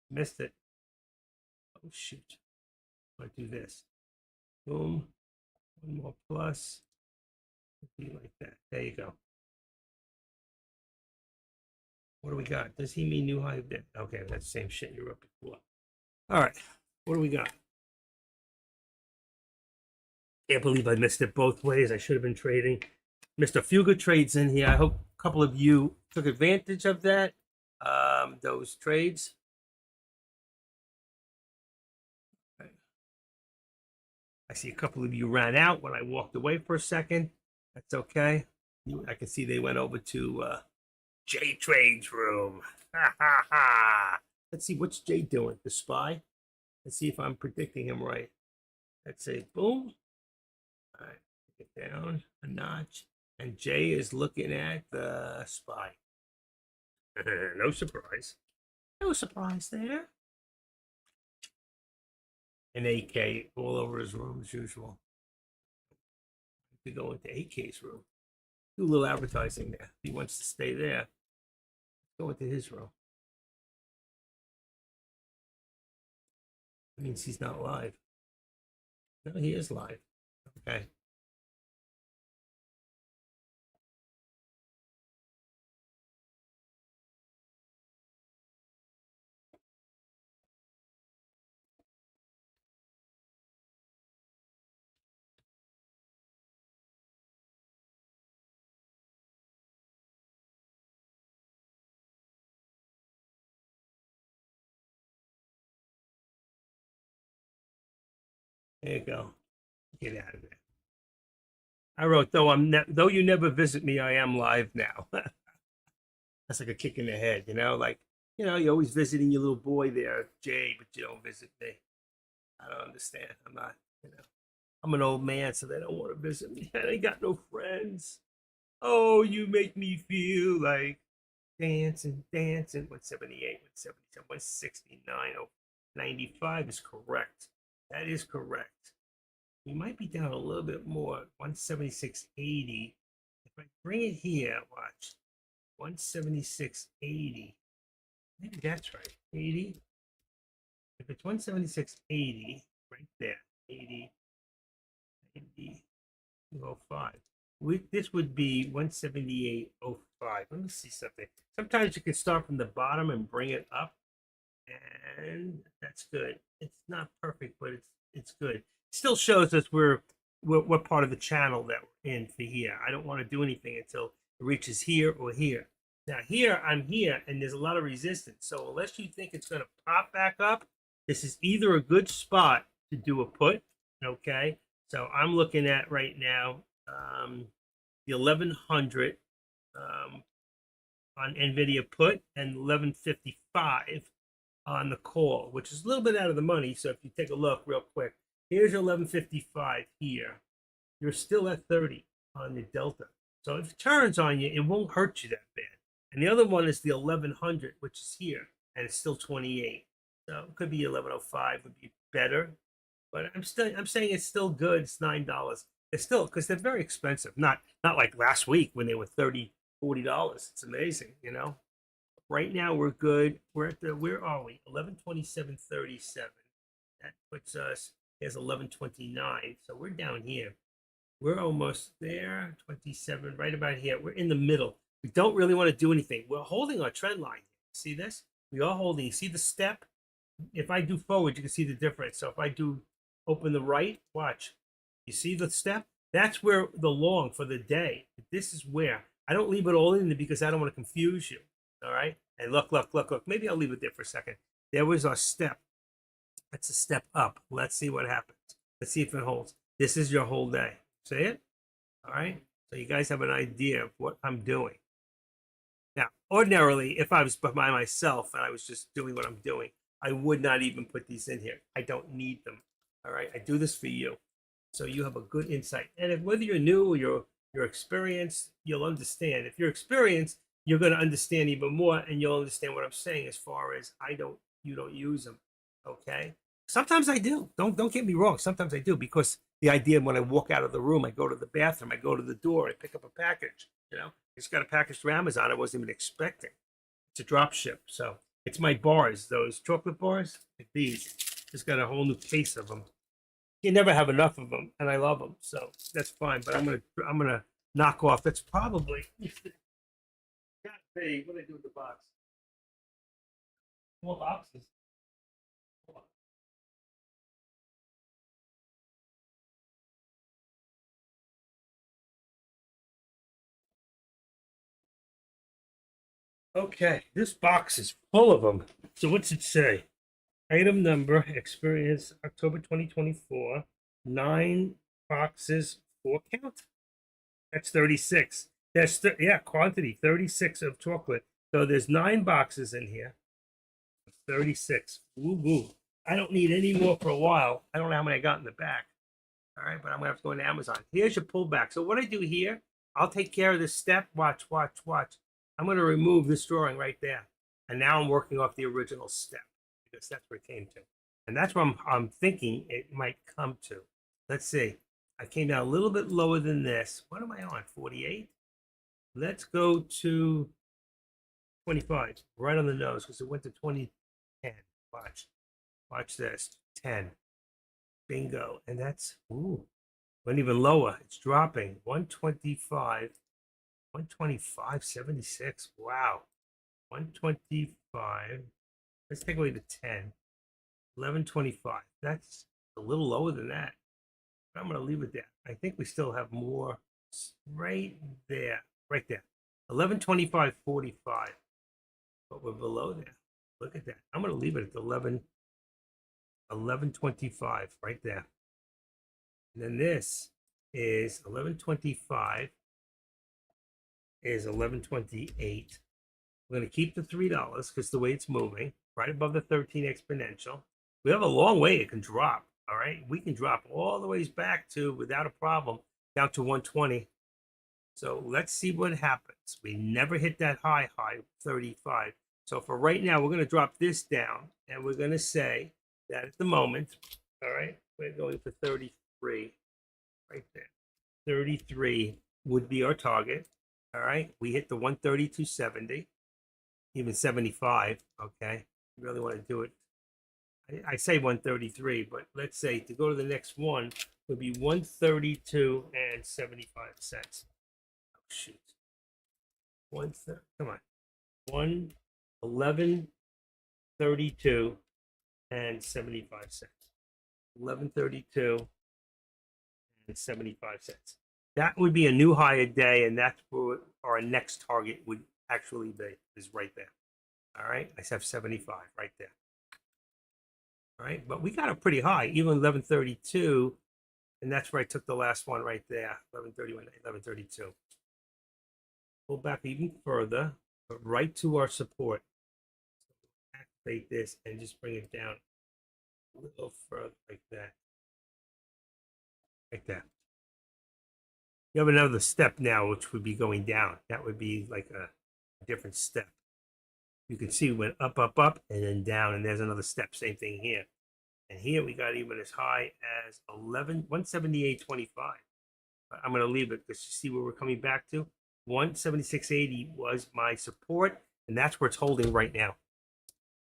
Speaker 1: Missed it. Oh, shoot. I'll do this. Boom. One more plus. Be like that. There you go. What do we got? Does he mean new high? Okay, that's the same shit you wrote before. All right. What do we got? Can't believe I missed it both ways. I should have been trading. Missed a few good trades in here. I hope a couple of you took advantage of that. Those trades. Okay. I see a couple of you ran out when I walked away for a second. That's okay. I can see they went over to J Trade's room. Ha ha ha. Let's see, what's Jay doing? The spy? Let's see if I'm predicting him right. Let's say boom. All right, take it down a notch. And Jay is looking at the spy. No surprise. No surprise there. An AK all over his room as usual. We go into AK's room. Do a little advertising there. If he wants to stay there, go into his room. means he's not live. No, he is live. Okay. There you go. Get out of there. I wrote, though you never visit me, I am live now. That's like a kick in the head, like, you're always visiting your little boy there, Jay, but you don't visit me. I don't understand. I'm not, I'm an old man, so they don't want to visit me. I ain't got no friends. Oh, you make me feel like dancing, dancing. 178, 177, 169. Oh, 95 is correct. That is correct. We might be down a little bit more. 176.80. If I bring it here, watch. 176.80. Maybe that's right. 80. If it's 176.80, right there. 80, 90, 205. This would be 178.05. Let me see something. Sometimes you can start from the bottom and bring it up, and that's good. It's not perfect, but it's good. It still shows us what part of the channel that we're in for here. I don't want to do anything until it reaches here or here. Now here, I'm here, and there's a lot of resistance. So unless you think it's going to pop back up, this is either a good spot to do a put, okay? So I'm looking at right now the 1100 on NVIDIA put and 1155 on the call, which is a little bit out of the money. So if you take a look real quick, here's your 1155 here. You're still at 30 on the delta. So if it turns on you, it won't hurt you that bad. And the other one is the 1100, which is here, and it's still 28. So it could be 1105 would be better, but I'm saying it's still good. It's $9. It's still, because they're very expensive. Not like last week when they were $30, $40. It's amazing, Right now we're good. We're at where are we? 1127.37. That puts us, here's 1129. So we're down here. We're almost there. 27, right about here. We're in the middle. We don't really want to do anything. We're holding our trend line. See this? We are holding. You see the step? If I do forward, you can see the difference. So if I do open the right, watch. You see the step? That's where the long for the day. This is where. I don't leave it all in there because I don't want to confuse you. All right? And look. Maybe I'll leave it there for a second. There was our step. That's a step up. Let's see what happens. Let's see if it holds. This is your whole day. See it? All right? So you guys have an idea of what I'm doing. Now, ordinarily, if I was by myself and I was just doing what I'm doing, I would not even put these in here. I don't need them. All right? I do this for you. So you have a good insight. And if, whether you're new or you're experienced, you'll understand. If you're experienced, you're going to understand even more, and you'll understand what I'm saying as far as you don't use them. Okay? Sometimes I do. Don't get me wrong. Sometimes I do, because the idea when I walk out of the room, I go to the bathroom, I go to the door, I pick up a package. It's got a package from Amazon I wasn't even expecting. It's a drop ship. So it's my bars, those chocolate bars, like these. Just got a whole new case of them. You never have enough of them, and I love them, so that's fine. But I'm gonna knock off. That's probably. What did I do with the box? 4 boxes. Okay, this box is full of them. So what's it say? Item number, experience October 2024. 9 boxes, 4 count. That's 36. Yeah, quantity 36 of chocolate. So there's 9 boxes in here. 36. Woo woo. I don't need any more for a while. I don't know how many I got in the back. All right, but I'm gonna have to go into Amazon. Here's your pullback. So what I do here, I'll take care of this step. Watch. I'm gonna remove this drawing right there. And now I'm working off the original step, because that's where it came to. And that's where I'm thinking it might come to. Let's see. I came down a little bit lower than this. What am I on? 48? Let's go to 25. Right on the nose, because it went to 2010. Watch this. 10. Bingo. And that's, ooh, went even lower. It's dropping. 125. 125.76. Wow. 125. Let's take away the 10. 1125. That's a little lower than that. I'm going to leave it there. I think we still have more right there. Right there. 1125.45. But we're below there. Look at that. I'm going to leave it at 1125 right there. And then this is 1125 is 1128. We're going to keep the $3 because the way it's moving, right above the 13 exponential. We have a long way it can drop. All right. We can drop all the ways back to, without a problem, down to 120. So let's see what happens. We never hit that high 35. So for right now, we're going to drop this down and we're going to say that at the moment, all right, we're going for 33 right there. 33 would be our target. All right. We hit the 132.70, even 75. Okay. You really want to do it. I say 133, but let's say to go to the next one would be 132.75. Oh, shoot. Come on. 1132 and 75 cents. 1132 and 75 cents. That would be a new high a day, and that's where our next target would actually be, is right there. All right. I have 75 right there. All right, but we got it pretty high, even 1132, and that's where I took the last one right there, 1131, 1132. Pull back even further, but right to our support. Activate this and just bring it down a little further like that. Like that. You have another step now, which would be going down. That would be like a different step. You can see we went up, up, up, and then down, and there's another step. Same thing here. And here we got even as high as 178.25. But I'm going to leave it because you see where we're coming back to. 176.80 was my support, and that's where it's holding right now.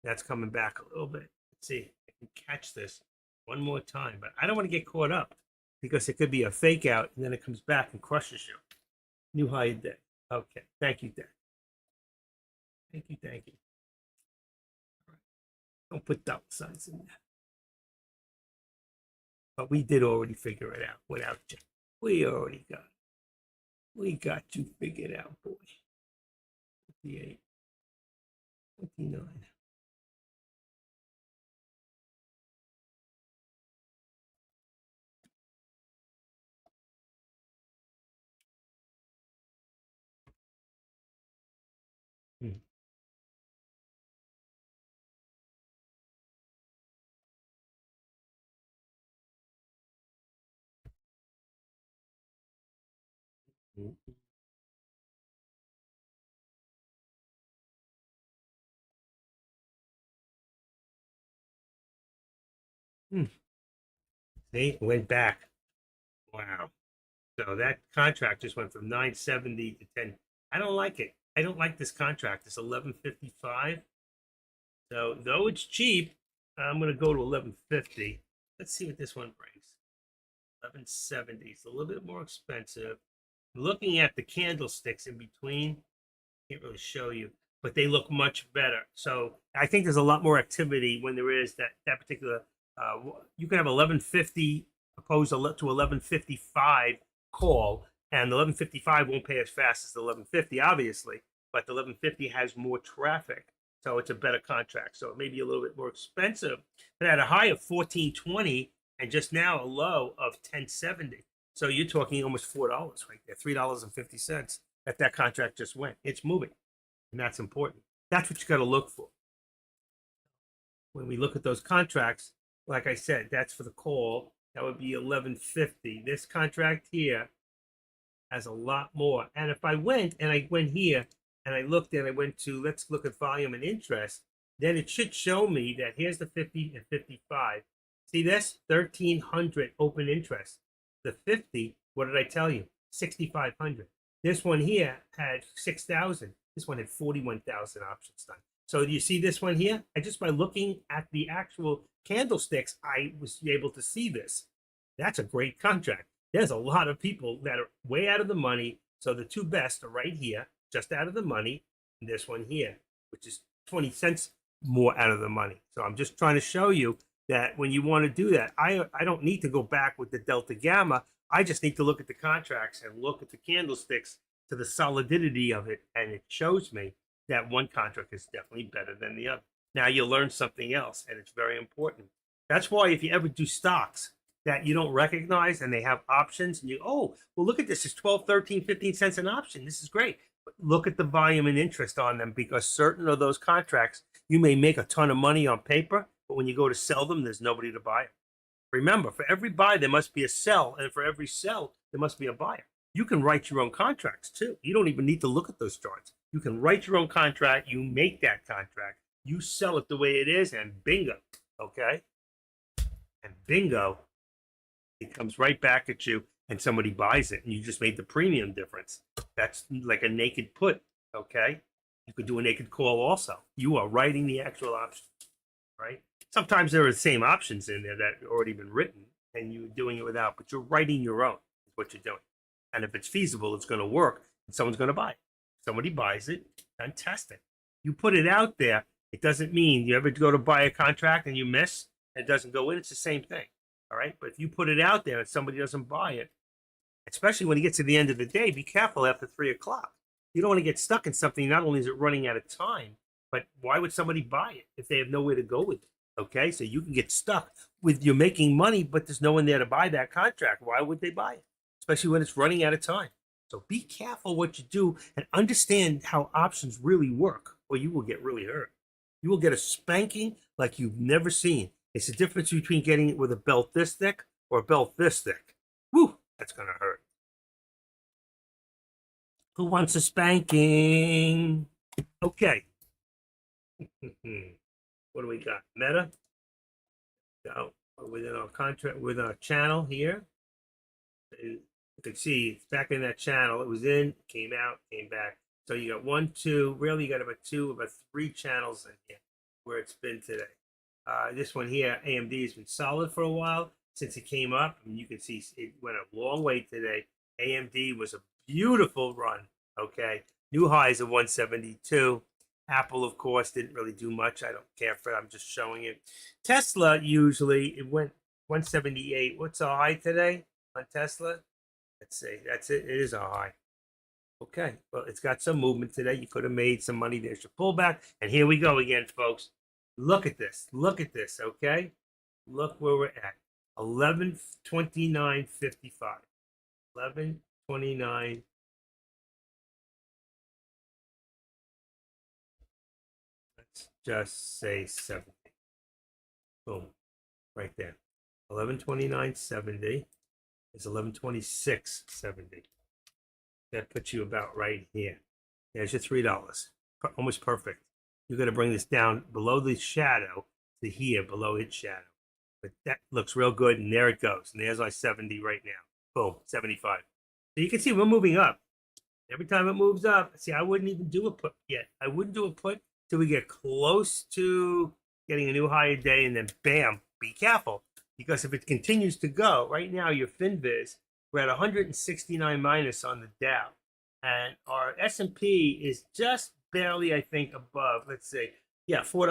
Speaker 1: That's coming back a little bit. Let's see if I can catch this one more time. But I don't want to get caught up because it could be a fake out, and then it comes back and crushes you. New high day. Okay. Thank you, Dan. Thank you. Thank you. All right. Don't put dollar signs in there. But we did already figure it out without you. We already got it. We got you figured out, boy. 58, 29. See, it went back. Wow. So that contract just went from 970 to 10. I don't like it. I don't like this contract. It's 1155. So though it's cheap, I'm going to go to 1150. Let's see what this one brings. 1170. It's a little bit more expensive. Looking at the candlesticks in between, can't really show you, but they look much better. So I think there's a lot more activity when there is that particular. You can have 1150 opposed to 1155 call, and the 1155 won't pay as fast as the 1150, obviously, but the 1150 has more traffic, so it's a better contract. So it may be a little bit more expensive, but at a high of 1420 and just now a low of 1070. So you're talking almost $4 right there, $3.50 that contract just went. It's moving, and that's important. That's what you got to look for. When we look at those contracts, like I said, that's for the call. That would be 1150. This contract here has a lot more. And if I went here and I looked and I went to, let's look at volume and interest, then it should show me that here's the 50 and 55. See this? 1,300 open interest. The 50, what did I tell you? 6,500. This one here had 6,000. This one had 41,000 options done. So do you see this one here? And just by looking at the actual candlesticks, I was able to see this. That's a great contract. There's a lot of people that are way out of the money. So the two best are right here, just out of the money. And this one here, which is 20 cents more out of the money. So I'm just trying to show you that when you want to do that, I don't need to go back with the delta gamma. I just need to look at the contracts and look at the candlesticks to the solidity of it. And it shows me that one contract is definitely better than the other. Now you learn something else, and it's very important. That's why if you ever do stocks that you don't recognize and they have options, and you, oh, well, look at this. It's 12, 13, 15 cents an option. This is great. But look at the volume and interest on them, because certain of those contracts, you may make a ton of money on paper, but when you go to sell them, there's nobody to buy it. Remember, for every buy, there must be a sell, and for every sell, there must be a buyer. You can write your own contracts too. You don't even need to look at those charts. You can write your own contract. You make that contract. You sell it the way it is, and bingo. Okay? And bingo, it comes right back at you, and somebody buys it, and you just made the premium difference. That's like a naked put. Okay? You could do a naked call also. You are writing the actual option, right? Sometimes there are the same options in there that have already been written, and you're doing it without, but you're writing your own, is what you're doing. And if it's feasible, it's going to work, and someone's going to buy it. Somebody buys it, fantastic. You put it out there, it doesn't mean you ever go to buy a contract and you miss, and it doesn't go in, it's the same thing. All right. But if you put it out there and somebody doesn't buy it, especially when you get to the end of the day, be careful after 3 o'clock. You don't want to get stuck in something. Not only is it running out of time, but why would somebody buy it if they have nowhere to go with it? Okay. So you can get stuck with you're making money, but there's no one there to buy that contract. Why would they buy it? Especially when it's running out of time. So be careful what you do and understand how options really work, or you will get really hurt. You will get a spanking like you've never seen. It's the difference between getting it with a belt this thick or a belt this thick. Whew, that's going to hurt. Who wants a spanking? Okay. What do we got? Meta. So within our contract, with our channel here. You can see it's back in that channel. It was in, came out, came back. So you got 1, 2, really you got about 2, about 3 channels in here where it's been today. This one here, AMD has been solid for a while since it came up. And you can see it went a long way today. AMD was a beautiful run. Okay. New highs of 172. Apple, of course, didn't really do much. I don't care for it. I'm just showing it. Tesla, usually, it went 178. What's our high today on Tesla? Let's see. That's it. It is a high. Okay. Well, it's got some movement today. You could have made some money. There's your pullback. And here we go again, folks. Look at this. Look at this. Okay. Look where we're at. 1129.55. 1129. Let's just say 70. Boom. Right there. 1129.70 is 1126.70. That puts you about right here. There's your $3. Almost perfect. You're going to bring this down below the shadow to here, below its shadow. But that looks real good, and there it goes. And there's my 70 right now. Boom, 75. So you can see we're moving up. Every time it moves up, see, I wouldn't even do a put yet. I wouldn't do a put till we get close to getting a new high a day, and then bam, be careful. Because if it continues to go, right now your FinViz, we're at 169 minus on the Dow. And our S&P is just barely, I think, above, let's say, yeah, $4.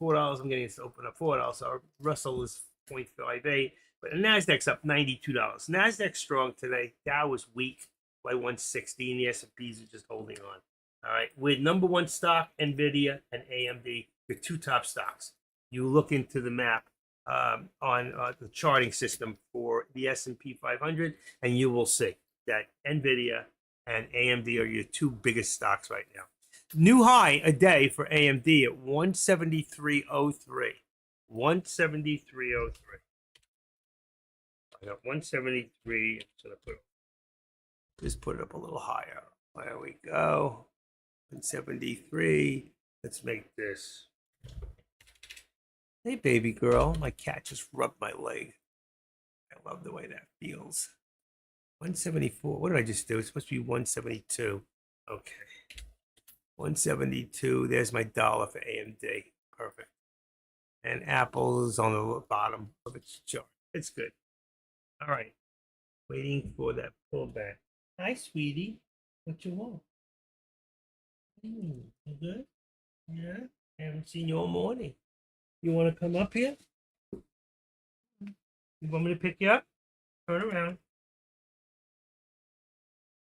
Speaker 1: $4, I'm getting it to open up $4. So our Russell is 0.58, but the NASDAQ's up $92. NASDAQ's strong today. Dow was weak by 160, and the S&Ps are just holding on. All right, with number one stock, NVIDIA and AMD, the 2 top stocks. You look into the map on the charting system for the S&P 500, and you will see that NVIDIA and AMD are your 2 biggest stocks right now. New high a day for AMD at 173.03. 173.03. I got 173. So just put it up a little higher. There we go. 173. Let's make this. Hey, baby girl. My cat just rubbed my leg. I love the way that feels. 174. What did I just do? It's supposed to be 172. Okay. 172. There's my dollar for AMD. Perfect. And Apple is on the bottom of its chart. It's good. All right. Waiting for that pullback. Hi, sweetie. What you want? You good? Yeah. Haven't seen you all morning. You want to come up here? You want me to pick you up? Turn around.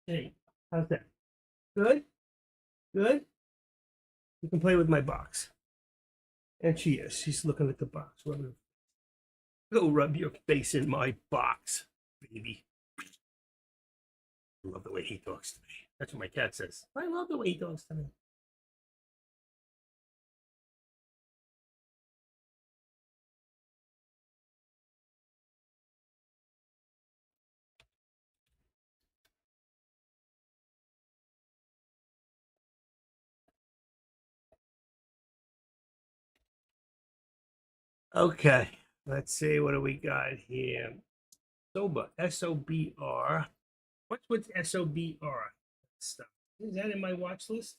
Speaker 1: Hey, how's that? Good? Good? You can play with my box. And she is. She's looking at the box. Go rub your face in my box, baby. I love the way he talks to me. That's what my cat says. I love the way he talks to me. Okay, let's see. What do we got here? Soba, S-O-B-R. What's with S-O-B-R stuff? Is that in my watch list?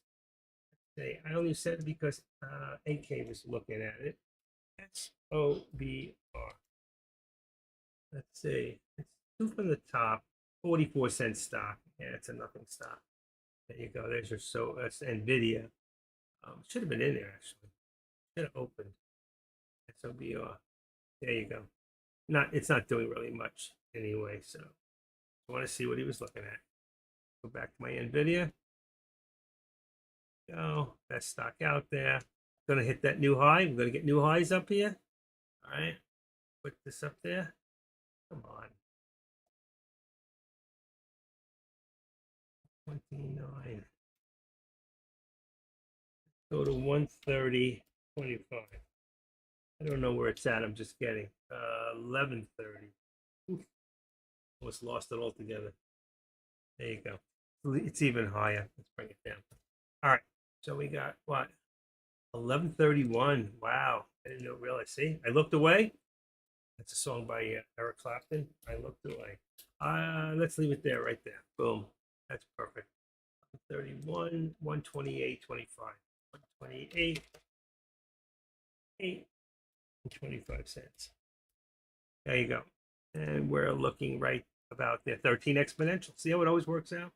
Speaker 1: Say, I only said it because AK was looking at it. S-O-B-R. Let's see. It's two from the top. 44-cent stock. Yeah, it's a nothing stock. There you go. There's your that's NVIDIA. Should have been in there actually. Should have opened. SOBR. There you go. It's not doing really much anyway. So I want to see what he was looking at. Go back to my NVIDIA. Go. Best stock out there. Gonna hit that new high. I'm gonna get new highs up here. All right. Put this up there. Come on. 29. Go to 130.25. I don't know where it's at. I'm just getting 1130. Almost lost it altogether. There you go. It's even higher. Let's bring it down. All right. So we got what? 1131. Wow. I didn't realize. See, I looked away. That's a song by Eric Clapton. I looked away. Let's leave it there, right there. Boom. That's perfect. 31, 128, 25. 128, 8, and 25 cents. There you go. And we're looking right about there. 13 exponential. See how it always works out?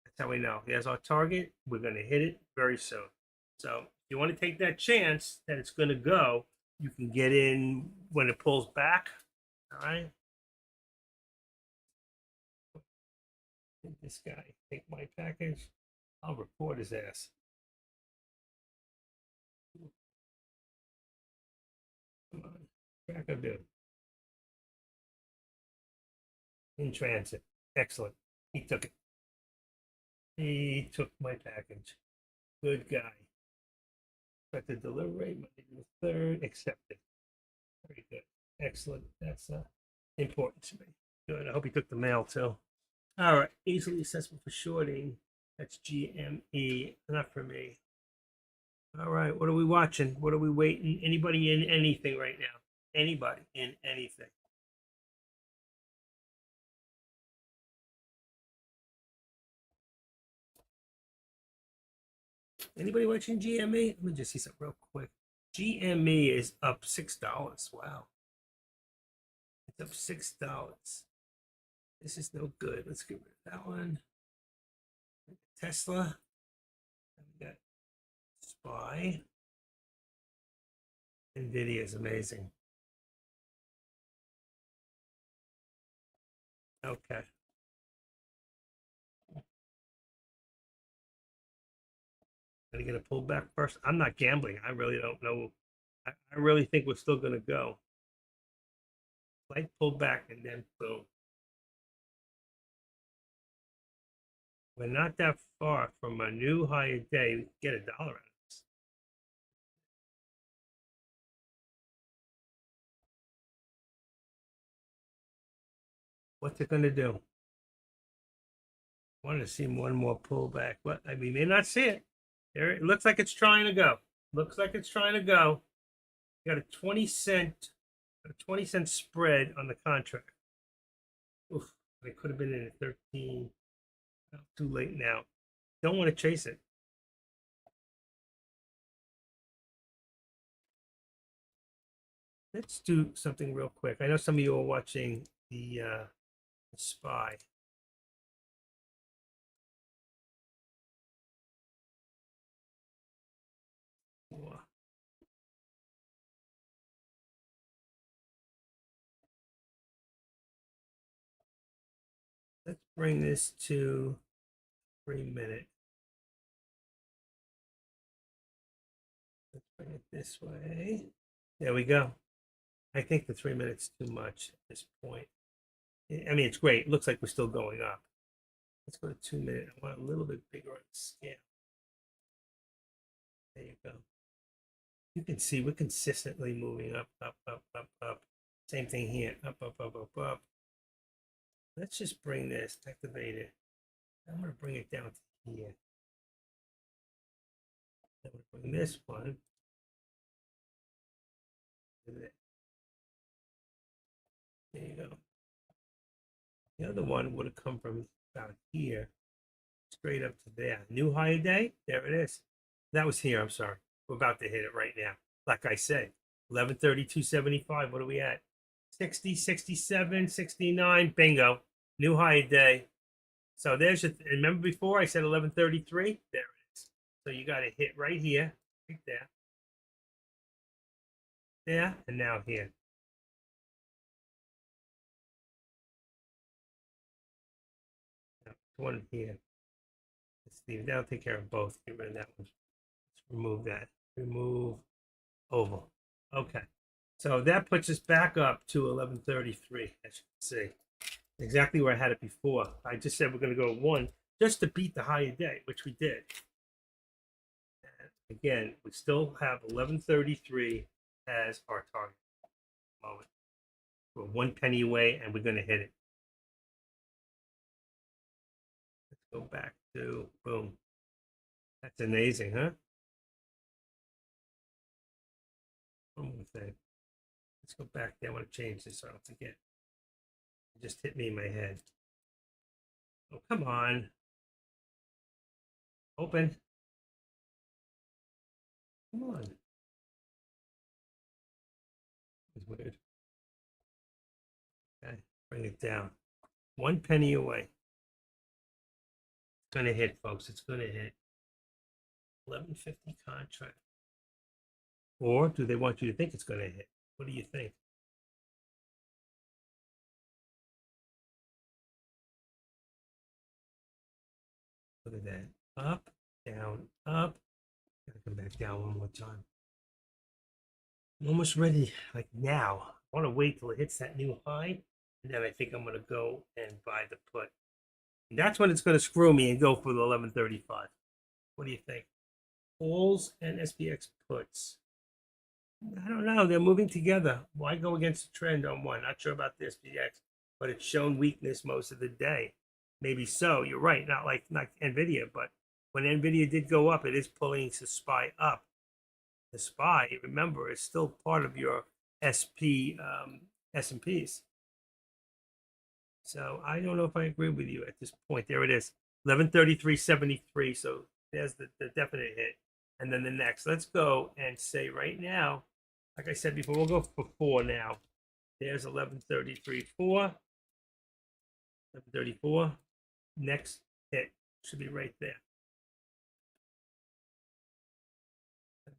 Speaker 1: That's how we know. There's our target. We're going to hit it very soon. So if you want to take that chance that it's going to go, you can get in when it pulls back. All right. This guy take my package. I'll report his ass. Come on. Crack a bit. In transit. Excellent. He took it. He took my package. Good guy. Expected delivery Monday the 3rd. Accepted. Very good. Excellent. That's important to me. Good. I hope he took the mail too. All right. Easily accessible for shorting. That's GME. Not for me. All right. What are we watching? What are we waiting? Anybody in anything right now? Anybody in anything? Anybody watching GME? Let me just see something real quick. GME is up $6. Wow. It's up $6. This is no good. Let's get rid of that one. Tesla. We got SPY. NVIDIA is amazing. Okay. Gonna get a pullback first. I'm not gambling. I really don't know. I really think we're still gonna go. Light pullback and then boom. We're not that far from a new higher day. We can get $1 out of this. What's it gonna do? I wanted to see one more pullback, but I mean, may not see it. There, it looks like it's trying to go. Looks like it's trying to go. You got a 20-cent spread on the contract. Oof, it could have been in at 13. Too late now. Don't want to chase it. Let's do something real quick. I know some of you are watching the SPY. Let's bring this to 3 minute. Let's bring it this way. There we go. I think the 3 minutes too much at this point. I mean, it's great. It looks like we're still going up. Let's go to 2 minute. I want a little bit bigger on the scale. There you go. You can see we're consistently moving up, up, up, up, up. Same thing here. Up, up, up, up, up. Let's just bring this, activate it. I'm going to bring it down to here. I'm going to bring this one. There you go. The other one would have come from about here, straight up to there. New high day. There it is. That was here. I'm sorry. We're about to hit it right now. Like I said, 1132.75. What are we at? 60, 67, 69. Bingo. New high day. So there's your, remember before I said 1133? There it is. So you got to hit right here, right there. There, and now here. One here. Let's leave. That'll take care of both. Get rid of that one. Let's remove that. Remove oval. Okay. So that puts us back up to 1133, as you can see. Exactly where I had it before. I just said we're going to go one just to beat the higher day, which we did. And again, we still have 1133 as our target moment. We're 1 penny away, and we're going to hit it. Let's go back to boom. That's amazing, huh? One more thing. Let's go back there. I want to change this so I don't forget. It just hit me in my head. Oh, come on. Open. Come on. It's weird. Okay, bring it down. 1 penny away. It's going to hit, folks. It's going to hit. 1150 contract. Or do they want you to think it's going to hit? What do you think? Look at that. Up, down, up. Gotta come back down one more time. I'm almost ready, like now. I want to wait till it hits that new high, and then I think I'm going to go and buy the put. And that's when it's going to screw me and go for the 1135. What do you think? Bulls and SPX puts. I don't know. They're moving together. Why go against the trend on one? Not sure about the SPX, but it's shown weakness most of the day. Maybe so. You're right. Not like NVIDIA, but when NVIDIA did go up, it is pulling the SPY up. The SPY, remember, is still part of your S&Ps. So I don't know if I agree with you at this point. There it is, 1133.73. So there's the definite hit. And then the next, let's go and say right now, like I said before, we'll go for 4 now. There's 1133.4. 1134. Next hit should be right there.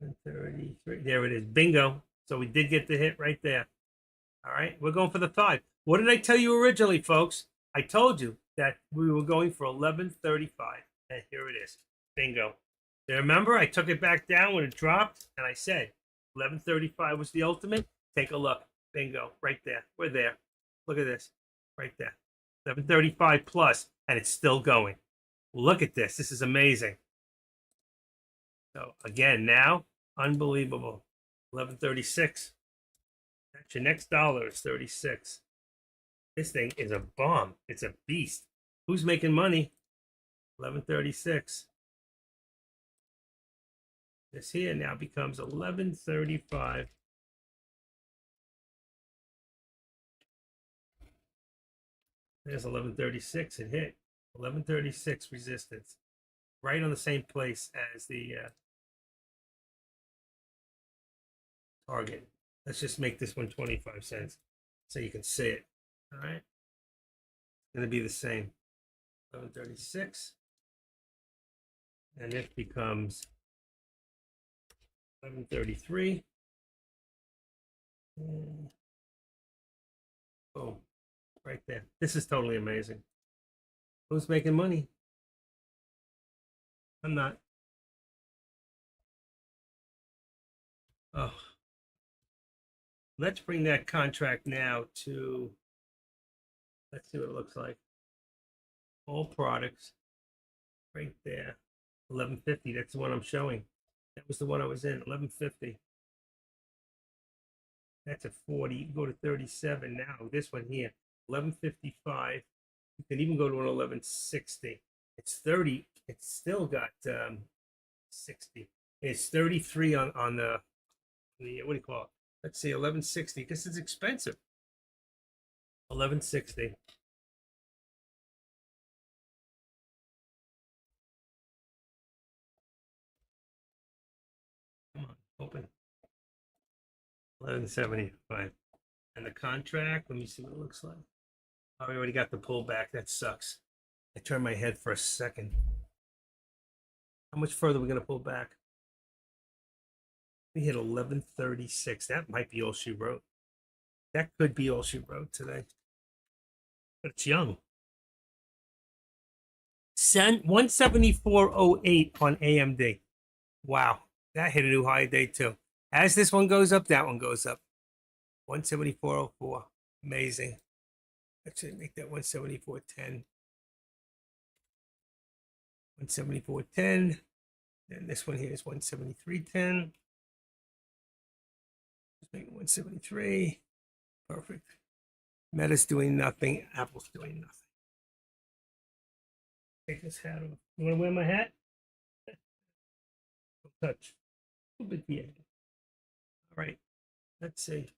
Speaker 1: 1133. There it is. Bingo. So we did get the hit right there. All right. We're going for the 5. What did I tell you originally, folks? I told you that we were going for 1135. And here it is. Bingo. You remember, I took it back down when it dropped, and I said 1135 was the ultimate. Take a look. Bingo. Right there. We're there. Look at this. Right there. 1135 plus, and it's still going. Look at this. This is amazing. So, again, now, unbelievable. 1136. That's your next dollar is 36. This thing is a bomb. It's a beast. Who's making money? 1136. This here now becomes 1135. There's 1136. It hit 1136 resistance, right on the same place as the target. Let's just make this one 25 cents so you can see it. All right. It's going to be the same. 11.36. And it becomes 11.33. Boom. Right there. This is totally amazing. Who's making money? I'm not. Oh. Let's bring that contract now to, let's see what it looks like. All products. Right there. 11.50. That's the one I'm showing. That was the one I was in. 11.50. That's a 40. You can go to 37 now. This one here, 11.55. You can even go to an 11.60. It's 30. It's still got 60. It's 33 on the what do you call it? Let's see, 11.60 because it's expensive. 11.60. Come on, open. 11.75. And the contract, let me see what it looks like. Oh, we already got the pullback. That sucks. I turned my head for a second. How much further are we going to pull back? We hit 11.36. That might be all she wrote. That could be all she wrote today. But it's young. 174.08 on AMD. Wow. That hit a new high day too. As this one goes up, that one goes up. 174.04. Amazing. Actually, make that 174.10. 174.10. And this one here is 173.10. Just make it 173. Perfect. Meta's doing nothing. Apple's doing nothing. Take this hat off. You want to wear my hat? Don't touch. A little bit here. All right. Let's see.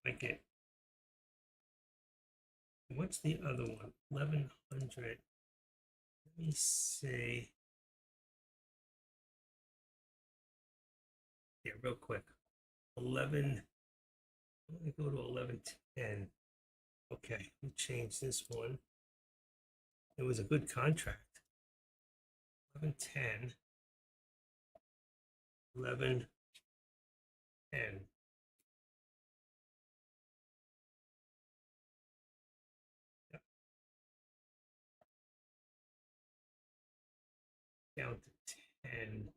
Speaker 1: Like it. What's the other one? 1100. Let me see. Yeah, real quick. 11. Let me go to 11.10. Okay, we change this one. It was a good contract. 11.10. 11.10. Yep. Down to 10.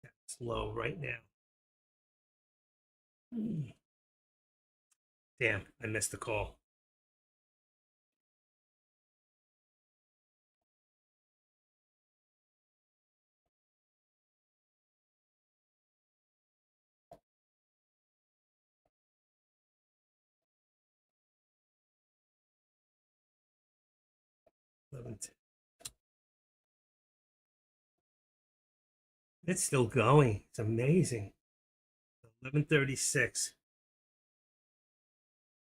Speaker 1: That's low right now. Damn, I missed the call. It's still going. It's amazing. 11:36.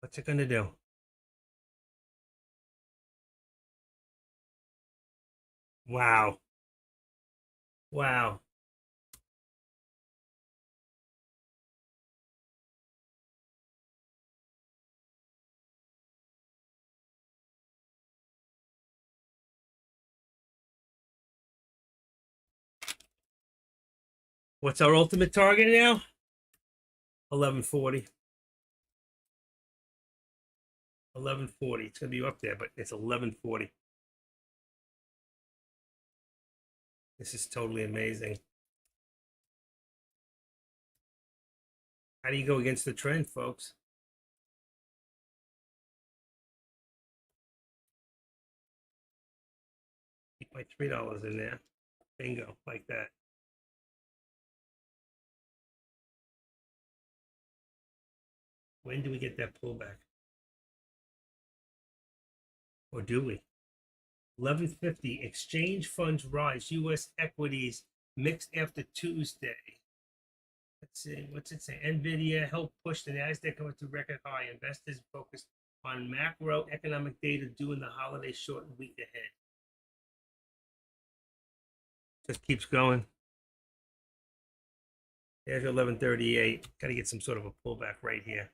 Speaker 1: What's it gonna do? Wow. Wow. What's our ultimate target now? 1140. 1140. It's gonna be up there, but it's 1140. This is totally amazing. How do you go against the trend, folks? Keep my $3 in there. Bingo, like that. When do we get that pullback? Or do we? 1150. Exchange funds rise. U.S. equities mixed after Tuesday. Let's see. What's it say? NVIDIA helped push the NASDAQ up to record high. Investors focused on macroeconomic data due in the holiday shortened week ahead. Just keeps going. There's 1138. Got to get some sort of a pullback right here.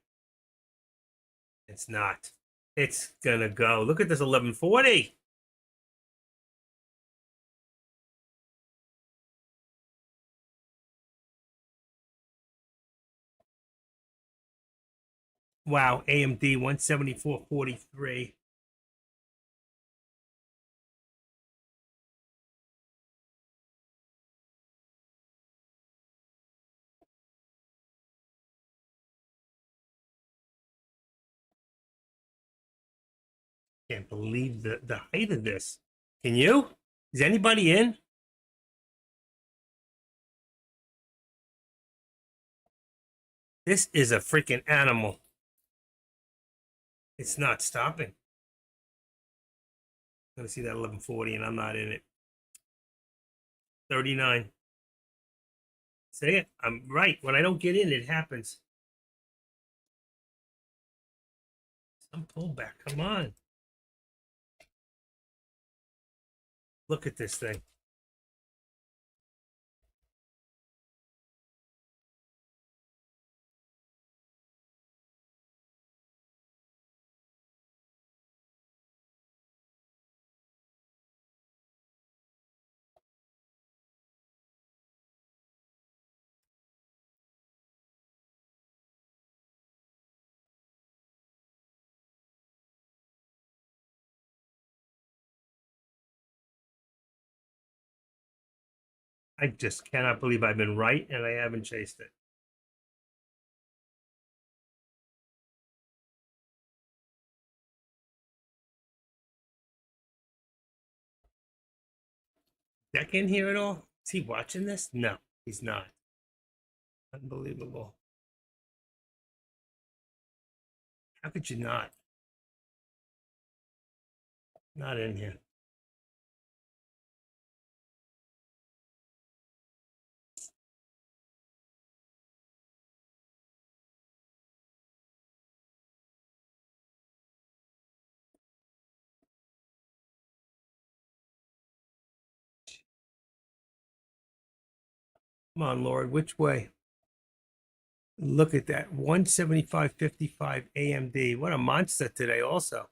Speaker 1: It's not. It's gonna go. Look at this 1140. Wow, AMD 174.43. Can't believe the height of this. Can you? Is anybody in? This is a freaking animal. It's not stopping. I'm gonna see that 1140 and I'm not in it. 39. Say it. I'm right. When I don't get in, it happens. Some pullback. Come on. Look at this thing. I just cannot believe I've been right and I haven't chased it. Deck in here at all? Is he watching this? No, he's not. Unbelievable. How could you not? Not in here. Come on, Lord. Which way? Look at that. 175.55 AMD. What a monster today, also.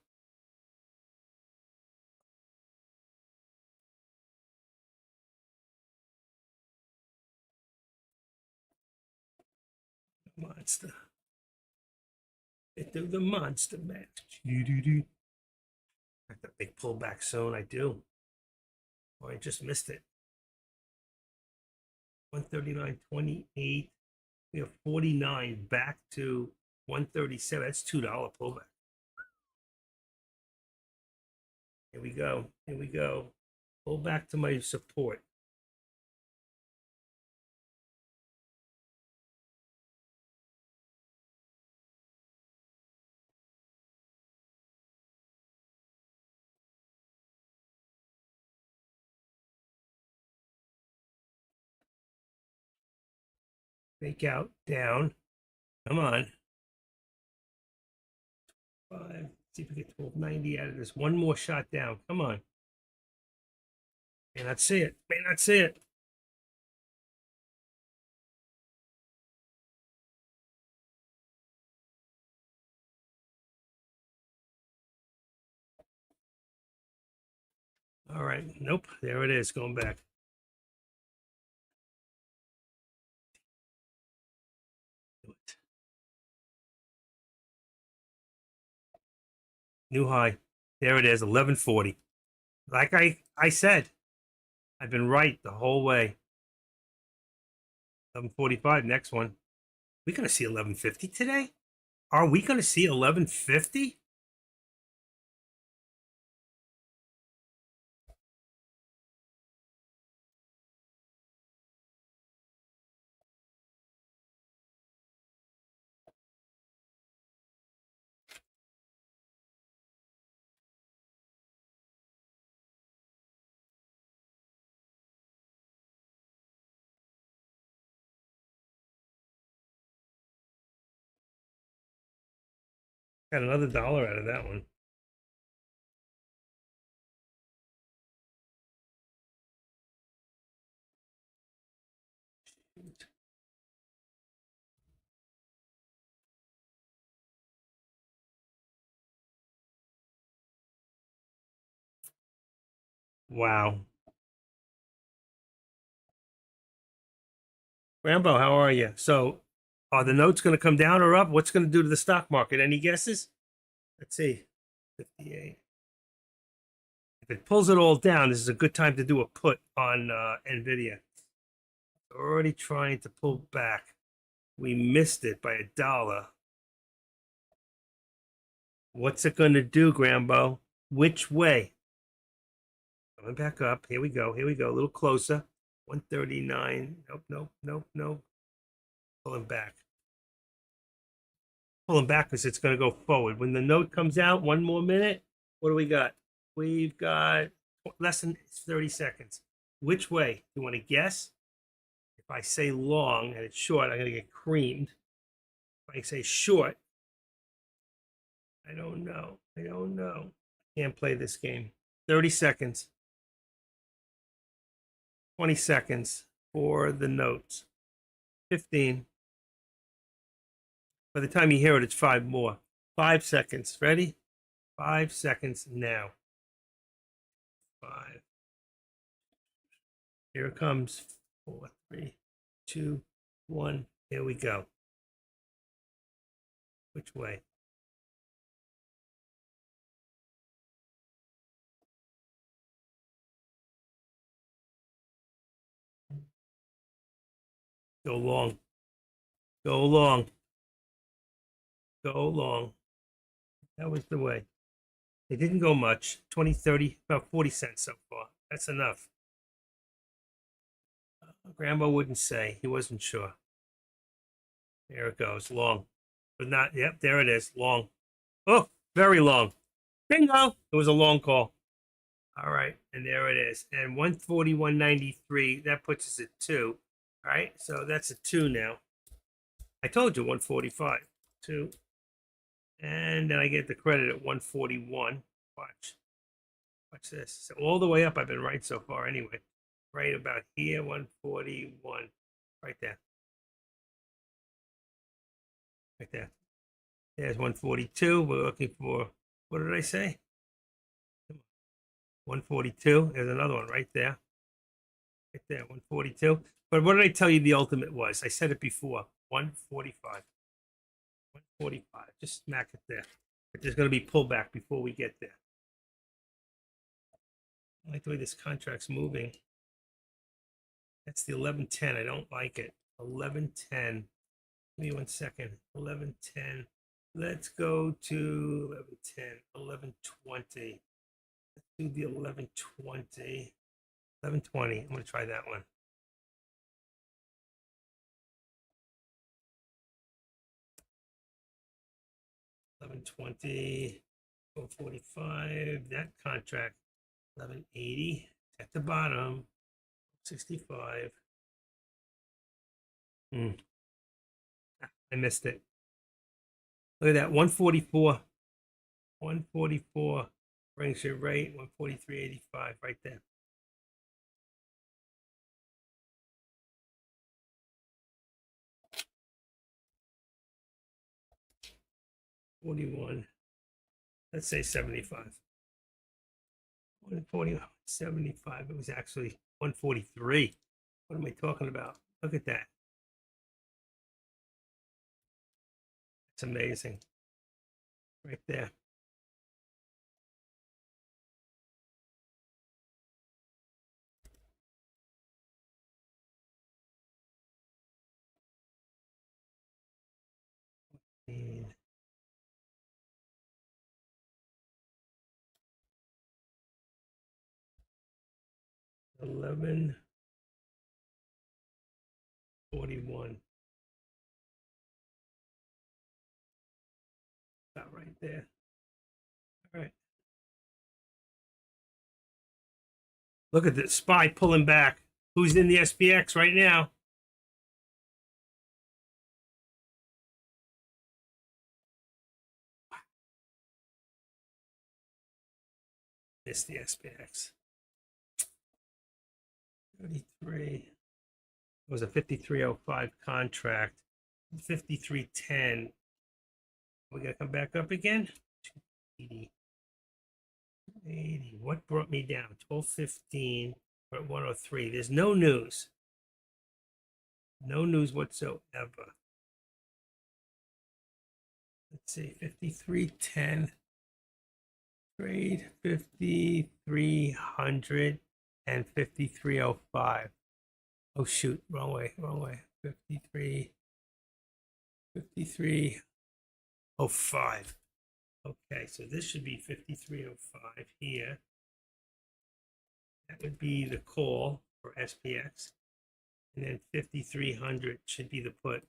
Speaker 1: Monster. They do the monster match. I thought they pull back soon. I do. Or I just missed it. 139.28. We have 49 back to 137. That's $2 pullback. Here we go. Here we go. Pull back to my support. Fake out down. Come on. 5. See if we get 1290 out of this. One more shot down. Come on. May not see it. May not see it. All right. Nope. There it is. Going back. New high. There it is. 1140. Like I said, I've been right the whole way. 1145. Next one. We gonna see 1150 today? Are we gonna see 1150? Got another dollar out of that one. Wow. Rambo, how are you? So, are the notes going to come down or up? What's going to do to the stock market? Any guesses? Let's see. 58. If it pulls it all down, this is a good time to do a put on Nvidia. Already trying to pull back. We missed it by $1. What's it going to do, Grambo? Which way? Coming back up. Here we go. Here we go. A little closer. 139. Nope, nope, nope, nope. Pulling back. Pulling back because it's going to go forward. When the note comes out, one more minute. What do we got? We've got less than 30 seconds. Which way? You want to guess? If I say long and it's short, I'm going to get creamed. If I say short, I don't know. I don't know. Can't play this game. 30 seconds. 20 seconds for the notes. 15. By the time you hear it, it's 5 more. 5 seconds. Ready? 5 seconds now. 5. Here it comes. 4, 3, 2, 1. Here we go. Which way? Go long. Go long. Go long. That was the way. It didn't go much. 20, 30, about 40 cents so far. That's enough. Grambo wouldn't say. He wasn't sure. There it goes. Long. But not, yep, there it is. Long. Oh, very long. Bingo. It was a long call. All right. And there it is. And 141.93. That puts us at 2. All right. So that's a 2 now. I told you 145. 2. And then I get the credit at 141. Watch. Watch this. So all the way up, I've been right so far anyway. Right about here, 141. Right there. Right there. There's 142. We're looking for, what did I say? 142. There's another one right there. Right there, 142. But what did I tell you the ultimate was? I said it before. 145. 145. Just smack it there. But there's going to be pullback before we get there. I like the way this contract's moving. That's the 1110. I don't like it. 1110. Give me 1 second. 1110. Let's go to 1110. 1120. Let's do the 1120. 1120. I'm going to try that one. 1120. 445. That contract. 1180. At the bottom. 65. I missed it. Look at that. 144. 144 brings your rate. 143.85 right there. $41. Let's say 75. 140, 75. It was actually 143. What am I talking about? Look at that. It's amazing. Right there. And 1141. About right there. All right. Look at the SPY pulling back. Who's in the SPX right now? missed the SPX. 33. It was a 5305 contract. 5310. We got to come back up again. 280. 80. What brought me down? 1215. We're at 103. There's no news. No news whatsoever. Let's see. 5310. Trade 5300 and 5305. Oh shoot, wrong way. 5305. Okay, so this should be 5305 here. That would be the call for SPX. And then 5300 should be the put.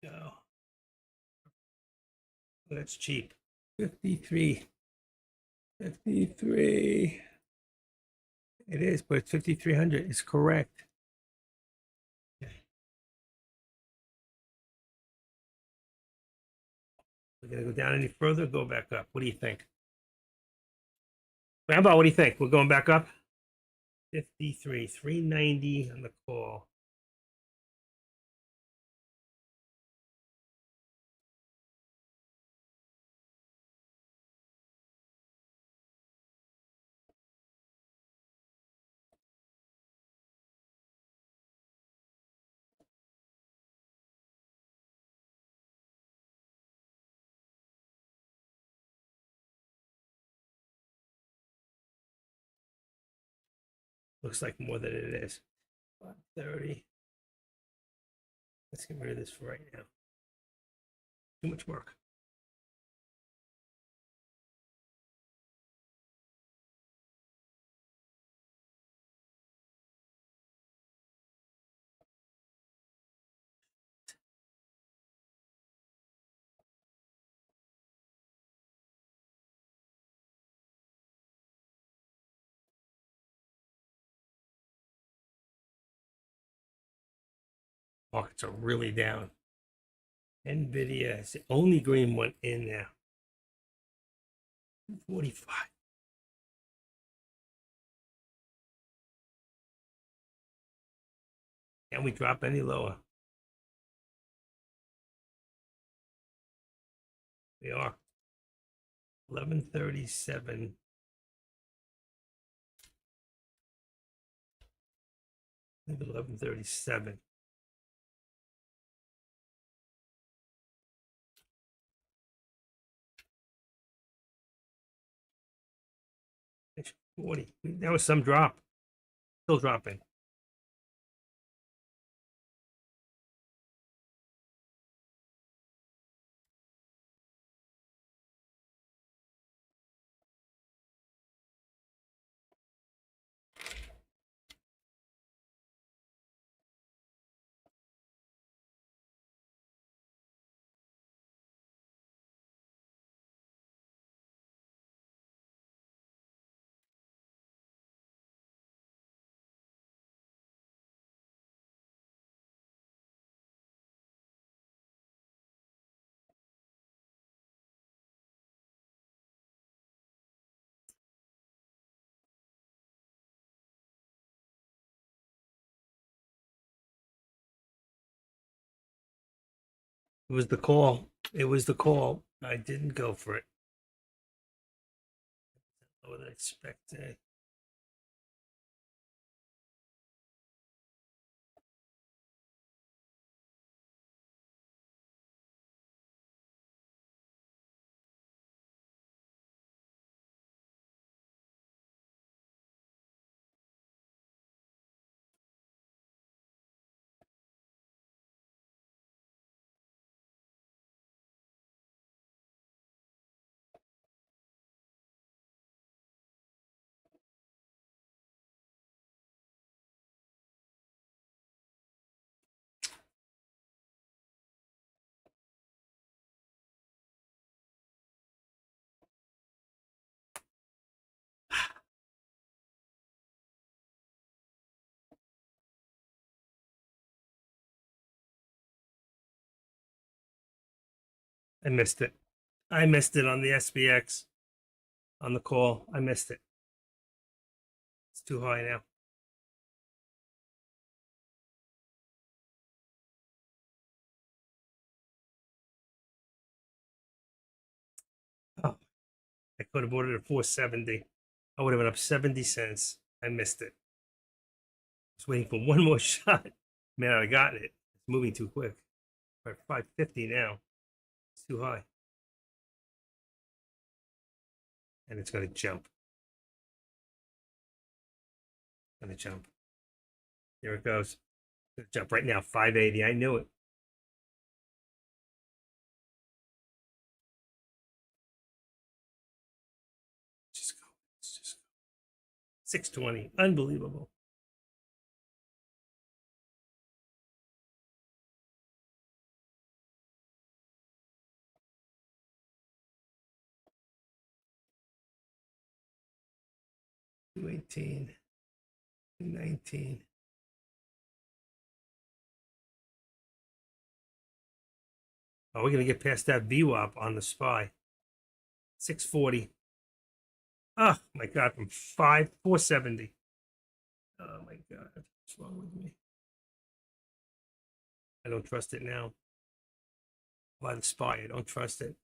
Speaker 1: Go. Oh, that's cheap. 53. It is, but 5300 is correct. Okay. We're going to go down any further, go back up. What do you think? Rambo, what do you think? We're going back up? 53, 390 on the call. Looks like more than it is. 530. Let's get rid of this for right now. Too much work. Markets are really down. NVIDIA is the only green one in there. 45. Can we drop any lower? We are. 1137. Maybe 1137. It's 40. That was some drop. Still dropping. It was the call. It was the call. I didn't go for it. I would expect it. I missed it. I missed it on the SPX. on the call. I missed it. It's too high now. Oh, I could have ordered a 470. I would have been up 70 cents. I missed it. I was waiting for one more shot. Man, I got it. It's moving too quick. We're at 550 now. It's too high. And it's going to jump. Going to jump. There it goes. It's going to jump right now. 580. I knew it. Just go. Let's just go. 620. Unbelievable. $218. $219. Oh, we're going to get past that VWAP on the SPY. 640. Oh, my God. From 470. Oh, my God. What's wrong with me? I don't trust it now. By the SPY, I don't trust it.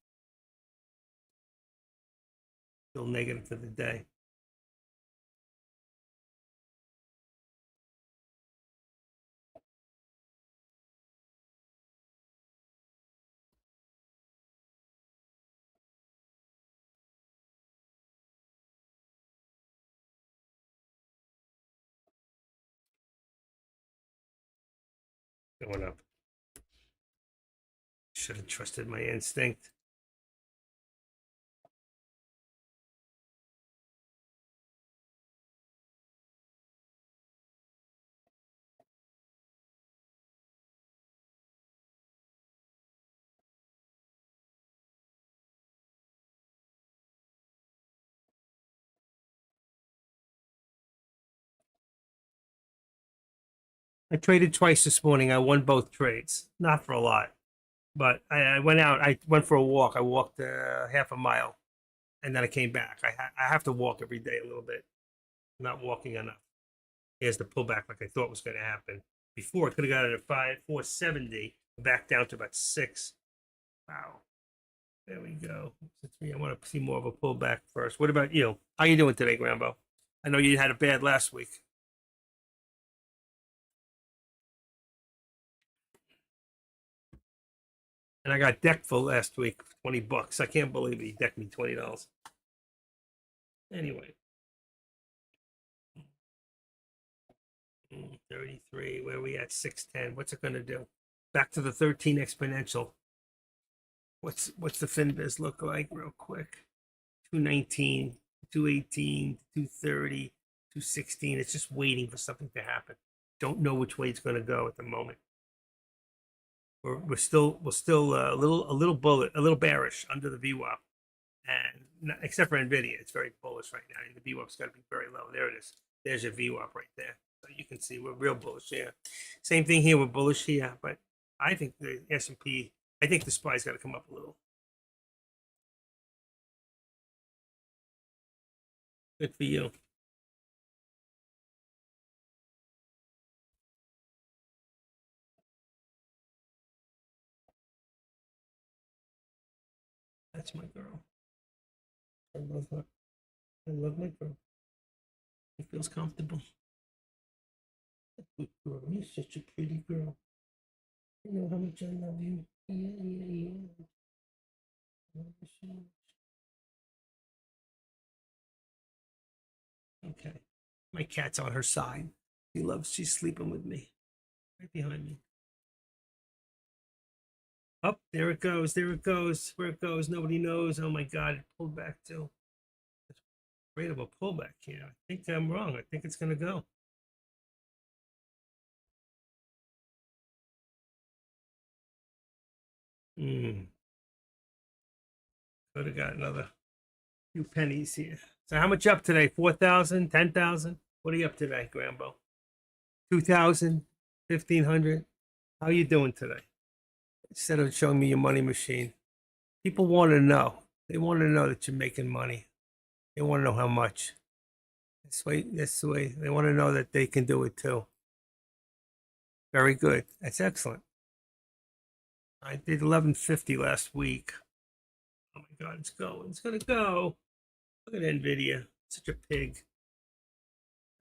Speaker 1: Still negative for the day. Going up. Should have trusted my instinct. I traded twice this morning. I won both trades. Not for a lot, but I went out. I went for a walk. I walked half a mile, and then I came back. I have to walk every day a little bit. I'm not walking enough. Here's the pullback like I thought was going to happen. Before I could have got it at 470, back down to about 6. Wow. There we go. I want to see more of a pullback first. What about you? How you doing today, Grambo? I know you had a bad last week. And I got decked for last week, $20. I can't believe it. He decked me $20. Anyway. 33. Where are we at? 610. What's it going to do? Back to the 13 exponential. What's the FinViz look like real quick? 219, 218, 230, 216. It's just waiting for something to happen. Don't know which way it's going to go at the moment. We're still a little bearish under the VWAP, and not, except for Nvidia, it's very bullish right now. The VWAP's got to be very low. There it is. There's your VWAP right there. So you can see we're real bullish here. Same thing here. We're bullish here, but I think the S&P. I think the SPY's got to come up a little. Good for you. That's my girl. I love her. I love my girl. She feels comfortable. Good girl. You're such a pretty girl. You know how much I love you. Yeah. Love you so much. Okay. My cat's on her side. She's sleeping with me. Right behind me. Up, there it goes. There it goes. Where it goes, nobody knows. Oh my God, it pulled back too. It's great of a pullback here. I think I'm wrong. I think it's going to go. Could have got another few pennies here. So how much up today? 4,000, 10,000? What are you up today, Grambo? 2,000, 1,500? How are you doing today? Instead of showing me your money machine, people want to know. They want to know that you're making money. They want to know how much. That's the way they want to know that they can do it too. Very good. That's excellent. I did 1150 last week. Oh my God, it's going. It's gonna go. Look at Nvidia. Such a pig.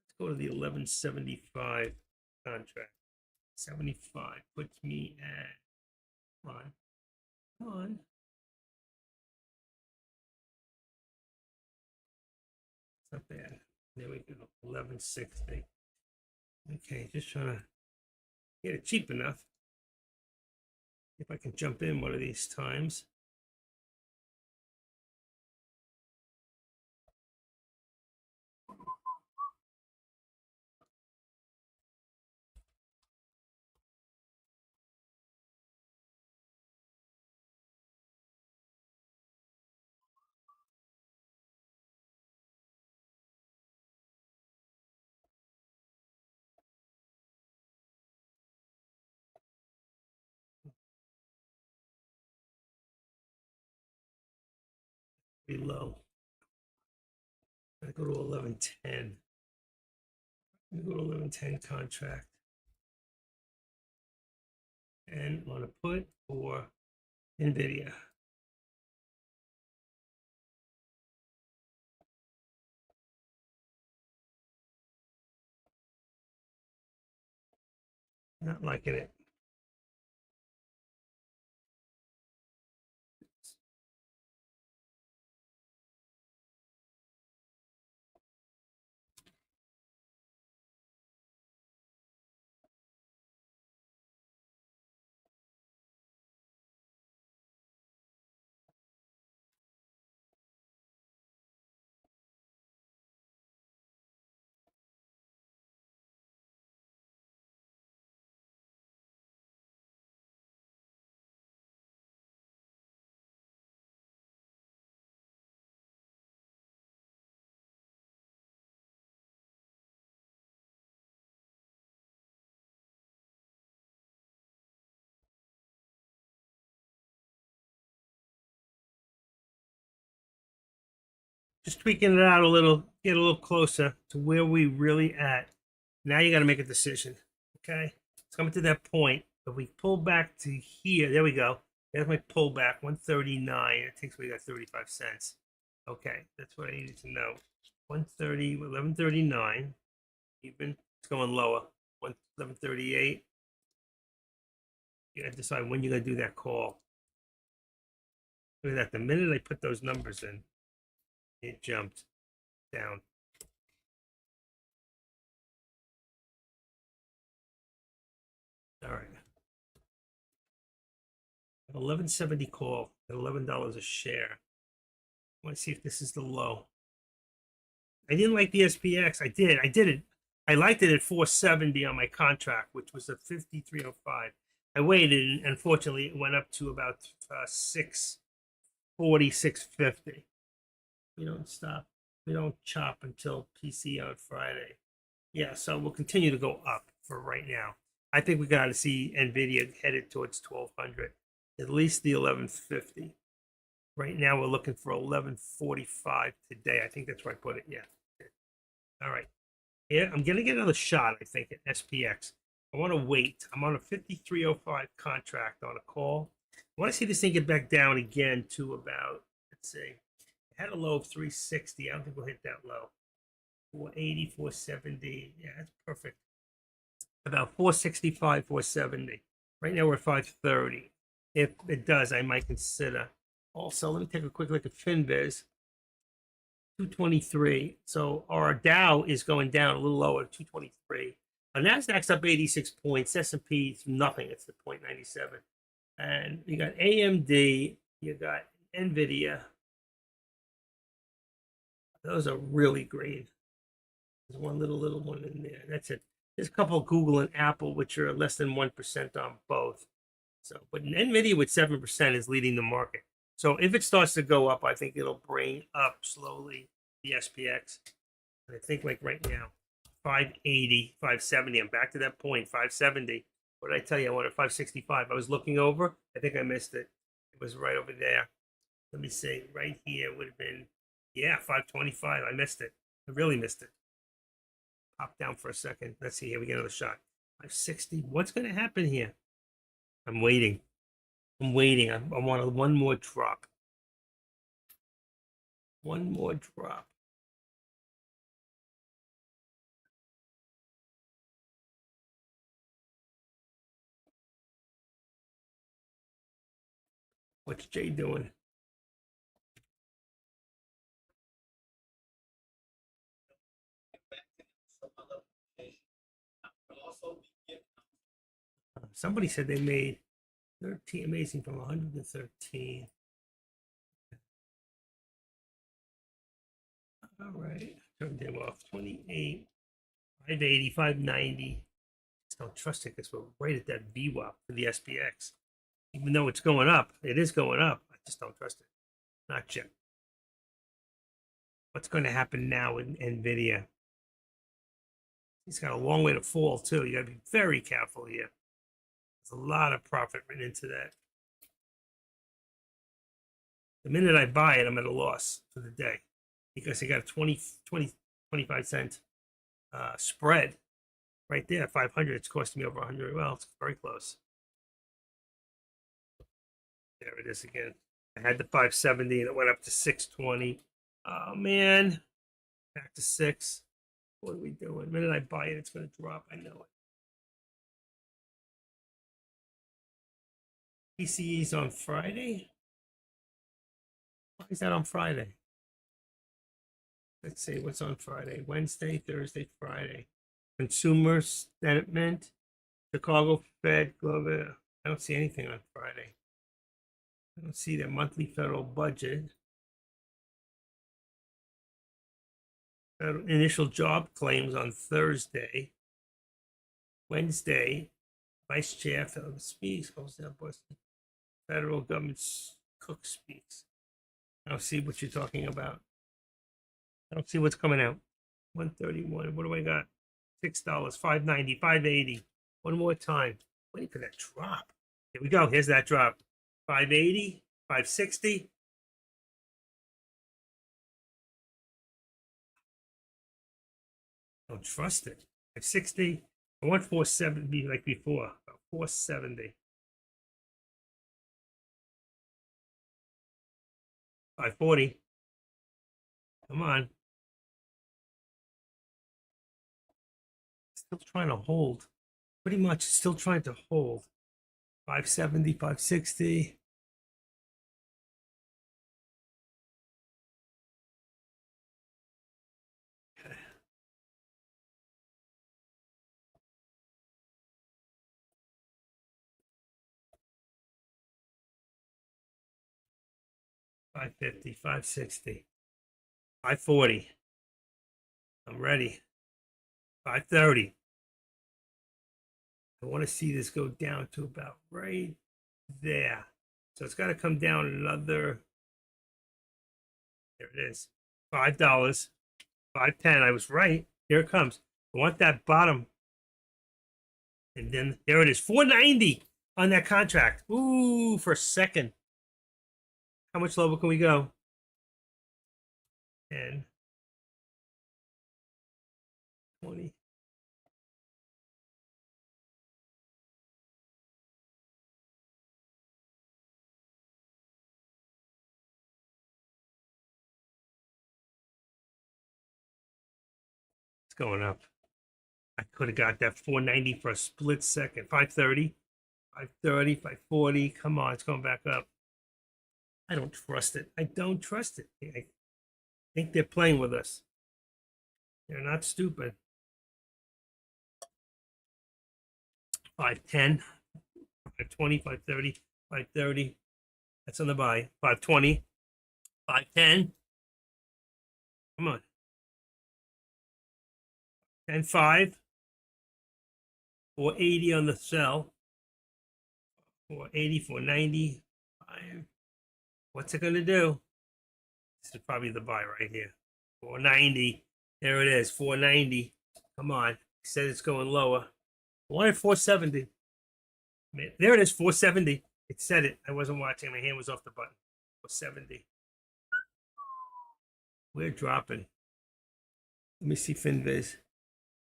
Speaker 1: Let's go to the 1175 contract. 75 puts me at, come on, come on. It's not bad. There we go. 1160. Okay, just trying to get it cheap enough. If I can jump in one of these times. Pretty low. I go to 1110. Go to 1110 contract. And I want to put for NVIDIA. Not liking it. Just tweaking it out a little, get a little closer to where we really at. Now you got to make a decision. Okay, it's coming to that point. If we pull back to here, there we go. There's my pullback, 139. It takes me 35 cents. Okay, that's what I needed to know. 130, 1139. Even it's going lower. 1138. You got to decide when you're gonna do that call. Look at that. The minute I put those numbers in, it jumped down. All right. 1170 call at $11 a share. I want to see if this is the low. I didn't like the SPX. I did it. I liked it at 470 on my contract, which was a 5305. I waited, and unfortunately, it went up to about 640, 650. We don't stop. We don't chop until PC on Friday. Yeah, so we'll continue to go up for right now. I think we got to see Nvidia headed towards 1200, at least the 1150. Right now we're looking for 1145 today. I think that's where I put it. Yeah. All right. Yeah, I'm gonna get another shot. I think at SPX. I want to wait. I'm on a 5305 contract on a call. I want to see this thing get back down again to about, let's see, it had a low of 360. I don't think we'll hit that low. 480, 470. Yeah, that's perfect. About 465, 470. Right now we're at 530. If it does, I might consider. Also, let me take a quick look at FinViz. 223. So our Dow is going down a little lower, 223. Our Nasdaq's up 86 points. S&P is nothing. It's the 0.97. And you got AMD. You got NVIDIA. Those are really green. There's one little one in there. That's it. There's a couple of Google and Apple, which are less than 1% on both. So, but NVIDIA with 7% is leading the market. So if it starts to go up, I think it'll bring up slowly the SPX. And I think like right now, 580, 570. I'm back to that point, 570. What did I tell you? I wanted 565. I was looking over. I think I missed it. It was right over there. Let me see. Right here would have been Yeah, 525. I missed it. I really missed it. Pop down for a second. Let's see. Here we get another shot. 560. What's going to happen here? I'm waiting. I'm waiting. I want one more drop. One more drop. What's Jay doing? Somebody said they made 13 amazing from 100 to 13. All right. Turned them off. 28, 580, 590. Just don't trust it because we're right at that VWAP for the SPX. Even though it's going up, it is going up. I just don't trust it. Not yet. What's going to happen now in NVIDIA? He's got a long way to fall, too. You got to be very careful here. There's a lot of profit written into that. The minute I buy it, I'm at a loss for the day because I got a 25 cent spread right there. 500. It's costing me over 100. Well, it's very close. There it is again. I had the 570 and it went up to 620. Oh, man. Back to 6. What are we doing? The minute I buy it, it's going to drop. I know it. PCE's on Friday? Why is that on Friday? Let's see what's on Friday. Wednesday, Thursday, Friday. Consumer sentiment, Chicago Fed, Global. I don't see anything on Friday. I don't see the monthly federal budget. Federal initial job claims on Thursday. Wednesday, Vice Chair Philip speaks. Federal government Cook speaks. I don't see what you're talking about. I don't see what's coming out. 131. What do I got? $6, 590, 580. One more time. Waiting for that drop. Here we go. Here's that drop. 580, 560. Don't trust it. 560. I want 470 like before. 470. 540. Come on. Still trying to hold. Pretty much still trying to hold. 570, 560. Okay. $550, 560, 540. I'm ready. 530. I want to see this go down to about right there. So it's got to come down another. There it is. $5, 510. I was right. Here it comes. I want that bottom. And then there it is. 490 on that contract. Ooh, for a second. How much lower can we go? 10, 20. It's going up. I could have got that 490 for a split second. 530, 530, 540. Come on, it's going back up. I don't trust it. I don't trust it. I think they're playing with us. They're not stupid. 510, 520, 530, 530. That's on the buy. 520, 510. Come on. 10.5. 480 on the sell. 480, 490. 5. What's it going to do? This is probably the buy right here. 490. There it is. 490. Come on. He said it's going lower. I wanted 470. There it is. 470. It said it. I wasn't watching. My hand was off the button. 470. We're dropping. Let me see FinViz.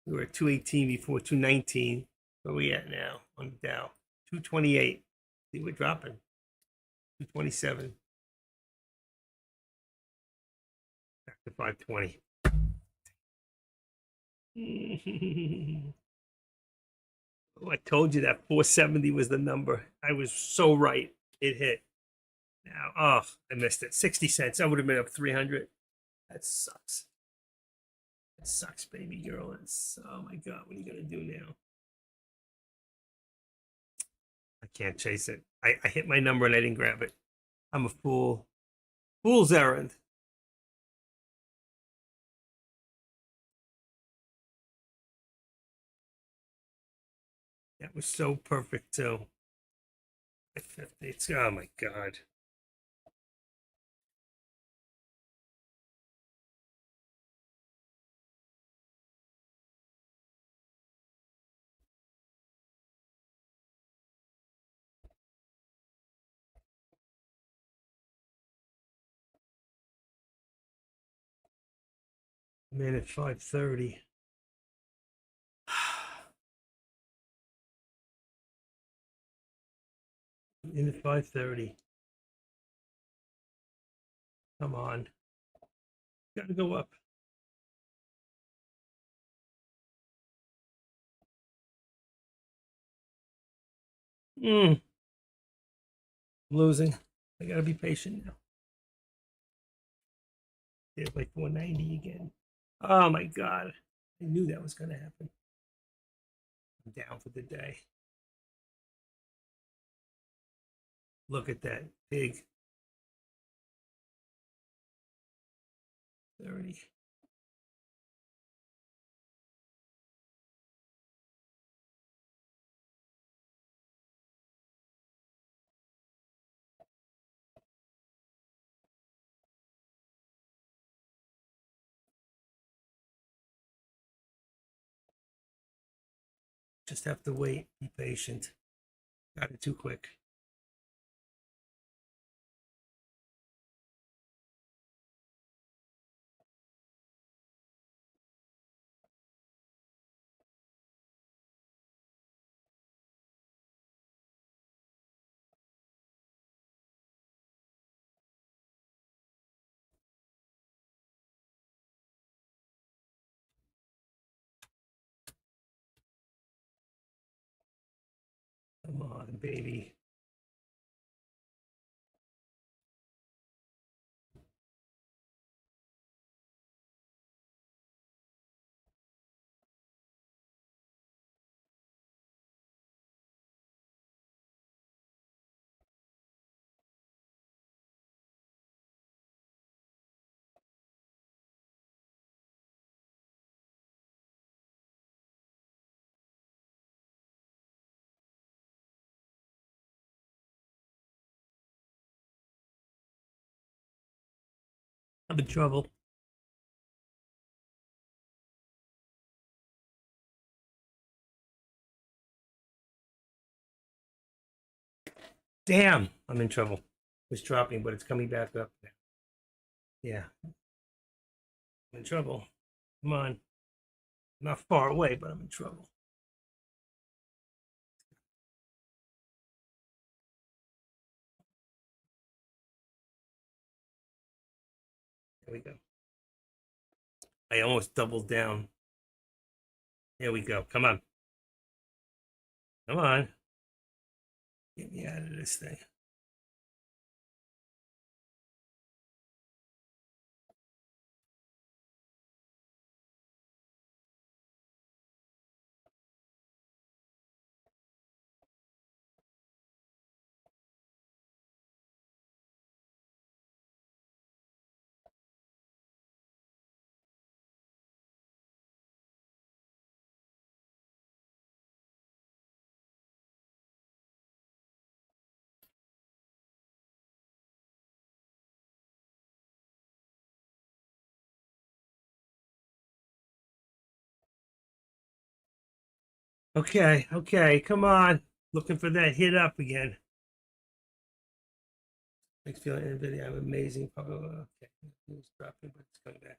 Speaker 1: We were at 218 before, 219. Where are we at now on the Dow? 228. See, we're dropping. 227. Back to 520. Oh, I told you that 470 was the number. I was so right. It hit. Now, oh, I missed it. 60 cents. I would have been up 300. That sucks. That sucks, baby girl. It's, oh my God, what are you going to do now? I can't chase it. I hit my number and I didn't grab it. I'm a fool. Fool's errand. That was so perfect, too. It's, oh my God. Man, at 5:30. In at 5:30. Come on. Gotta go up. Mm, losing. I gotta be patient now. There's like 490 again. Oh my God. I knew that was gonna happen. I'm down for the day. Look at that. Big 30. Just have to wait. Be patient. Got it too quick. Come on, baby. I'm in trouble. Damn, I'm in trouble. It's dropping, but it's coming back up. Yeah, I'm in trouble. Come on. I'm not far away, but I'm in trouble. There we go. I almost doubled down. There we go. Come on. Come on. Get me out of this thing. Okay, okay, come on. Looking for that hit up again. Makes feeling NVIDIA. I'm amazing. Probably okay. It's dropping, but it's coming back.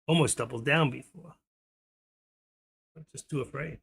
Speaker 1: Almost doubled down before. I'm just too afraid.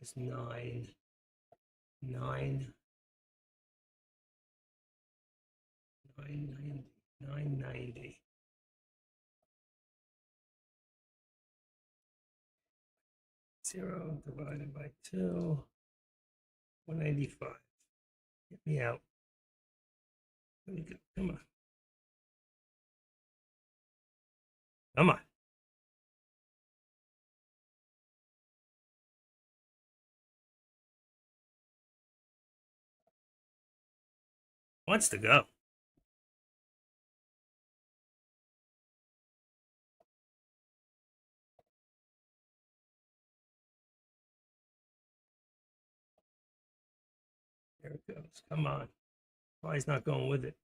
Speaker 1: It's 990. Zero divided by 2, 195. Get me out. Let me go. Come on. Come on. Wants to go. There it goes. Come on. Why he's not going with it?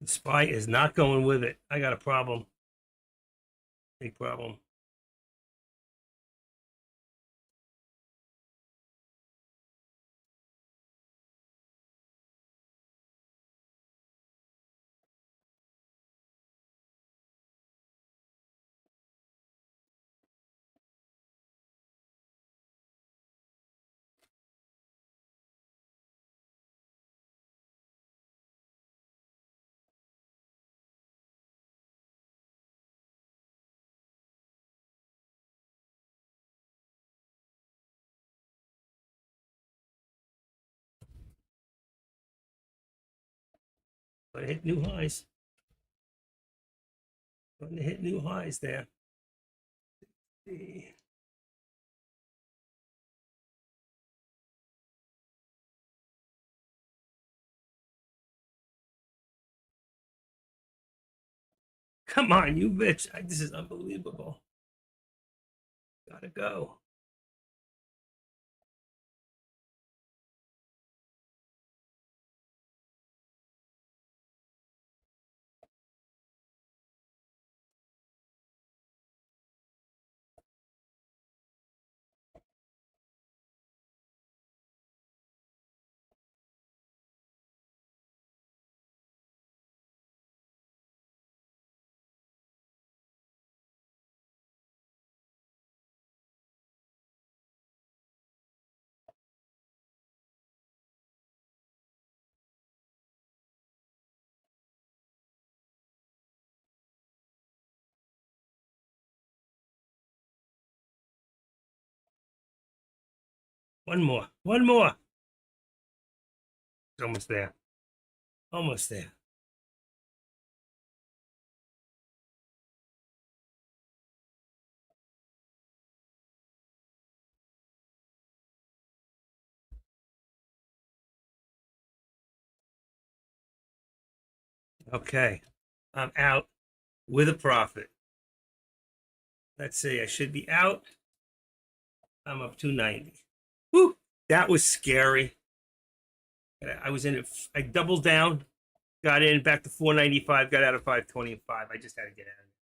Speaker 1: The SPY is not going with it. I got a problem. Big problem. But it hit new highs. Going to hit new highs there. Come on, you bitch. This is unbelievable. Gotta go. One more. One more. It's almost there. Almost there. Okay. I'm out with a profit. Let's see. I should be out. I'm up 290. Woo! That was scary. I was in it. I doubled down, got in back to 495, got out of 525. I just had to get out of it.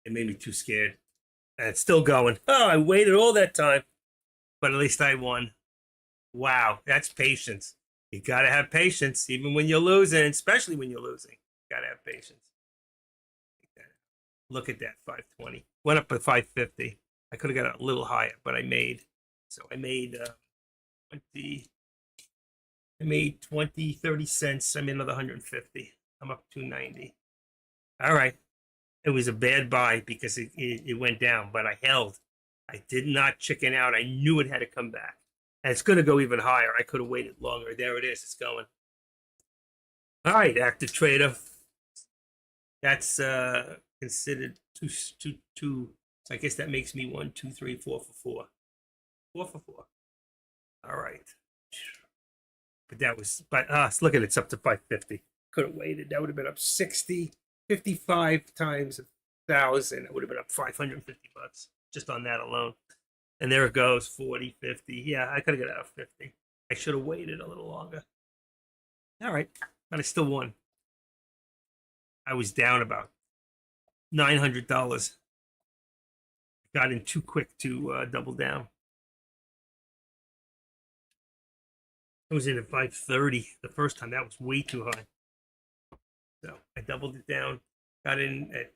Speaker 1: It made me too scared. And it's still going. Oh, I waited all that time, but at least I won. Wow, that's patience. You got to have patience, even when you're losing, especially when you're losing. You got to have patience. Look at that, 520. Went up to 550. I could have got a little higher, but I made. So I made 20. I made 20, 30 cents. I made another 150. I'm up 290. All right. It was a bad buy because it went down, but I held. I did not chicken out. I knew it had to come back. And it's going to go even higher. I could have waited longer. There it is. It's going. All right, active trader. That's considered two. So I guess that makes me 1, 2, 3, 4 for 4. 4 for 4. All right. But that was, look at it, it's up to 550. Could have waited. That would have been up 60, 55 times 1,000. It would have been up 550 bucks just on that alone. And there it goes, 40, 50. Yeah, I could have got out of 50. I should have waited a little longer. All right, but I still won. I was down about $900. Got in too quick to double down. I was in at 530 the first time. That was way too high. So I doubled it down. Got in at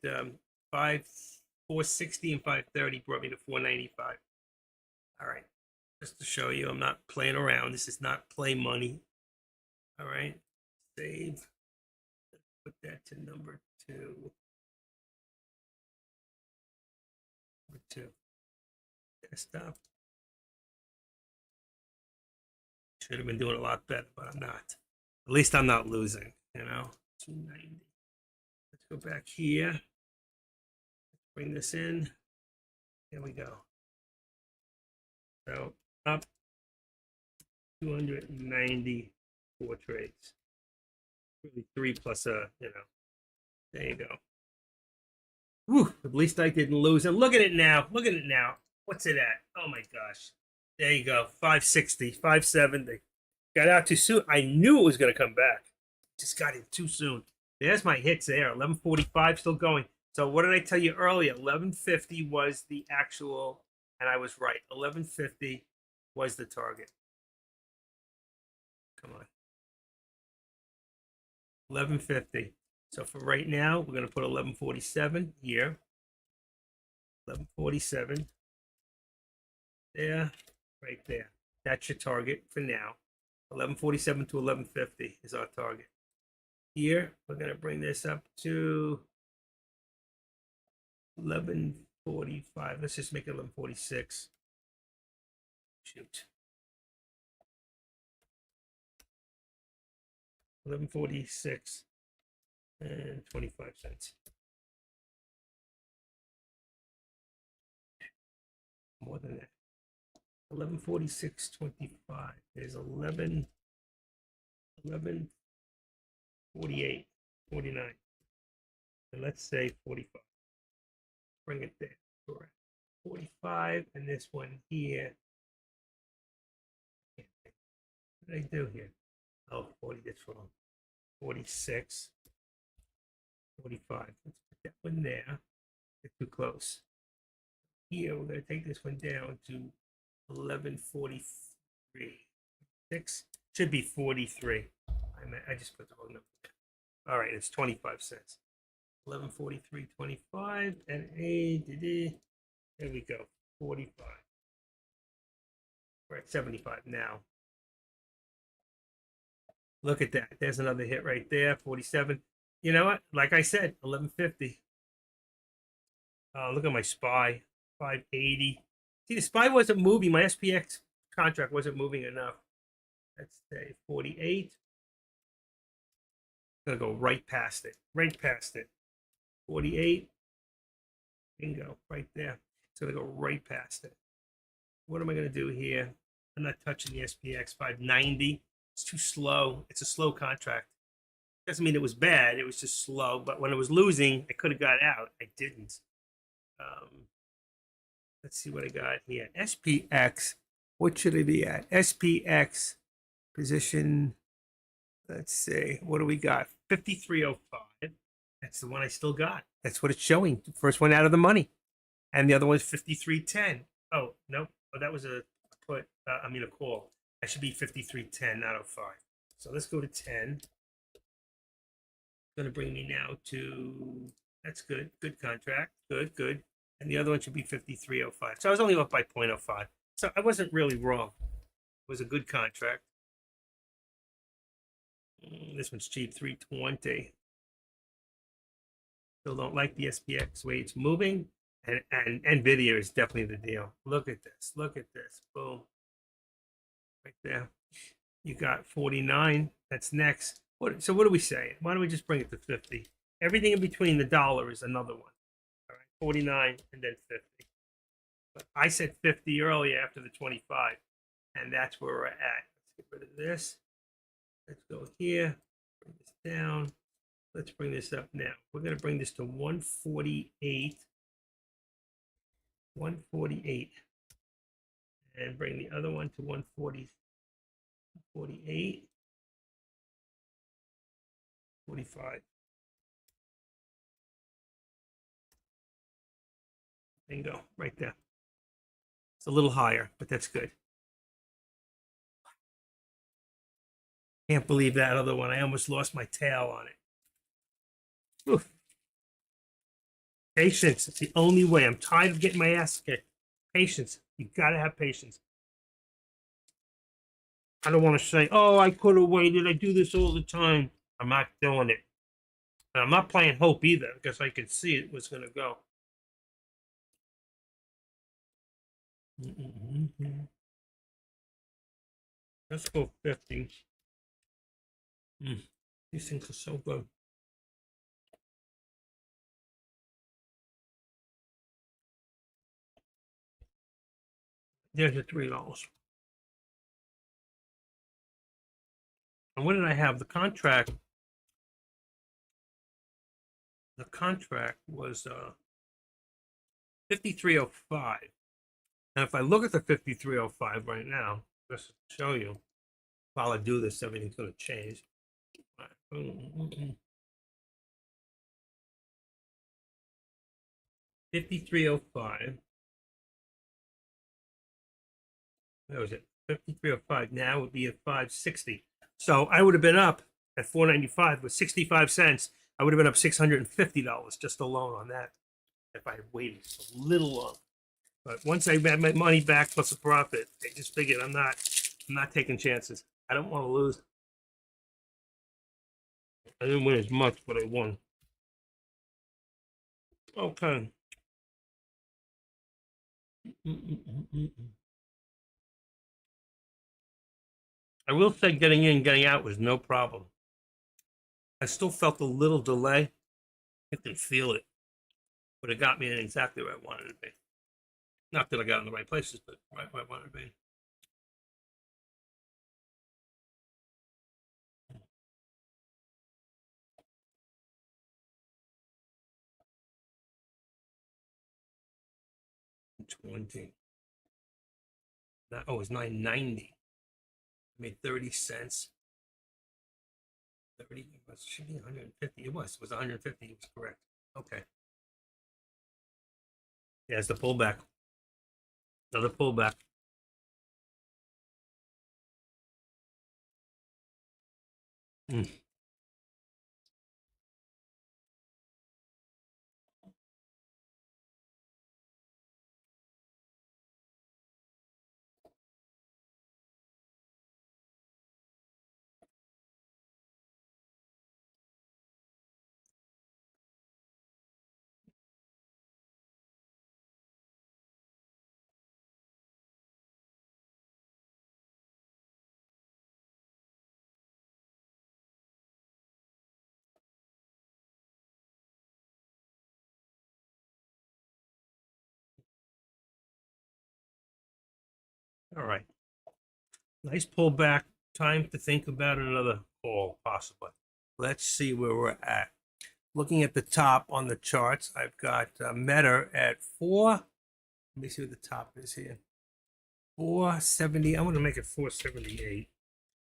Speaker 1: 460 and 530 brought me to 495. All right, just to show you, I'm not playing around. This is not play money. All right, save. Put that to number 2. Number 2. Desktop. Should have been doing a lot better, but I'm not. At least I'm not losing, you know. 290. Let's go back here. Let's bring this in. There we go. So up 294 trades. Really 3 plus a, you know. There you go. Whew, at least I didn't lose. And look at it now. Look at it now. What's it at? Oh my gosh. There you go. 560, 570. Got out too soon. I knew it was going to come back. Just got in too soon. There's my hits there. 1145 still going. So what did I tell you earlier? 1150 was the actual, and I was right. 1150 was the target. Come on. 1150. So for right now, we're going to put 1147 here. 1147. There, right there. That's your target for now. 1147 to 1150 is our target. Here, we're going to bring this up to 1145. Let's just make it 1146. Shoot. 1146 and 25 cents. More than that. 1146.25. There's 1148, 49. And let's say 45. Bring it there. Correct. 45, and this one here. What did I do here? Oh, 40, that's wrong. 46, 45. Let's put that one there. It's too close. Here, we're going to take this one down to 1143. 6 should be 43. I just put the wrong number. All right, it's 25 cents. 1143.25 and there we go. 45. We're at 75 now. Look at that. There's another hit right there. 47. You know what? Like I said, 1150. Look at my SPY. 580. See, the SPY wasn't moving. My SPX contract wasn't moving enough. Let's say 48. Gonna go right past it. Right past it. 48. Bingo. Right there. It's gonna go right past it. What am I gonna do here? I'm not touching the SPX. 590. It's too slow. It's a slow contract. Doesn't mean it was bad. It was just slow. But when it was losing, I could have got out. I didn't. Let's see what I got here. SPX. What should it be at? SPX position. Let's see. What do we got? 5305. That's the one I still got. That's what it's showing. First one out of the money. And the other one's 5310. Oh, no. Oh, that was a put. A call. That should be 5310, not 05. So let's go to 10. It's going to bring me now to, that's good. Good contract. Good, good. And the other one should be 5305. So I was only off by 0.05. So I wasn't really wrong. It was a good contract. This one's cheap, 320. Still don't like the SPX way it's moving. And NVIDIA is definitely the deal. Look at this. Look at this. Boom. right there. You got 49. That's next. So what do we say? Why don't we just bring it to 50? Everything in between the dollar is another one. All right, 49 and then 50. But I said 50 earlier after the 25, and that's where we're at. Let's get rid of this. Let's go here. Bring this down. Let's bring this up now. We're going to bring this to 148. 148. And bring the other one to 140. 48. 45. Bingo, right there. It's a little higher, but that's good. Can't believe that other one. I almost lost my tail on it. Oof. Patience. It's the only way. I'm tired of getting my ass kicked. Patience. You gotta have patience. I don't want to say, oh, I could have waited. I do this all the time. I'm not doing it. And I'm not playing hope either because I could see it was going to go. Let's go 50. These things are so good. There's the $3. And what did I have? The contract was 5305. And if I look at the 5305 right now, just to show you, while I do this, everything's going to change. 5305. That was it. 5305 now would be at 560. So I would have been up at 495 with 65 cents. I would have been up $650 just alone on that if I had waited a little long. But once I had my money back plus a profit, I just figured I'm not taking chances. I don't want to lose. I didn't win as much, but I won. Okay. I will say getting in, getting out was no problem. I still felt a little delay. I can feel it, but it got me in exactly where I wanted to be. Not that I got in the right places, but right where I wanted to be. $20. Oh, it was $9.90. I made 30 cents. 30. It should be 150. It was 150. It was correct. Okay. Yeah, it's the pullback. Another pullback. All right. Nice pullback. Time to think about another call, possibly. Let's see where we're at. Looking at the top on the charts, I've got Meta at 4. Let me see what the top is here. 470. I'm going to make it 478.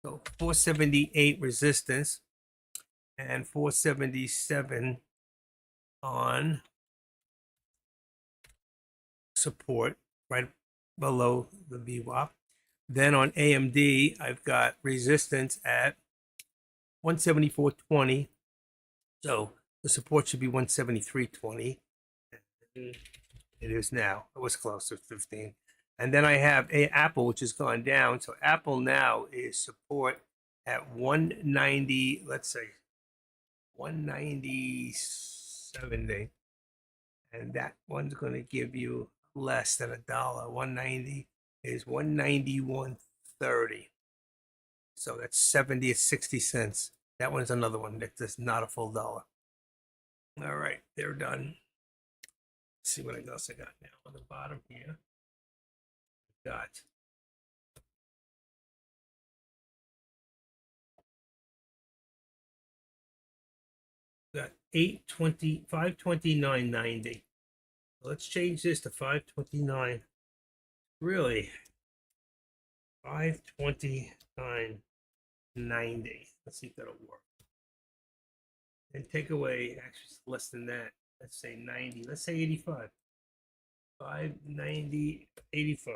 Speaker 1: So 478 resistance and 477 on support right below the VWAP. Then on AMD, I've got resistance at 174.20. So the support should be 173.20. It is now. It was close to 15. And then I have Apple, which has gone down. So Apple now is support at 190, let's say 190.70. And that one's going to give you less than $1. 190 is 191.30. 11.30. So that's 70 or 60 cents. That one's another one that's not a full dollar. All right, they're done. Let's see what else I got now on the bottom here. Got got 820, 529.90. Let's change this to 529. Really, 529.90. Let's see if that'll work. And take away, actually, it's less than that. Let's say 90. Let's say 85. 590, 85.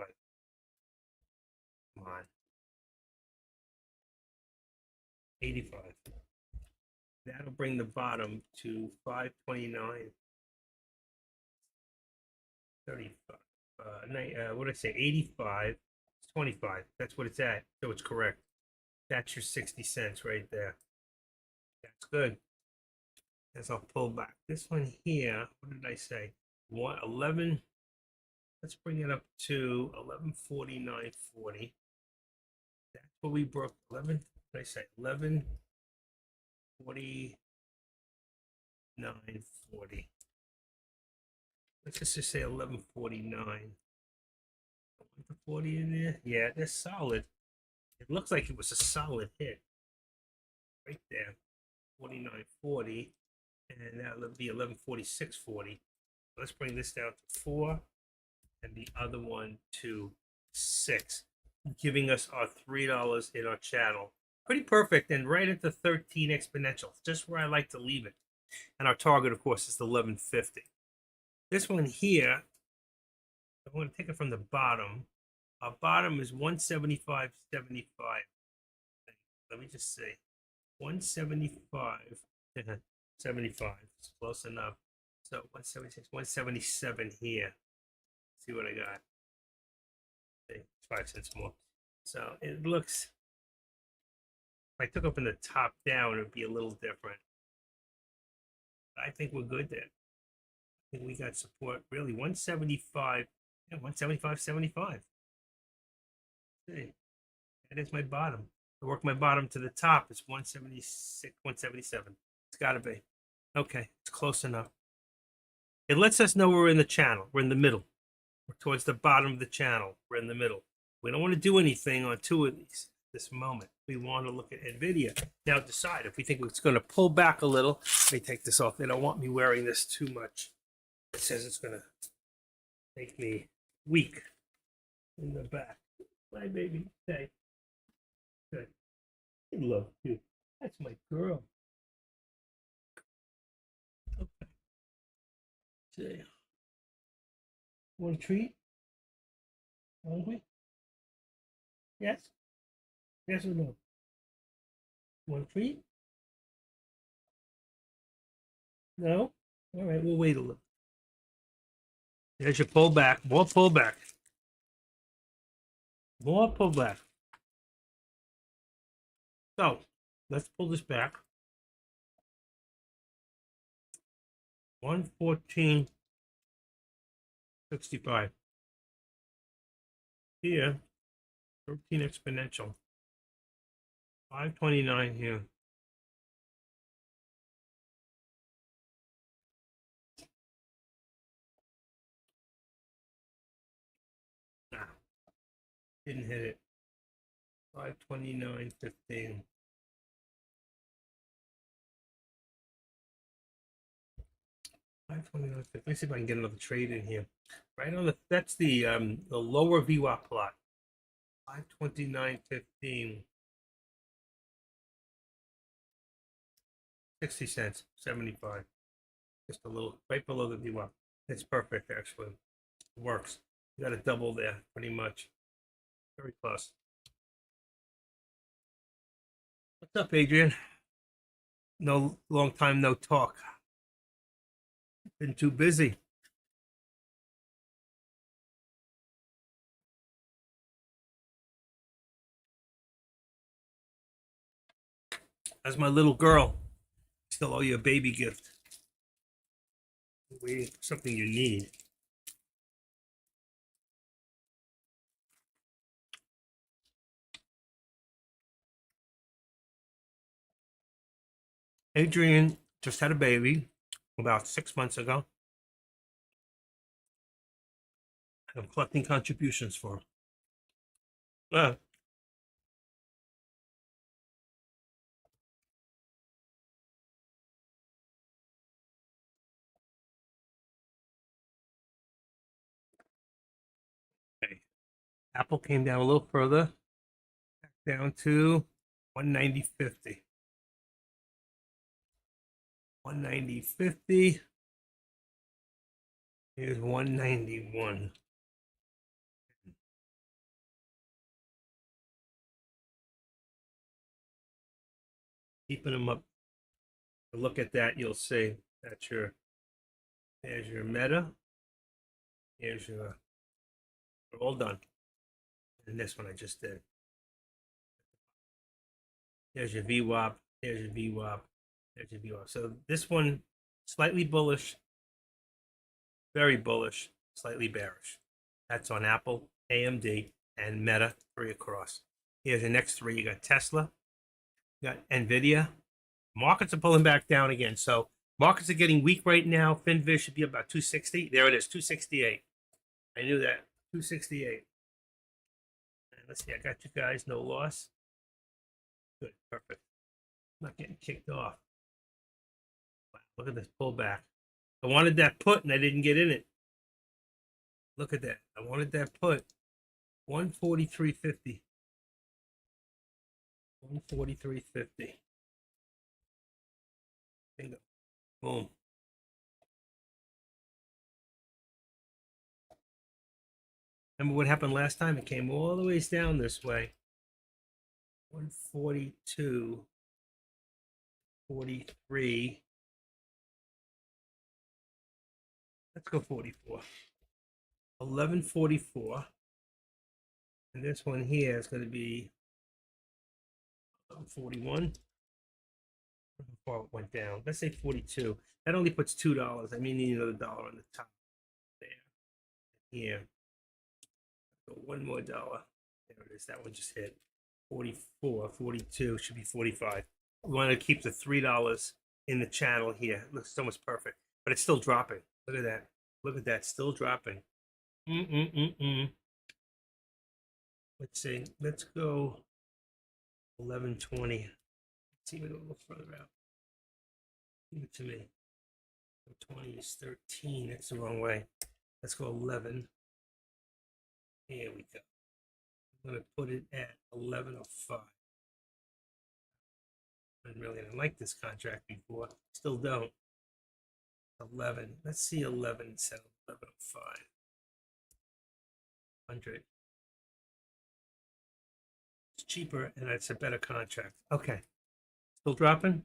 Speaker 1: Come on. 85. That'll bring the bottom to 529. 35. What did I say? 85. It's 25. That's what it's at. So it's correct. That's your 60 cents right there. That's good. As I'll pull back. This one here, what did I say? 11. Let's bring it up to 1149.40. That's what we broke. 11. What did I say? 1149.40. Let's just say 1149. The 40 in there. Yeah, they're solid. It looks like it was a solid hit. Right there. 49.40. And that'll be 1146.40. Let's bring this down to 4 and the other one to 6, giving us our $3 in our channel. Pretty perfect and right at the 13 exponential, just where I like to leave it. And our target, of course, is the 1150. This one here, I want to take it from the bottom. Our bottom is 175.75. Let me just see. 175. 75. It's close enough. So 176, 177 here. Let's see what I got. Okay, 5 cents more. So it looks, if I took up in the top down, it would be a little different. But I think we're good there. I think we got support really 175. Yeah, 175.75. See, that is my bottom. I work my bottom to the top. It's 176, 177. It's got to be. Okay, it's close enough. It lets us know we're in the channel. We're in the middle. We're towards the bottom of the channel. We're in the middle. We don't want to do anything on two of these at this moment. We want to look at NVIDIA. Now decide if we think it's going to pull back a little. Let me take this off. They don't want me wearing this too much. It says it's going to make me weak in the back. Bye, baby. Hey. Good. I love you. That's my girl. Okay. See. Want a treat? Hungry? Yes? Yes or no? Want a treat? No? All right, we'll wait a little. There's your pullback. More pullback. More pullback. So, let's pull this back. 114.65. Here, 13 exponential. 529 here. Nah, didn't hit it. 529.15. Let me see if I can get another trade in here. Right on the, that's the lower VWAP plot. 529.15. 60 cents, 75. Just a little, right below the VWAP. It's perfect, actually. It works. You got a double there, pretty much. Very close. What's up, Adrian? No, long time no talk. Been too busy. As my little girl. Still owe you a baby gift. Waiting for something you need. Adrian just had a baby about 6 months ago. I'm collecting contributions for her. Okay. Apple came down a little further, down to 190.50. 190.50. Here's 191. Keeping them up. Look at that, you'll see that's there's your Meta. Here's your, they're all done. And this one I just did. There's your VWAP. There's your VWAP. There's your VWAP. So this one, slightly bullish, very bullish, slightly bearish. That's on Apple, AMD, and Meta, 3 across. Here's the next 3. You got Tesla, you got NVIDIA. Markets are pulling back down again. So markets are getting weak right now. FinViz should be about 260. There it is, 268. I knew that, 268. And let's see, I got you guys, no loss. Good, perfect. I'm not getting kicked off. Wow, look at this pullback. I wanted that put and I didn't get in it. Look at that. I wanted that put. 143.50. 143.50. Bingo. Boom. Remember what happened last time? It came all the ways down this way. 142. 43. Let's go 44. 1144. And this one here is going to be 41. Before it went down. Let's say 42. That only puts $2. I mean, need another dollar on the top there. Here. So one more dollar. There it is. That one just hit 44, 42. Should be 45. We want to keep the $3 in the channel here. It looks almost perfect, but it's still dropping. Look at that. Look at that. Still dropping. Let's see. Let's go 1120. Let's see if we go a little further out. Give it to me. 20 is 13. That's the wrong way. Let's go 11. Here we go. I'm going to put it at 1105. I really didn't like this contract before. Still don't. 11. Let's see 11 instead of 1105. 100. It's cheaper and it's a better contract. Okay. Still dropping?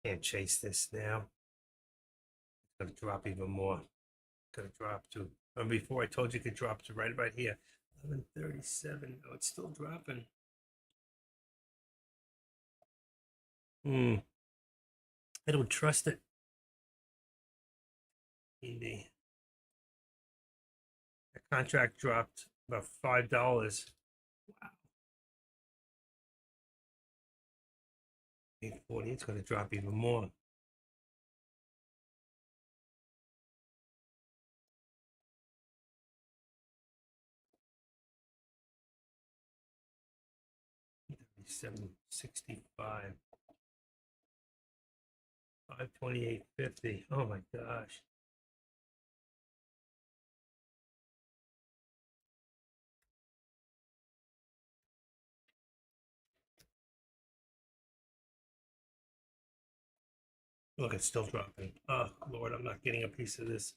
Speaker 1: Can't chase this now. It's going to drop even more. It's going to drop to, before I told you it could drop to right about here. 1137. Oh, it's still dropping. I don't trust it. The contract dropped about $5. Wow. 840. It's going to drop even more. $765. 528.50. Oh my gosh. Look, it's still dropping. Oh Lord, I'm not getting a piece of this.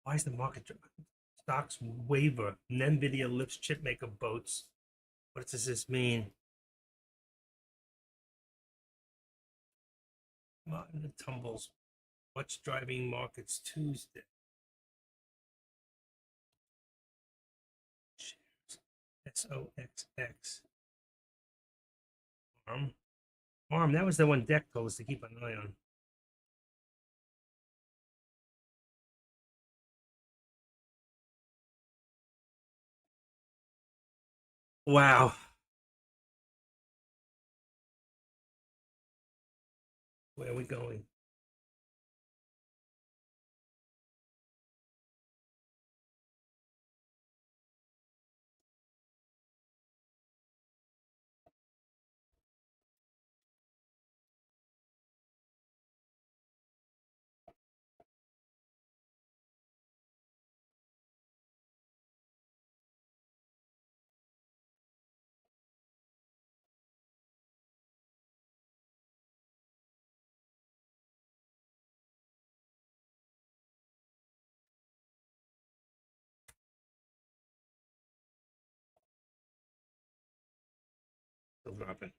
Speaker 1: Why is the market dropping? Stocks waver. NVIDIA lifts chipmaker boats. What does this mean? Martin tumbles. What's driving markets Tuesday? SOXX. ARM. That was the one Deck told us to keep an eye on. Wow. Where are we going? Still dropping.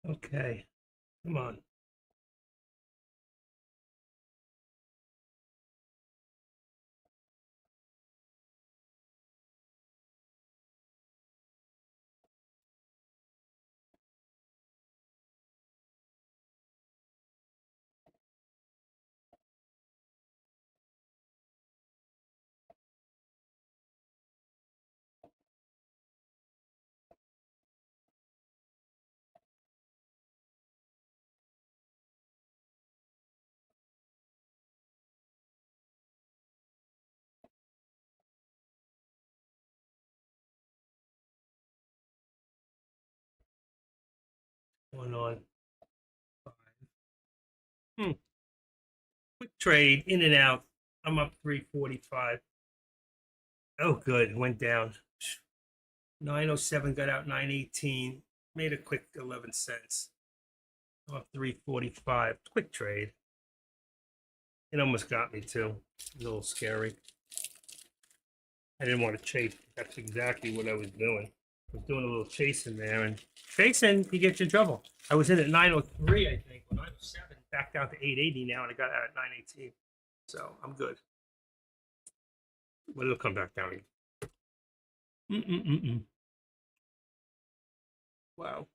Speaker 1: Okay. Come on. One on. Hmm. Quick trade, in and out. I'm up 345. Oh, good. Went down. 907 got out 918. Made a quick 11 cents. Up 345. Quick trade. It almost got me too. A little scary. I didn't want to chase. That's exactly what I was doing. I was doing a little chasing there, and chasing, you get you in trouble. I was in at 903, I think, or 907, back down to 880 now, and I got out at 918. So I'm good. But it'll come back down again. Mm-mm-mm-mm. Wow.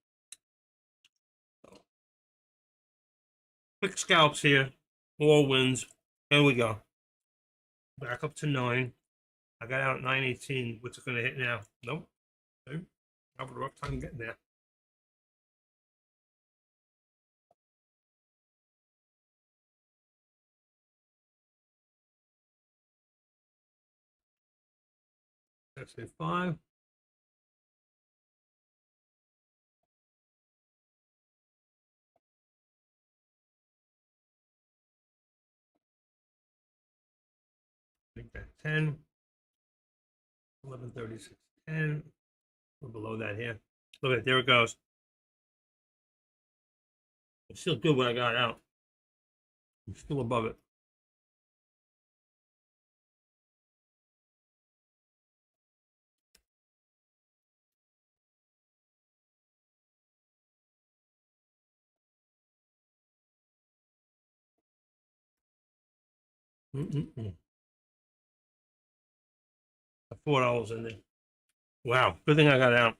Speaker 1: Quick scalps here. All wins. There we go. Back up to 9. I got out at 918. What's it going to hit now? Nope. Okay. I have a rough time getting there. That's a 5. Make that 10. 1136.10. We're below that here. Look at it. There it goes. It's still good when I got out. I'm still above it. Mm-mm-mm. $4 in there. Wow. Good thing I got out.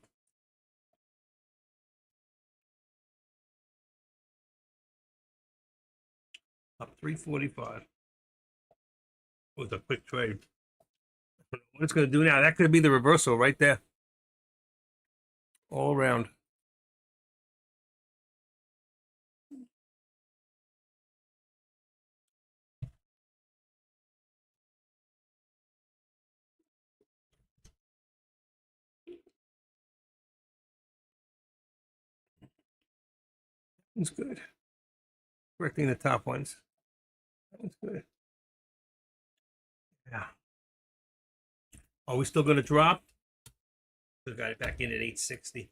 Speaker 1: Up 345 with a quick trade. What it's going to do now, that could be the reversal right there. All around. It's good. Correcting the top ones. That's good. Yeah. Are we still going to drop? We got it back in at 860.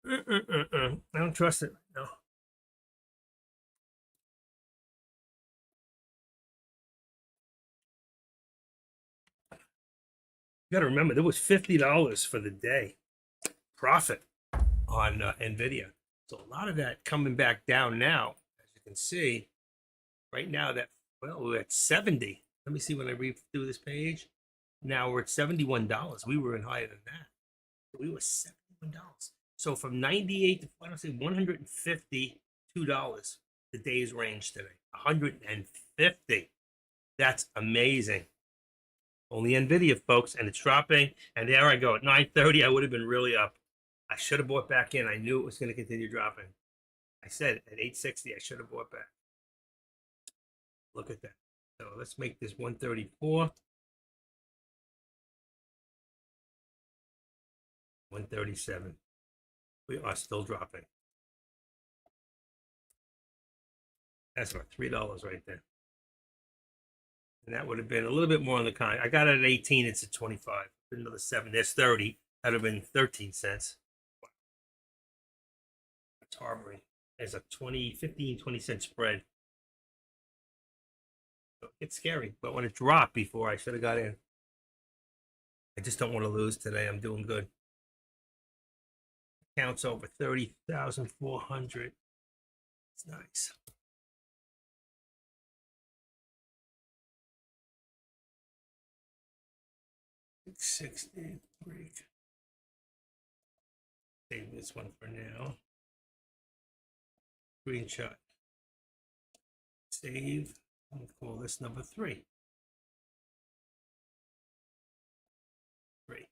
Speaker 1: I don't trust it. No. You got to remember, there was $50 for the day profit on Nvidia. So a lot of that coming back down now, as you can see, right now that well we're at 70. Let me see when I read through this page. Now we're at $71. We were in higher than that. We were $71. So from 98 to I don't say $152 the day's range today. 150. That's amazing. Only Nvidia, folks, and it's dropping. And there I go at 9:30. I would have been really up. I should have bought back in. I knew it was going to continue dropping. I said at 860, I should have bought back. Look at that. So let's make this 134. 137. We are still dropping. That's about $3 right there. And that would have been a little bit more on the kind. I got it at 18. It's at 25. Another 7. There's 30. That would have been 13 cents. Wow. That's harboring. There's a 15, 20-cent spread. So it's scary. But when it dropped before, I should have got in. I just don't want to lose today. I'm doing good. Counts over 30,400. It's nice. $6.63. Save this one for now. Screenshot. Save. I'm going to call this number 3. 3.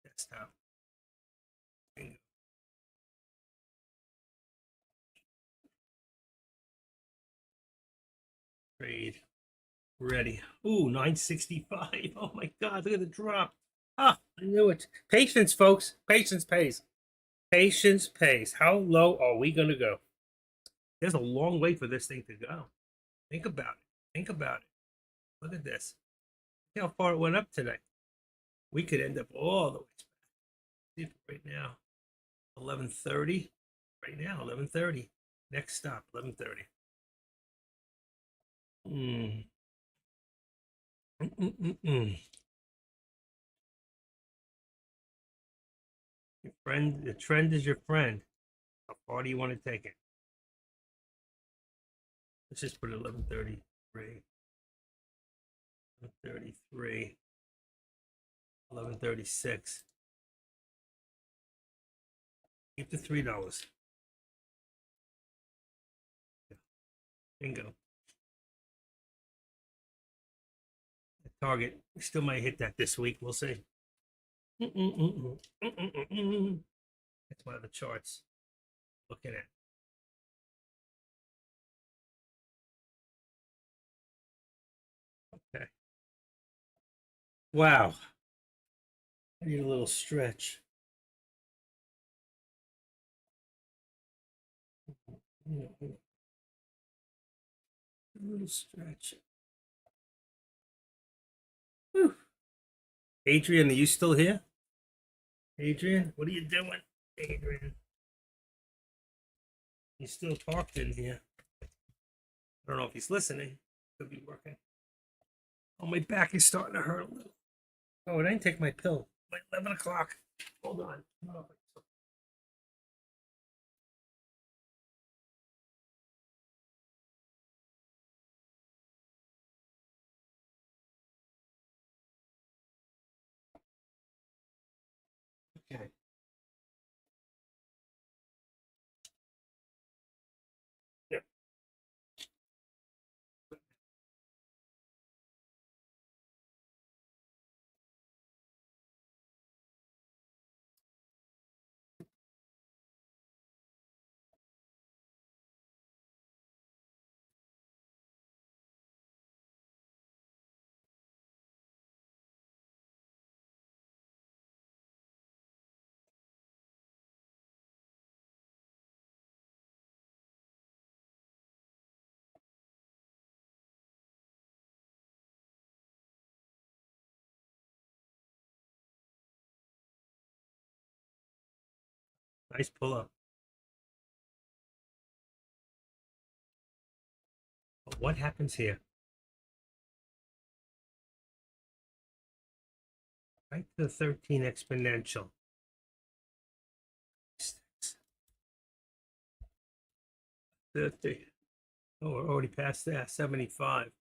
Speaker 1: Desktop. Bingo. Trade. Ready. Ooh, 965. Oh my God, look at the drop. Ah, I knew it. Patience, folks. Patience pays. Patience pays. How low are we going to go? There's a long way for this thing to go. Think about it. Think about it. Look at this. Look how far it went up today. We could end up all the way back. Right now, 11:30. Right now, 11:30. Next stop, 11:30. Your friend, the trend is your friend. How far do you want to take it? Let's just put 11:33. 11:33. 11:36. Keep the $3. Bingo. The target. We still might hit that this week. We'll see. That's one of the charts. Looking at. Okay. Wow. I need a little stretch. A little stretch. Whew. Adrian, are you still here? Adrian, what are you doing? Adrian. He's still talking here. I don't know if he's listening. Could be working. Oh, my back is starting to hurt a little. Oh, I didn't take my pill. Like 11 o'clock. Hold on. Okay. Yep. Nice pull up. But what happens here? right to the 13 exponential. 50. Oh, we're already past that. 75,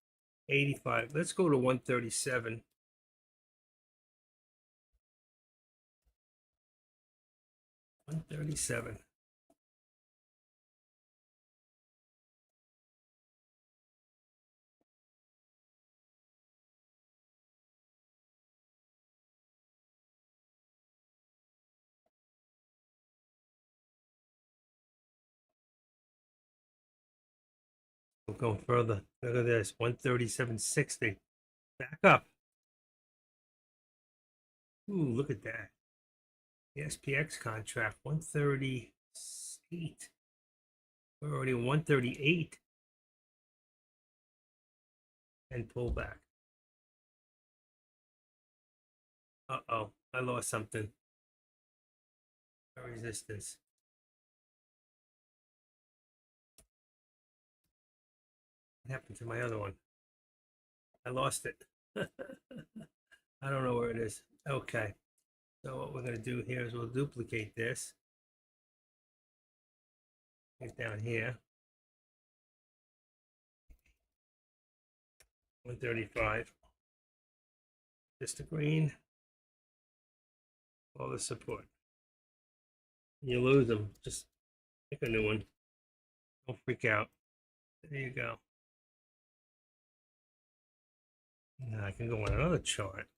Speaker 1: 85. Let's go to 137. 137. We'll go further. Look at this. 137.60. Back up. Ooh, look at that. The SPX contract, 138. We're already 138. And pull back. Uh-oh, I lost something. Resistance. What happened to my other one? I lost it. I don't know where it is. Okay. So what we're going to do here is we'll duplicate this. Get down here. 135. Just a green. All the support. You lose them. Just pick a new one. Don't freak out. There you go. Now I can go on another chart.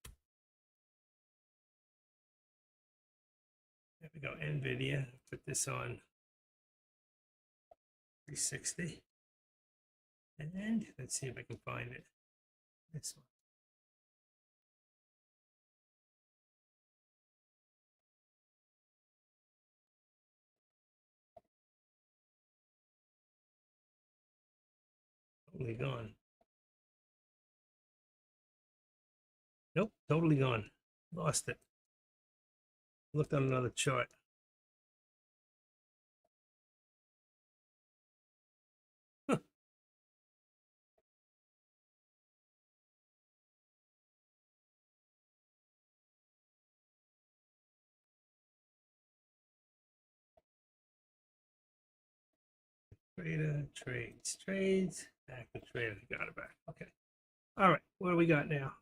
Speaker 1: There we go. NVIDIA. Put this on 360. And let's see if I can find it. This one. Totally gone. Nope, totally gone. Lost it. Looked on another chart. Huh. Trader, trades. Back to trader. Got it back. Okay. All right. What do we got now?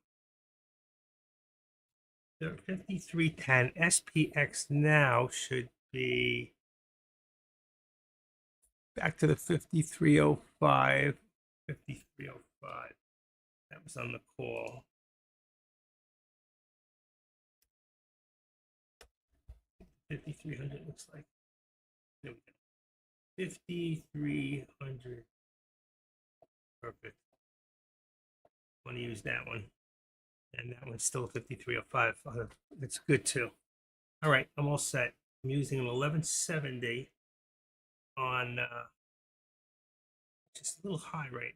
Speaker 1: The 5310 SPX now should be back to the 5305. 5305. That was on the call. 5300 looks like. There we go. 5300. Perfect. Want to use that one. And that one's still 5305. It's good too. All right, I'm all set. I'm using an 1170 on just a little high right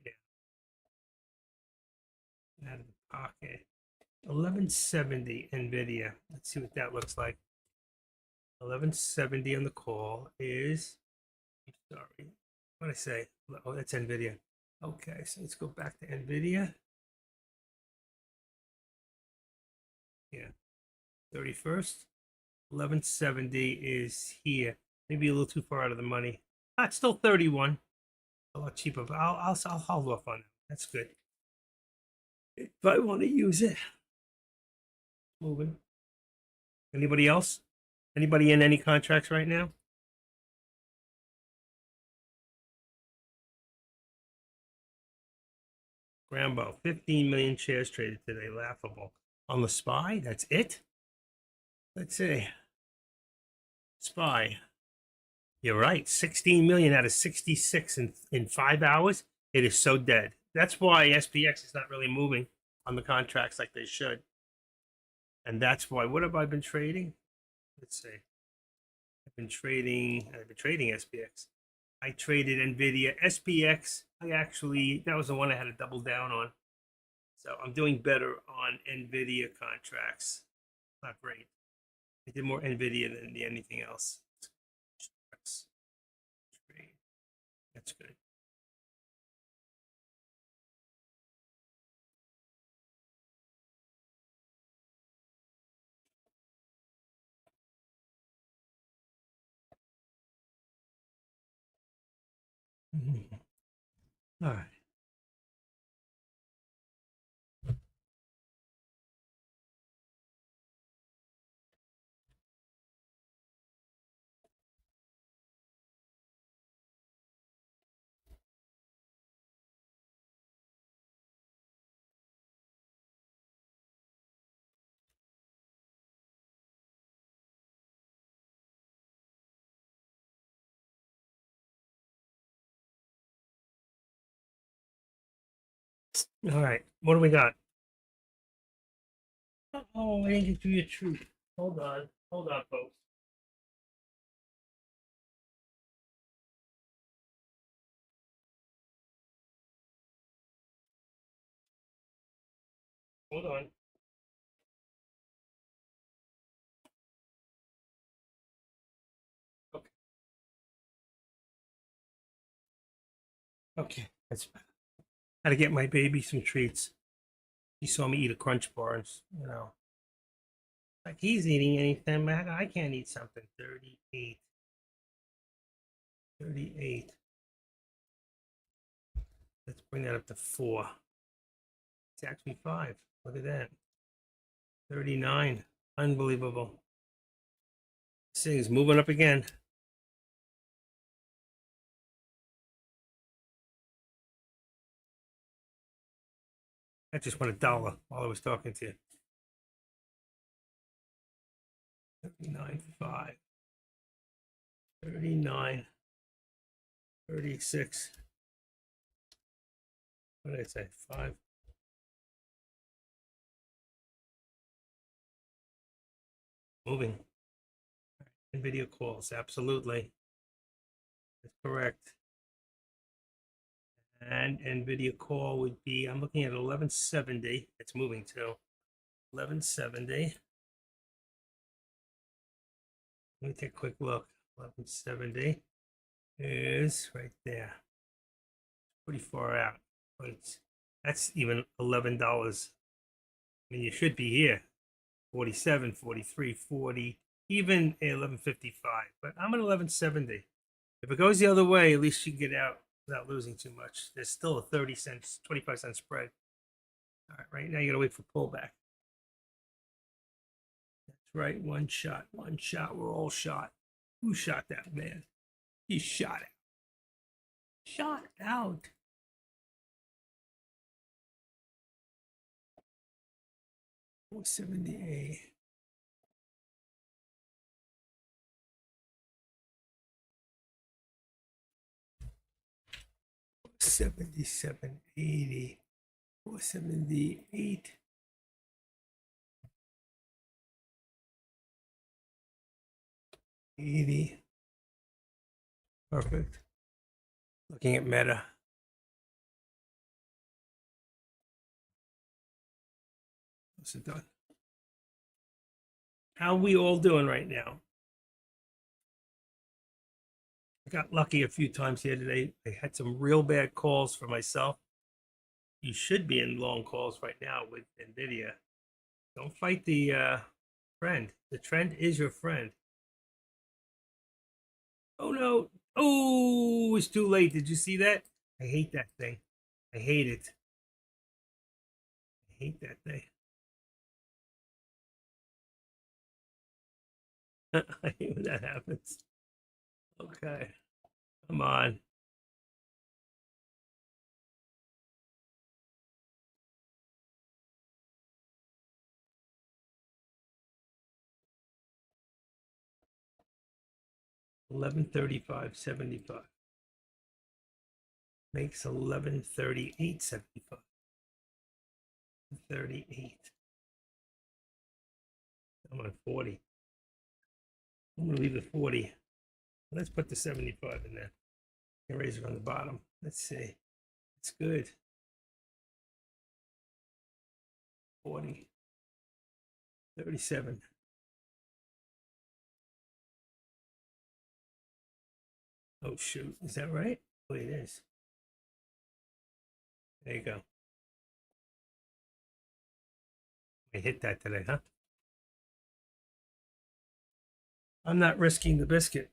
Speaker 1: now. Out of the pocket. 1170 NVIDIA. Let's see what that looks like. 1170 on the call is, sorry, what did I say? Oh, that's NVIDIA. Okay, so let's go back to NVIDIA. Yeah, 31st. 1170 is here. Maybe a little too far out of the money. It's still 31. A lot cheaper, but I'll hold off on it. That's good. If I want to use it. Moving. Anybody else? Anybody in any contracts right now? Grambo, 15 million shares traded today. Laughable. On the SPY, that's it? Let's see. SPY. You're right. 16 million out of 66 in 5 hours. It is so dead. That's why SPX is not really moving on the contracts like they should. And that's why. What have I been trading? Let's see. I've been trading SPX. I traded NVIDIA. SPX, that was the one I had to double down on. So I'm doing better on NVIDIA contracts. Not great. I did more NVIDIA than anything else. That's good. All right. All right. What do we got? Oh, I didn't get you your treat. Hold on. Hold on, folks. Hold on. Okay. Okay. That's Had to get my baby some treats. He saw me eat a Crunch bar, and like he's eating anything, man. I can't eat something. 38. 38. Let's bring that up to 4. It's actually 5. Look at that. 39. Unbelievable. This thing's moving up again. I just won $1 while I was talking to you. 39.5. 39. 36. What did I say? 5. Moving. NVIDIA calls. Absolutely. That's correct. And NVIDIA call would be, I'm looking at 1170. It's moving to 1170. Let me take a quick look. 1170 is right there. Pretty far out. But that's even $11. I mean, you should be here. 47, 43, 40, even 1155. But I'm at 1170. If it goes the other way, at least you can get out without losing too much. There's still a 30 cents, 25-cent spread. All right, right now you gotta wait for pullback. That's right, one shot, one shot. We're all shot. Who shot that man? He shot it. Shot out. $478. 77.80. 478. $80. Perfect. Looking at Meta. What's it done? How are we all doing right now? I got lucky a few times here today. I had some real bad calls for myself. You should be in long calls right now with NVIDIA. Don't fight the trend. The trend is your friend. Oh no. Oh, it's too late. Did you see that? I hate that thing. I hate it. I hate that thing. I hate when that happens. Okay. Come on. 1135.75 makes 1138.75. 38. I'm on 40. I'm gonna leave the 40. Let's put the 75 in there. Eraser on the bottom. Let's see. It's good. 40. 37. Oh shoot. Is that right? Oh, it is. There you go. I hit that today, huh? I'm not risking the biscuit.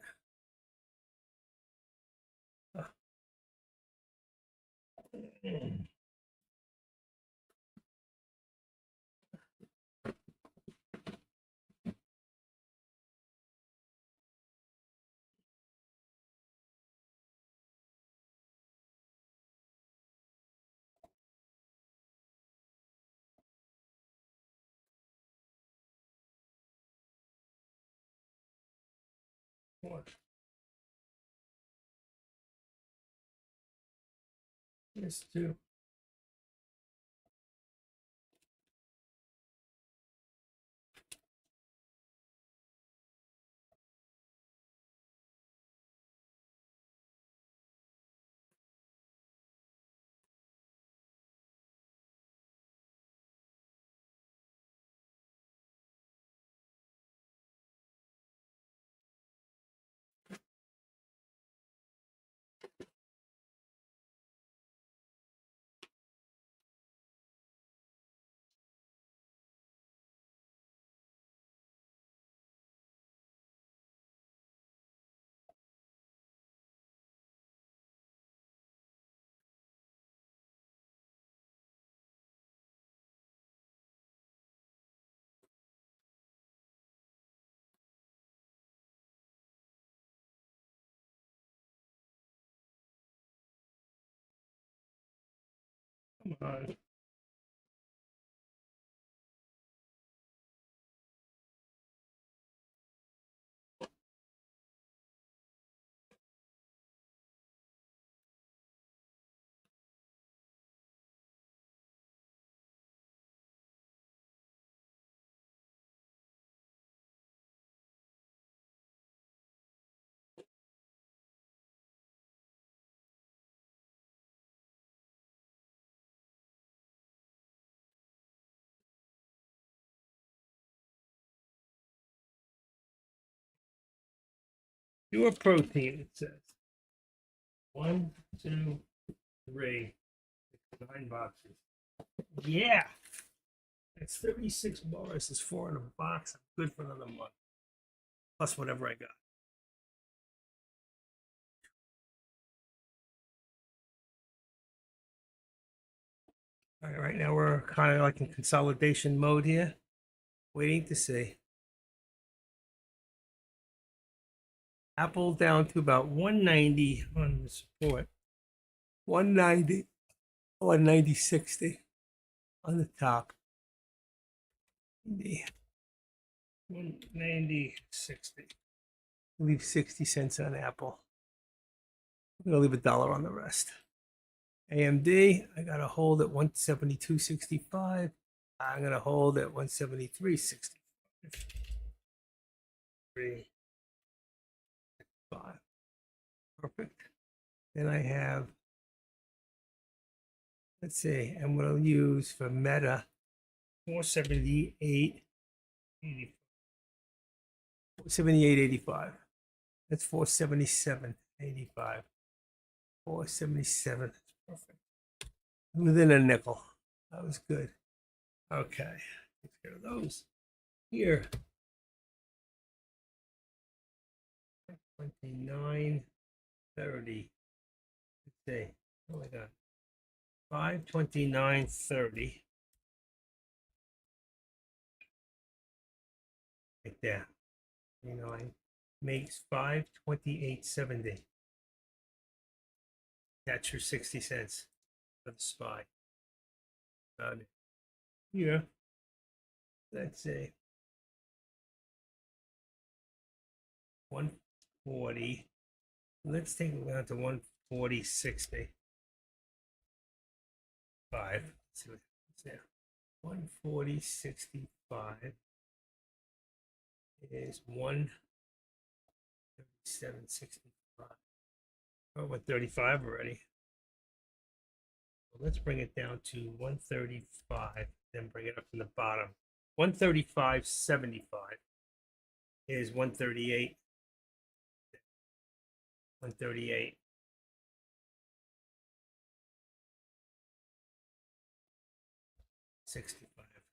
Speaker 1: What? This too. Come on. Pure protein, it says. 1, 2, 3, 9 boxes. Yeah. That's 36 bars. It's 4 in a box. I'm good for another month. Plus whatever I got. All right, now we're kind of like in consolidation mode here. Waiting to see. Apple down to about 190 on the support. 190, 190.60 on the top. 190.60. Leave 60 cents on Apple. I'm gonna leave $1 on the rest. AMD, I got to hold at 172.65. I'm gonna hold at 173.65. 3, 5. Perfect. Then I have, let's see, I'm gonna use for Meta 478.80. 78.85. That's 477.85. 477. That's perfect. Within a nickel. That was good. Okay. Take care of those. Here. 29.30. Let's see. Oh my God. 529.30. Right there. 29 makes 528.70. That's your 60 cents for the SPY. Here, let's say 140. Let's take it down to 140.65. Let's see what's there. 140.65 is 137.65. Oh, 135 already. Well, let's bring it down to 135, then bring it up to the bottom. 135.75 is 138. 138. $65.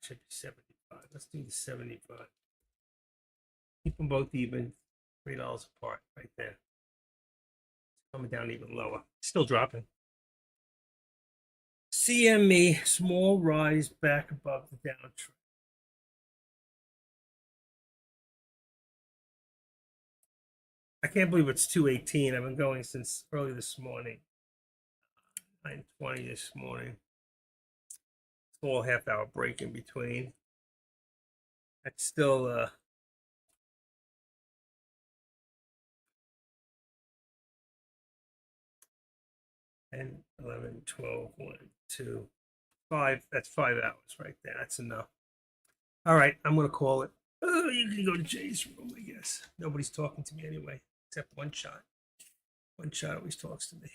Speaker 1: Should be 75. Let's do the 75. Keep them both even. $3 apart right there. It's coming down even lower. Still dropping. CME, small rise back above the downtrend. I can't believe it's 218. I've been going since early this morning, 9:20 this morning. Small half-hour break in between. That's still 10, 11, 12, 1, 2, 5. That's 5 hours right there. That's enough. All right, I'm gonna call it. Oh, you can go to Jay's room, I guess. Nobody's talking to me anyway, except one shot. One shot always talks to me.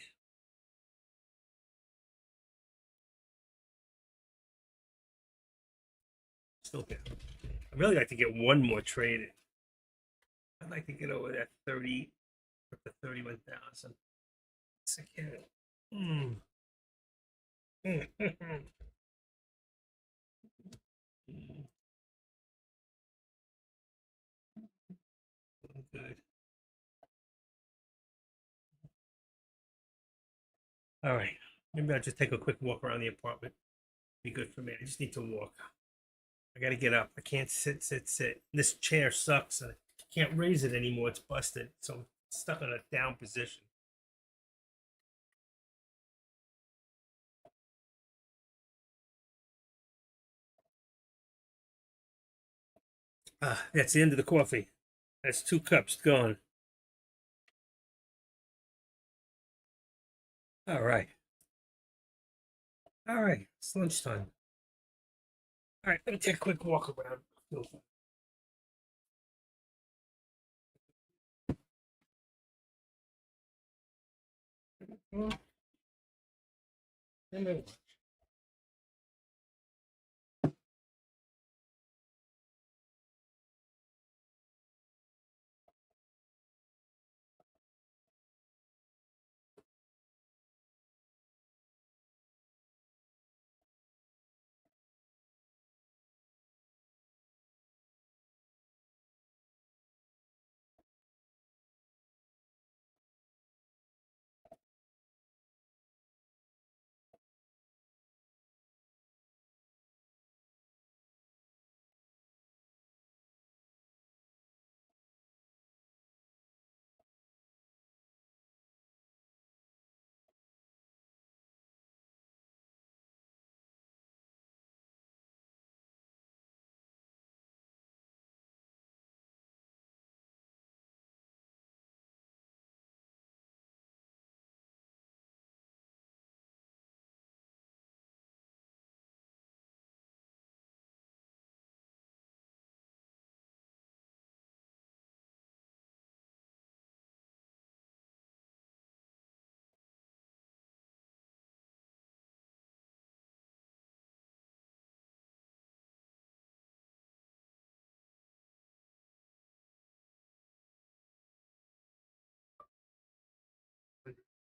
Speaker 1: Still down. I really like to get one more trade in. I'd like to get over that 30, up to 31,000. Yes, I can. Mm. Good. All right. Maybe I'll just take a quick walk around the apartment. Be good for me. I just need to walk. I got to get up. I can't sit. This chair sucks. I can't raise it anymore. It's busted. So I'm stuck in a down position. That's the end of the coffee. That's 2 cups gone. All right. All right. It's lunchtime. All right. Let me take a quick walk around.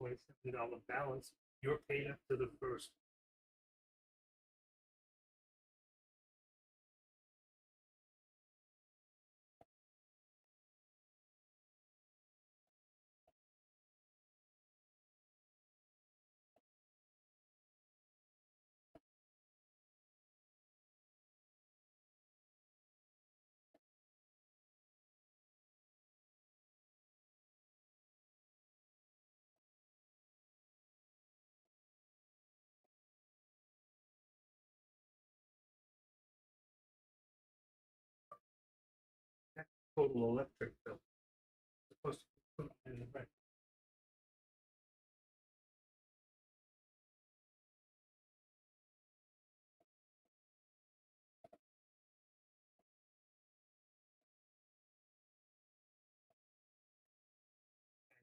Speaker 1: $27 balance. You're paid up to the first. That's total electric bill. Supposed to put it in the rent.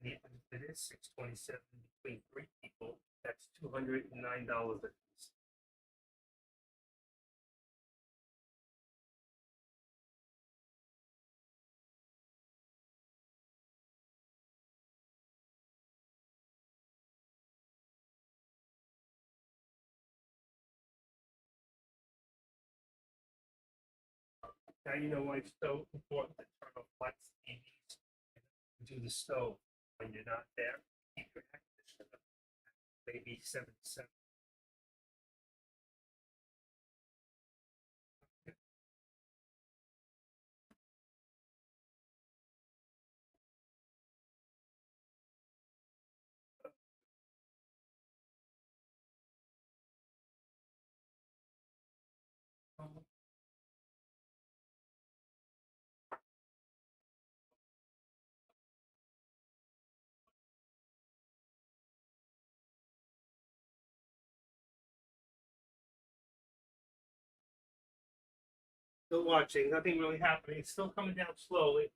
Speaker 1: And even if it is 627 between 3 people, that's $209 a piece. Now you know why it's so important to turn off lights, TVs, and do the stove when you're not there. Keep your air conditioner maybe 7 to 7. Still watching. Nothing really happening. It's still coming down slowly.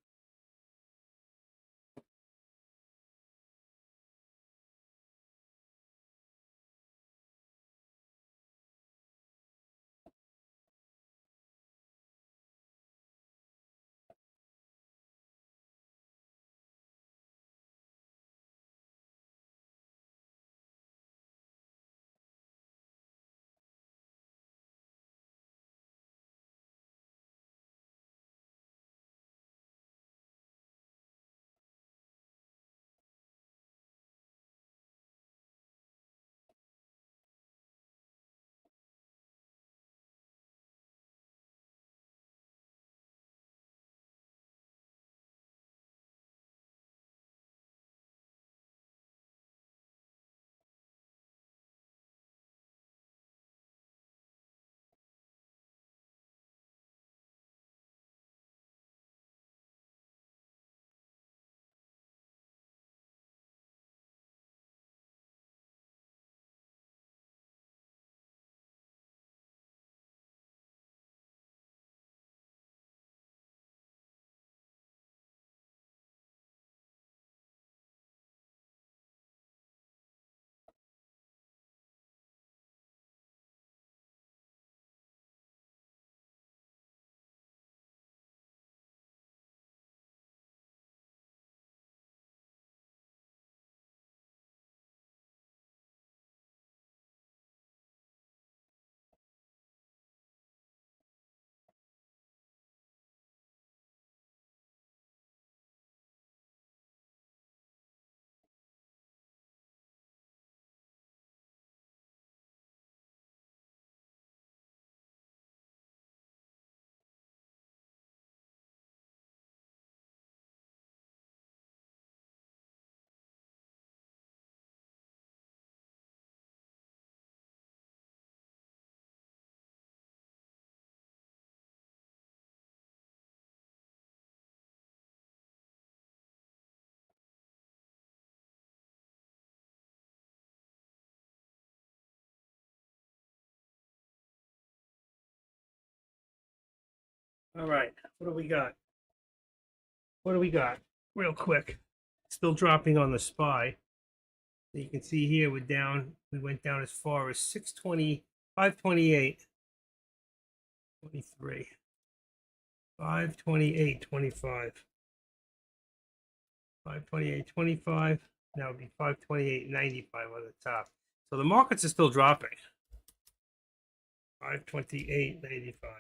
Speaker 1: All right. What do we got? What do we got? Real quick. Still dropping on the SPY. You can see here we're down. We went down as far as 620, 528, 23, 528, 25, 528, 25. Now it'd be 528, 95 on the top. So the markets are still dropping. 528, 95.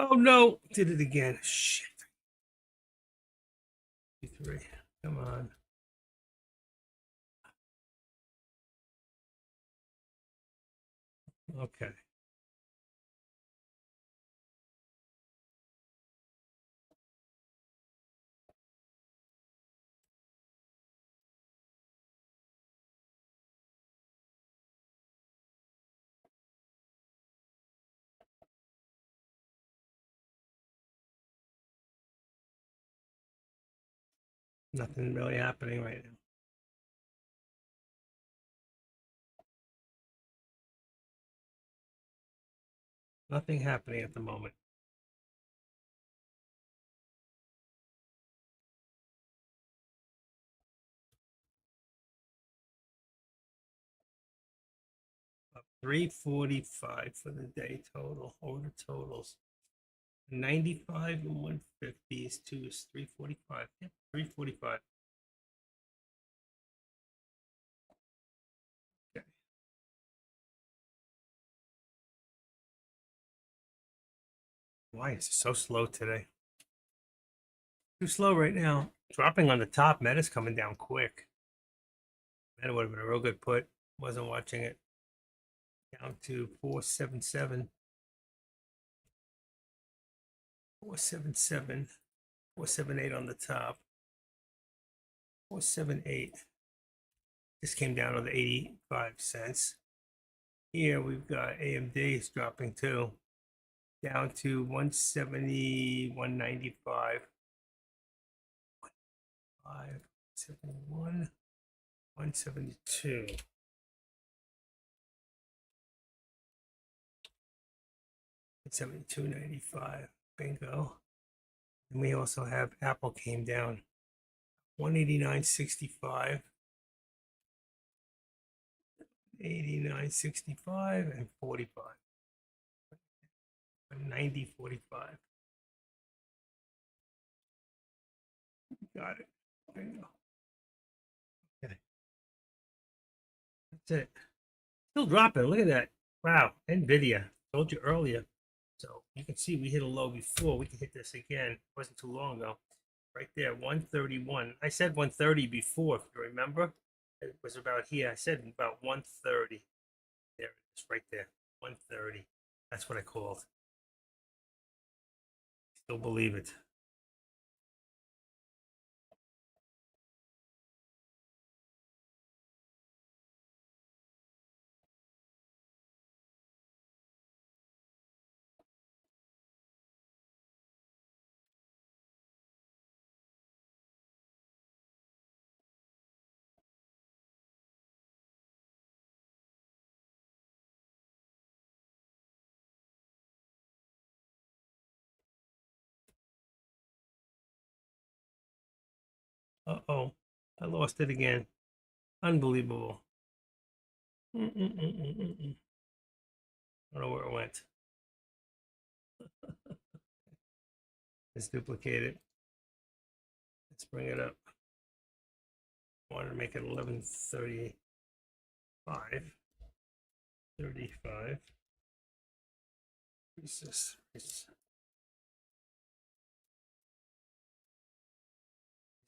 Speaker 1: Oh no, did it again. Shit. 3. Come on. Okay. Nothing really happening right now. Nothing happening at the moment. Up 345 for the day total. Over totals. 95 and 150 is 2 is 345. Yep, 345. Okay. Why is it so slow today? Too slow right now. Dropping on the top. Meta's coming down quick. Meta would have been a real good put. Wasn't watching it. Down to 477. 477. 478 on the top. 478. This came down to the 85 cents. Here we've got AMD is dropping too, down to 170, 195, 571, 172. 72.95. Bingo. And we also have Apple came down 189.65, 89.65, and 45. 90.45. Got it. Bingo. Okay. That's it. Still dropping. Look at that. Wow. Nvidia. Told you earlier. So you can see we hit a low before. We can hit this again. It wasn't too long ago. Right there, 131. I said 130 before, if you remember. It was about here. I said about 130. There it is, right there. 130. That's what I called. Still believe it. Uh-oh. I lost it again. Unbelievable. I don't know where it went. Let's duplicate it. Let's bring it up. I wanted to make it 1135. 35. Resist.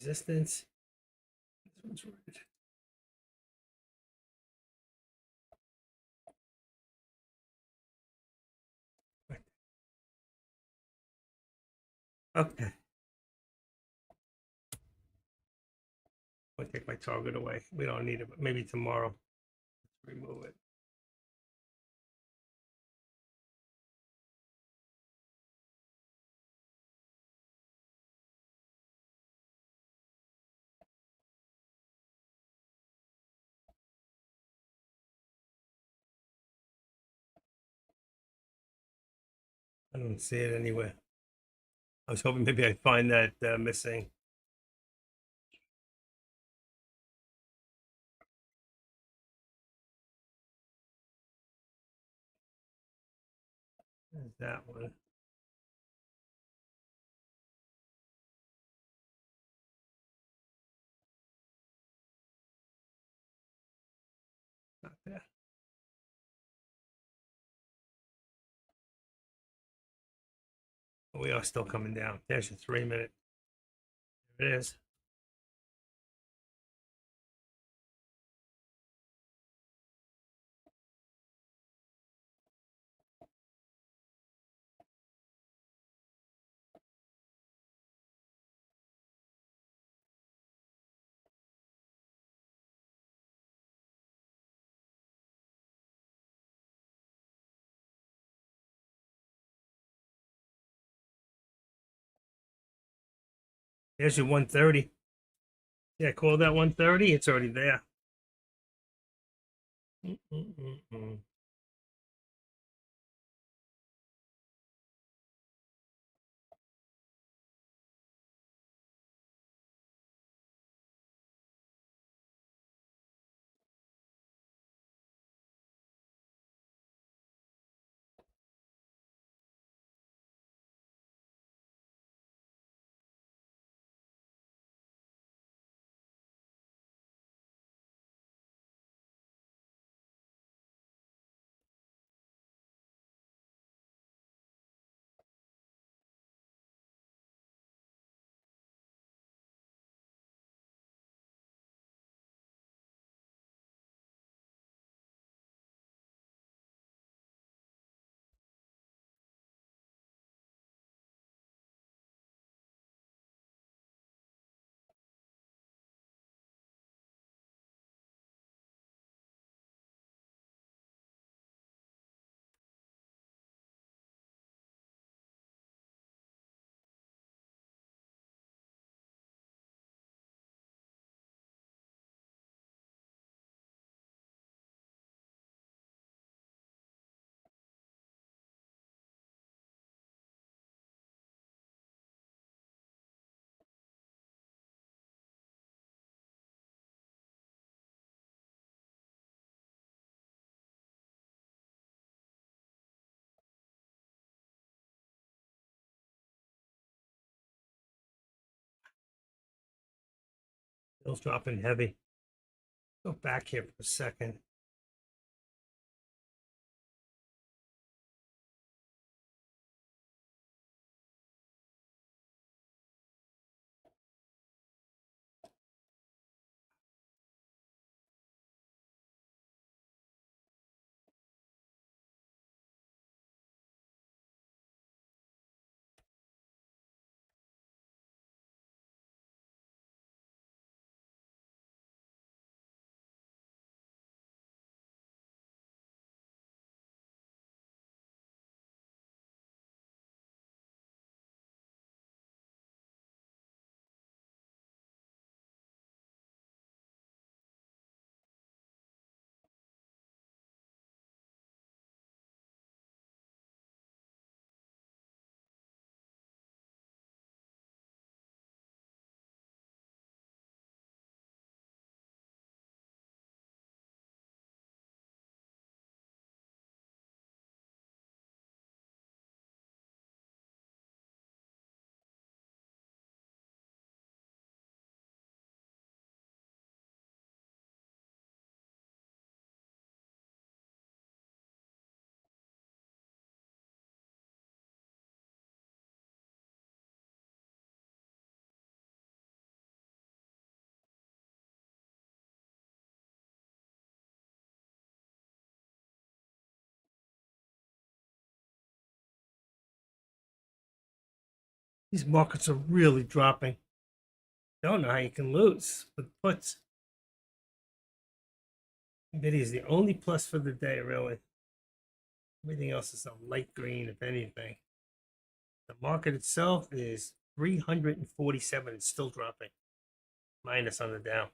Speaker 1: Resistance. This one's right. Okay. I'll take my target away. We don't need it, but maybe tomorrow. Let's remove it. I don't see it anywhere. I was hoping maybe I'd find that missing. There's that one. Not there. We are still coming down. There's your 3 minute. There it is. There's your 130. Yeah, call that 130. It's already there. Bill's dropping heavy. Go back here for a second. These markets are really dropping. Don't know how you can lose, but puts. Nvidia is the only plus for the day, really. Everything else is a light green, if anything. The market itself is 347. It's still dropping. Minus on the Dow.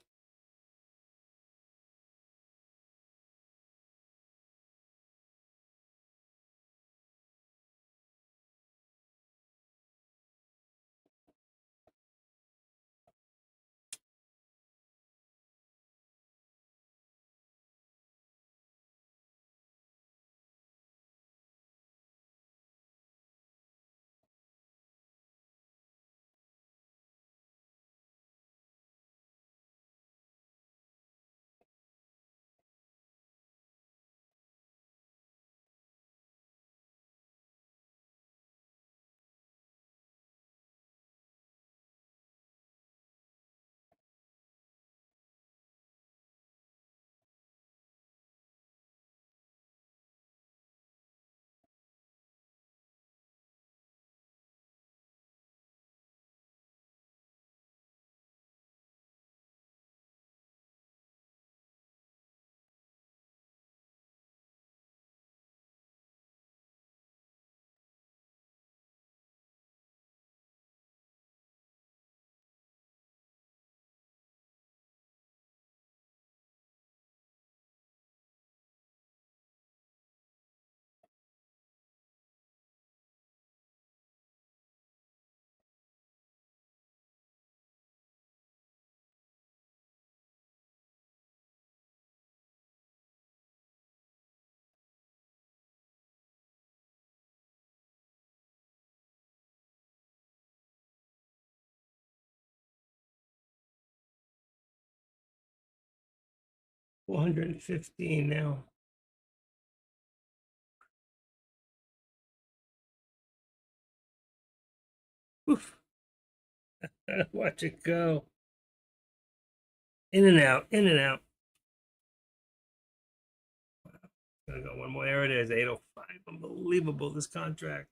Speaker 1: $415 now. Oof. Watch it go. In and out, in and out. Gonna go one more. There it is, 805. Unbelievable, this contract.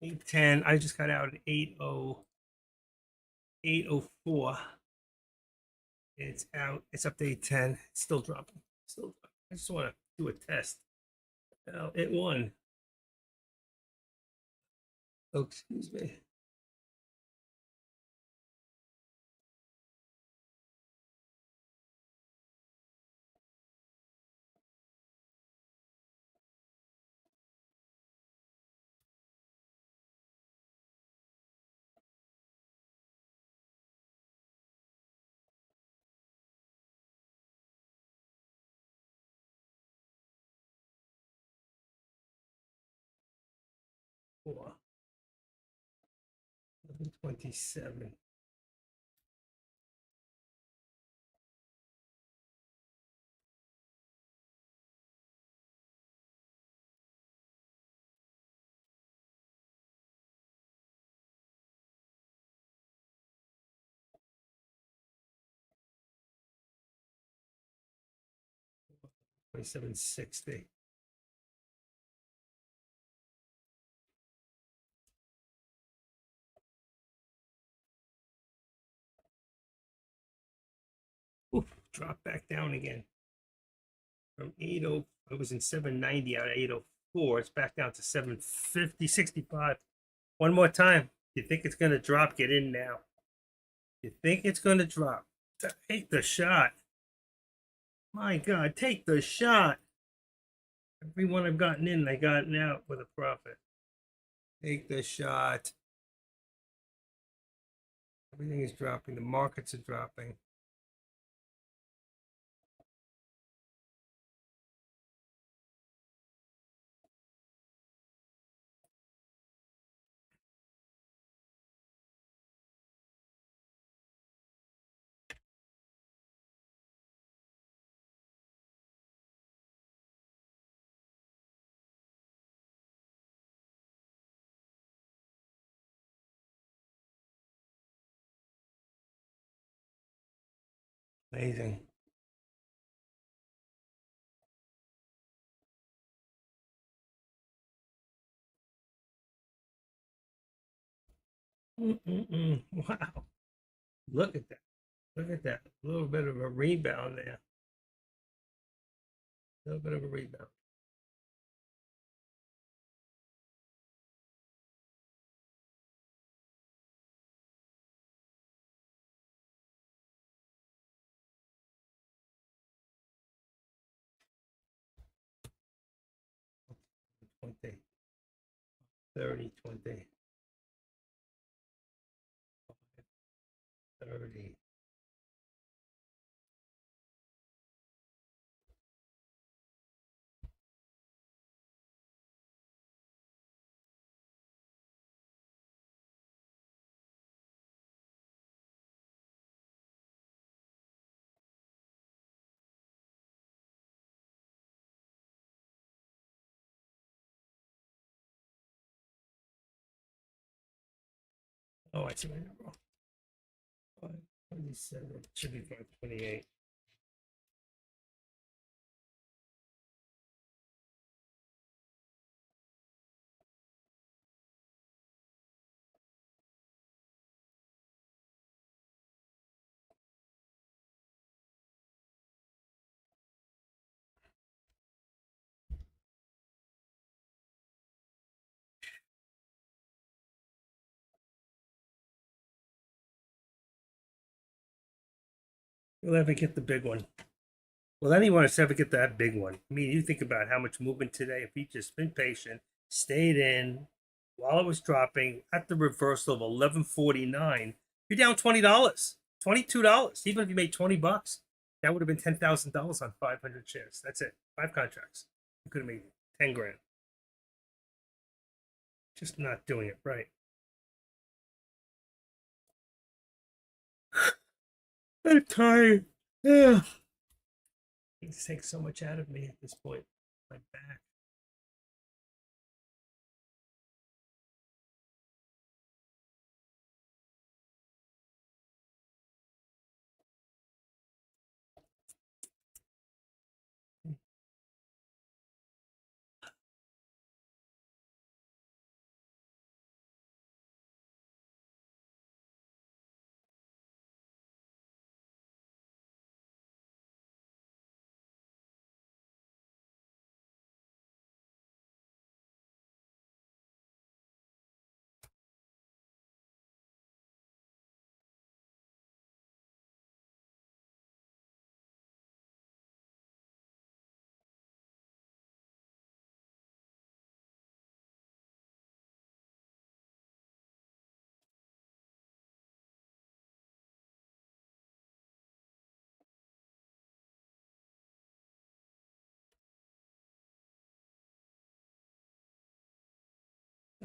Speaker 1: 810. I just got out at 804. It's out. It's up to 810. It's still dropping. Still dropping. I just want to do a test. Well, it won. Oh, excuse me. Four. 1127. 2760. Oof, drop back down again. From 80, it was in 790 out of 804. It's back down to 750, 65. One more time. You think it's going to drop? Get in now. You think it's going to drop? Take the shot. My God, take the shot. Everyone I've gotten in, I gotten out with a profit. Take the shot. Everything is dropping. The markets are dropping. Amazing. Wow. Look at that. Look at that. A little bit of a rebound there. A little bit of a rebound. $20, $30, $20, $30. Oh, I see my number. 527. Should be 528. You'll ever get the big one. Will anyone ever get that big one? I mean, you think about how much movement today. If you just been patient, stayed in while it was dropping at the reversal of 1149, you're down $20, $22. Even if you made $20, that would have been $10,000 on 500 shares. That's it. 5 contracts. You could have made 10 grand. Just not doing it right. I'm tired. Yeah. It takes so much out of me at this point. My back.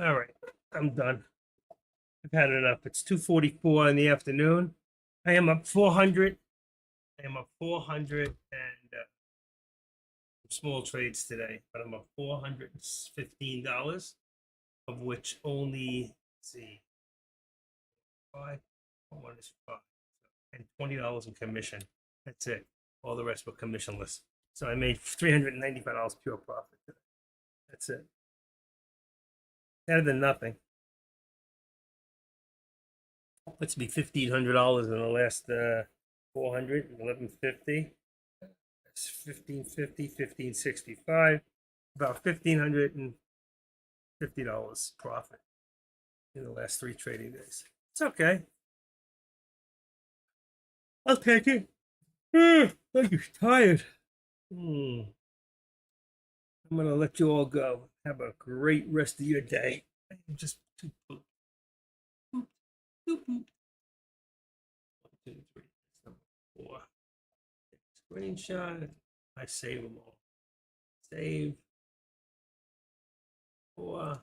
Speaker 1: All right. I'm done. I've had enough. It's 2:44 in the afternoon. I am up 400. I am up 400 and small trades today, but I'm up $415, of which only, let's see, 1 is 5, and $20 in commission. That's it. All the rest were commissionless. So I made $395 pure profit. That's it. Better than nothing. Puts me $1,500 in the last 400, 1150. That's 1550, 1565. About $1,550 profit in the last 3 trading days. It's okay. I'll take it. I'm tired. I'm gonna let you all go. Have a great rest of your day. Just boop, boop, boop, boop, boop. 1, 2, 3. That's number 4. Screenshot. I save them all. Save. 4.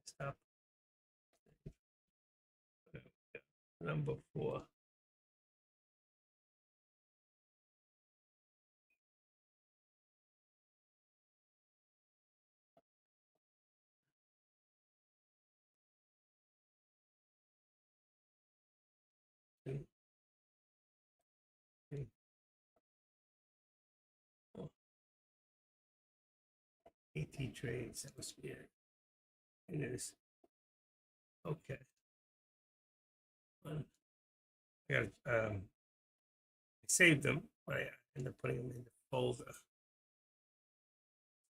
Speaker 1: Stop. Number 4. Two, 3, 4. AT trades. That must be it. It is. Okay. I got I saved them, but I ended up putting them in the folder.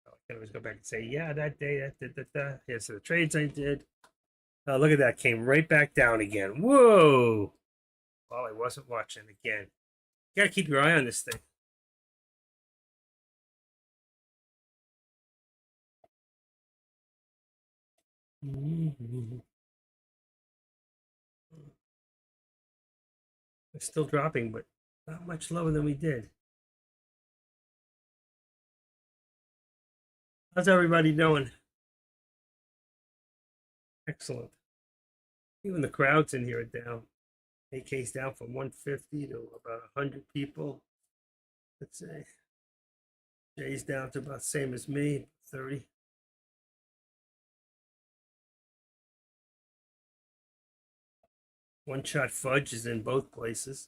Speaker 1: So I can always go back and say, yeah, that day, that. Here's the trades I did. Oh, look at that. Came right back down again. Whoa. Well, I wasn't watching again. You got to keep your eye on this thing. It's still dropping, but not much lower than we did. How's everybody doing? Excellent. Even the crowds in here are down. AK's down from 150 to about 100 people. Let's see. Jay's down to about the same as me, 30. One Shot Fudge is in both places.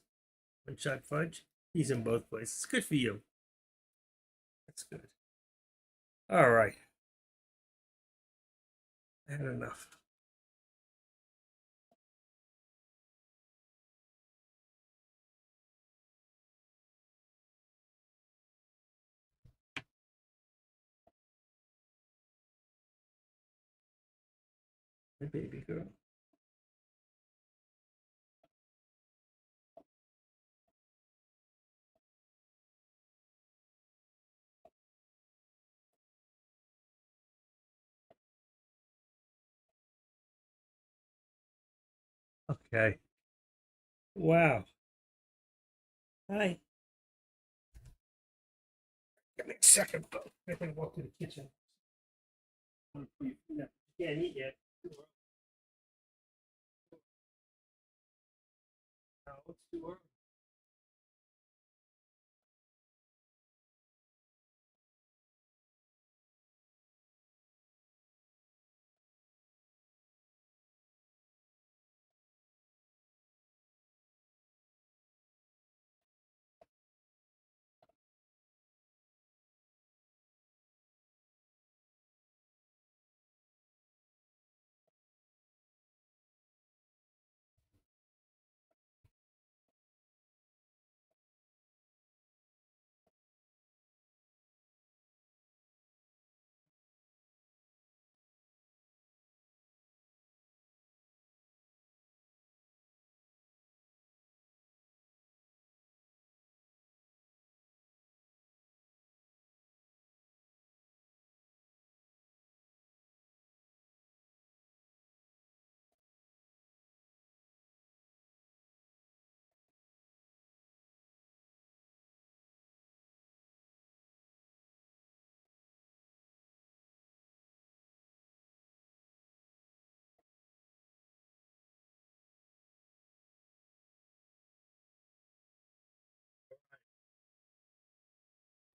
Speaker 1: One Shot Fudge, he's in both places. Good for you. That's good. All right. I had enough. My baby girl. Okay. Wow. Hi. Give me a second, though. I gotta walk to the kitchen. You can't eat yet. No, it's too early.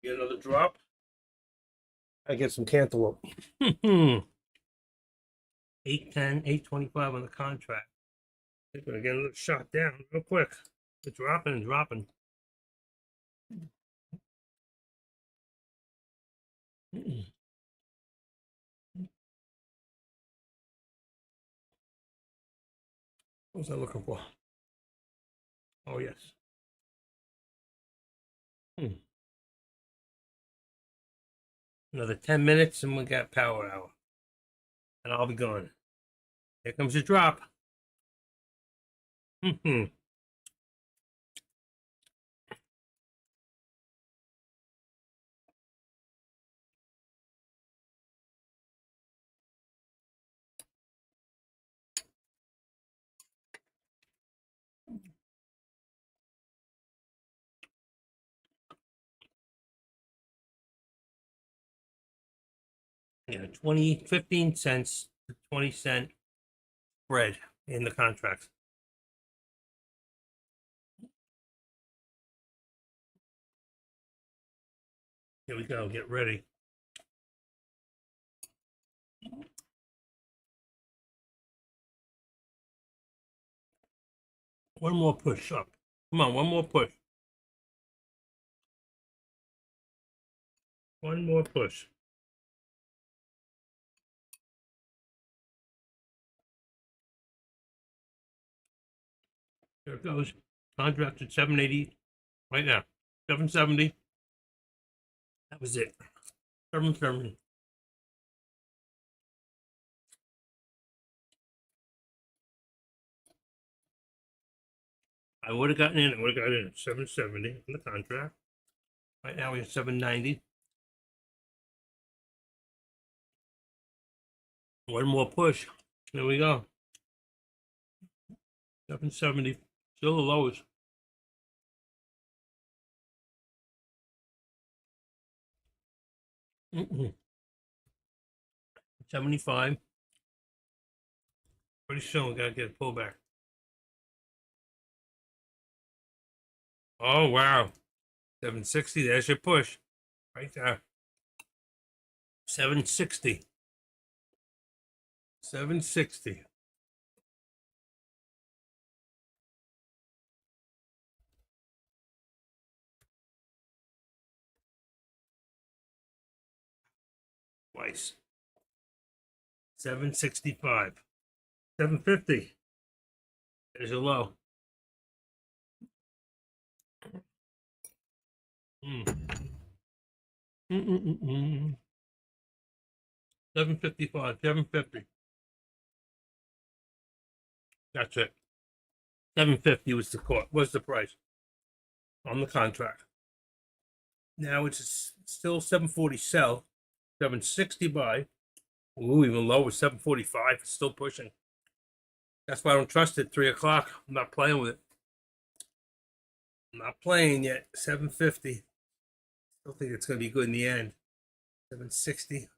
Speaker 1: Get another drop. I get some cantaloupe. 810, 825 on the contract. They're gonna get a little shot down real quick. They're dropping and dropping. What was I looking for? Oh, yes. Another 10 minutes and we got power hour. And I'll be gone. Here comes the drop. Yeah, 15 cents to 20-cent spread in the contracts. Here we go. Get ready. One more push up. Come on, one more push. One more push. There it goes. Contract at 780 right now. 770. That was it. 770. I would have gotten in. I would have gotten in at 770 in the contract. Right now we have 790. One more push. There we go. 770. Still the lowest. Mm-mm. 75. Pretty soon we gotta get a pullback. Oh wow. 760. There's your push. Right there. 760. 760. Twice. 765. 750. There's your low. Mm. 755. 750. That's it. 750 was the price on the contract. Now it's still 740 sell, 760 buy. Ooh, even lower, 745. It's still pushing. That's why I don't trust it. 3 o'clock. I'm not playing with it. I'm not playing yet. 750. Still think it's going to be good in the end. 760.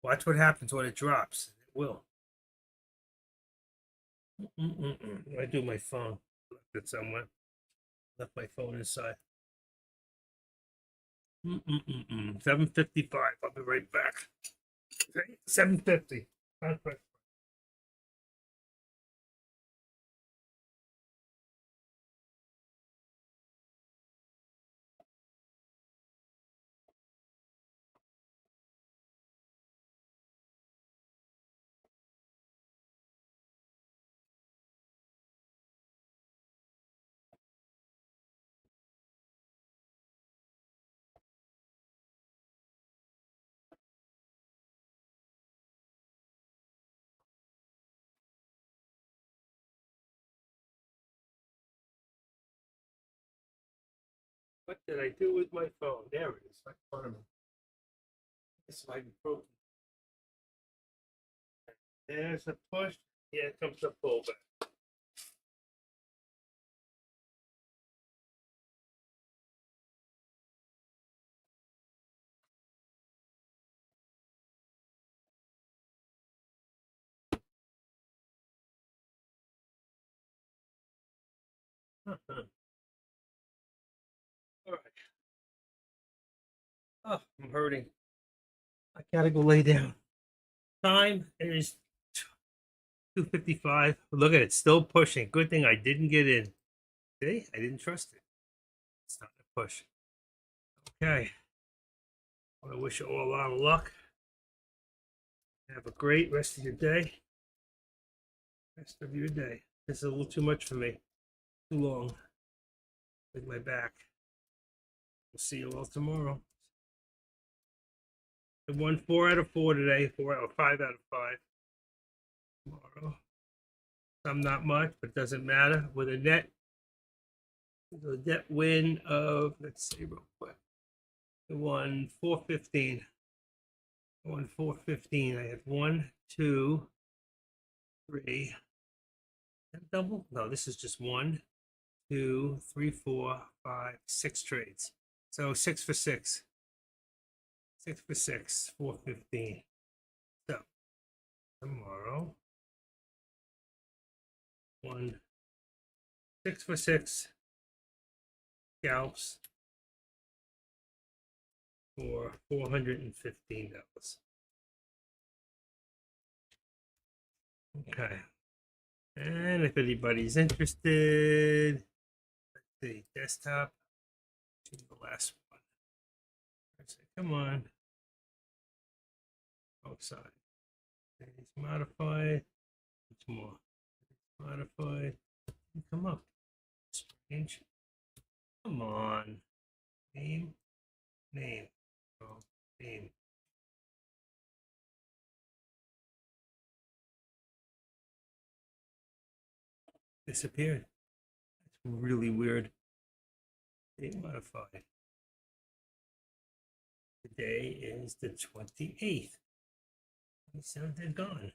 Speaker 1: Watch what happens when it drops. It will. I do my phone. Left it somewhere. Left my phone inside. 755. I'll be right back. 750. What did I do with my phone? There it is, right in front of me. It's like broken. There's a push. Here comes the pullback. All right. Oh, I'm hurting. I gotta go lay down. Time is 2:55. Look at it, still pushing. Good thing I didn't get in. See, I didn't trust it. It's not a push. Okay. I wish you all a lot of luck. Have a great rest of your day. Rest of your day. This is a little too much for me. Too long with my back. We'll see you all tomorrow. I won 4 out of 4 today. 4 out of 5 out of 5 tomorrow. Some not much, but it doesn't matter. With a net win of, let's see real quick. I won 415. I won 415. I had 1, 2, 3. Double? No, this is just 1, 2, 3, 4, 5, 6 trades. So 6 for 6. 6 for 6, 415. So tomorrow, 6 for 6 scalps for $415. Okay. And if anybody's interested, let's see, desktop, to the last one. Come on. Outside. It's modified. It's more. Modified. Come up. Strange. Come on. Name. Oh, name. Disappeared. That's really weird. Date modified. Today is the 28th. So they're gone.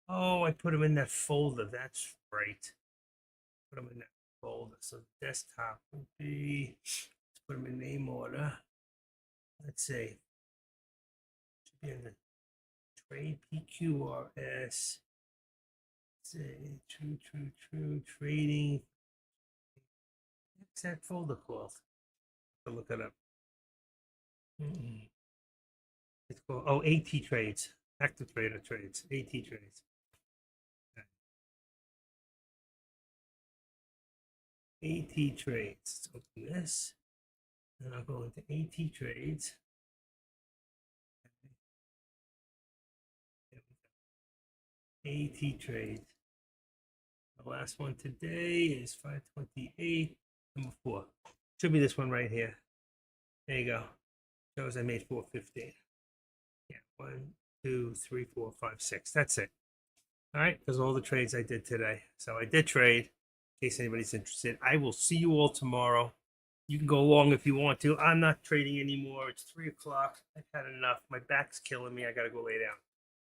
Speaker 1: Oh, I put them in that folder. That's right. Put them in that folder. So desktop would be, let's put them in name order. Let's see. Should be in the trade PQRS. Say true trading. What's that folder called? I'll look it up. It's called AT trades, active trader trades, AT trades. AT trades. Let's open this, and I'll go into AT trades. AT trades. The last one today is 528, number 4. Should be this one right here. There you go. Shows I made 415. Yeah, 1, 2, 3, 4, 5, 6. That's it. All right, those are all the trades I did today. So I did trade, in case anybody's interested. I will see you all tomorrow. You can go along if you want to. I'm not trading anymore. It's 3 o'clock. I've had enough. My back's killing me. I got to go lay down.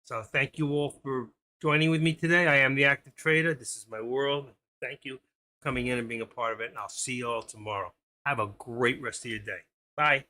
Speaker 1: So thank you all for joining with me today. I am the Active Trader. This is my world. Thank you for coming in and being a part of it. And I'll see you all tomorrow. Have a great rest of your day. Bye.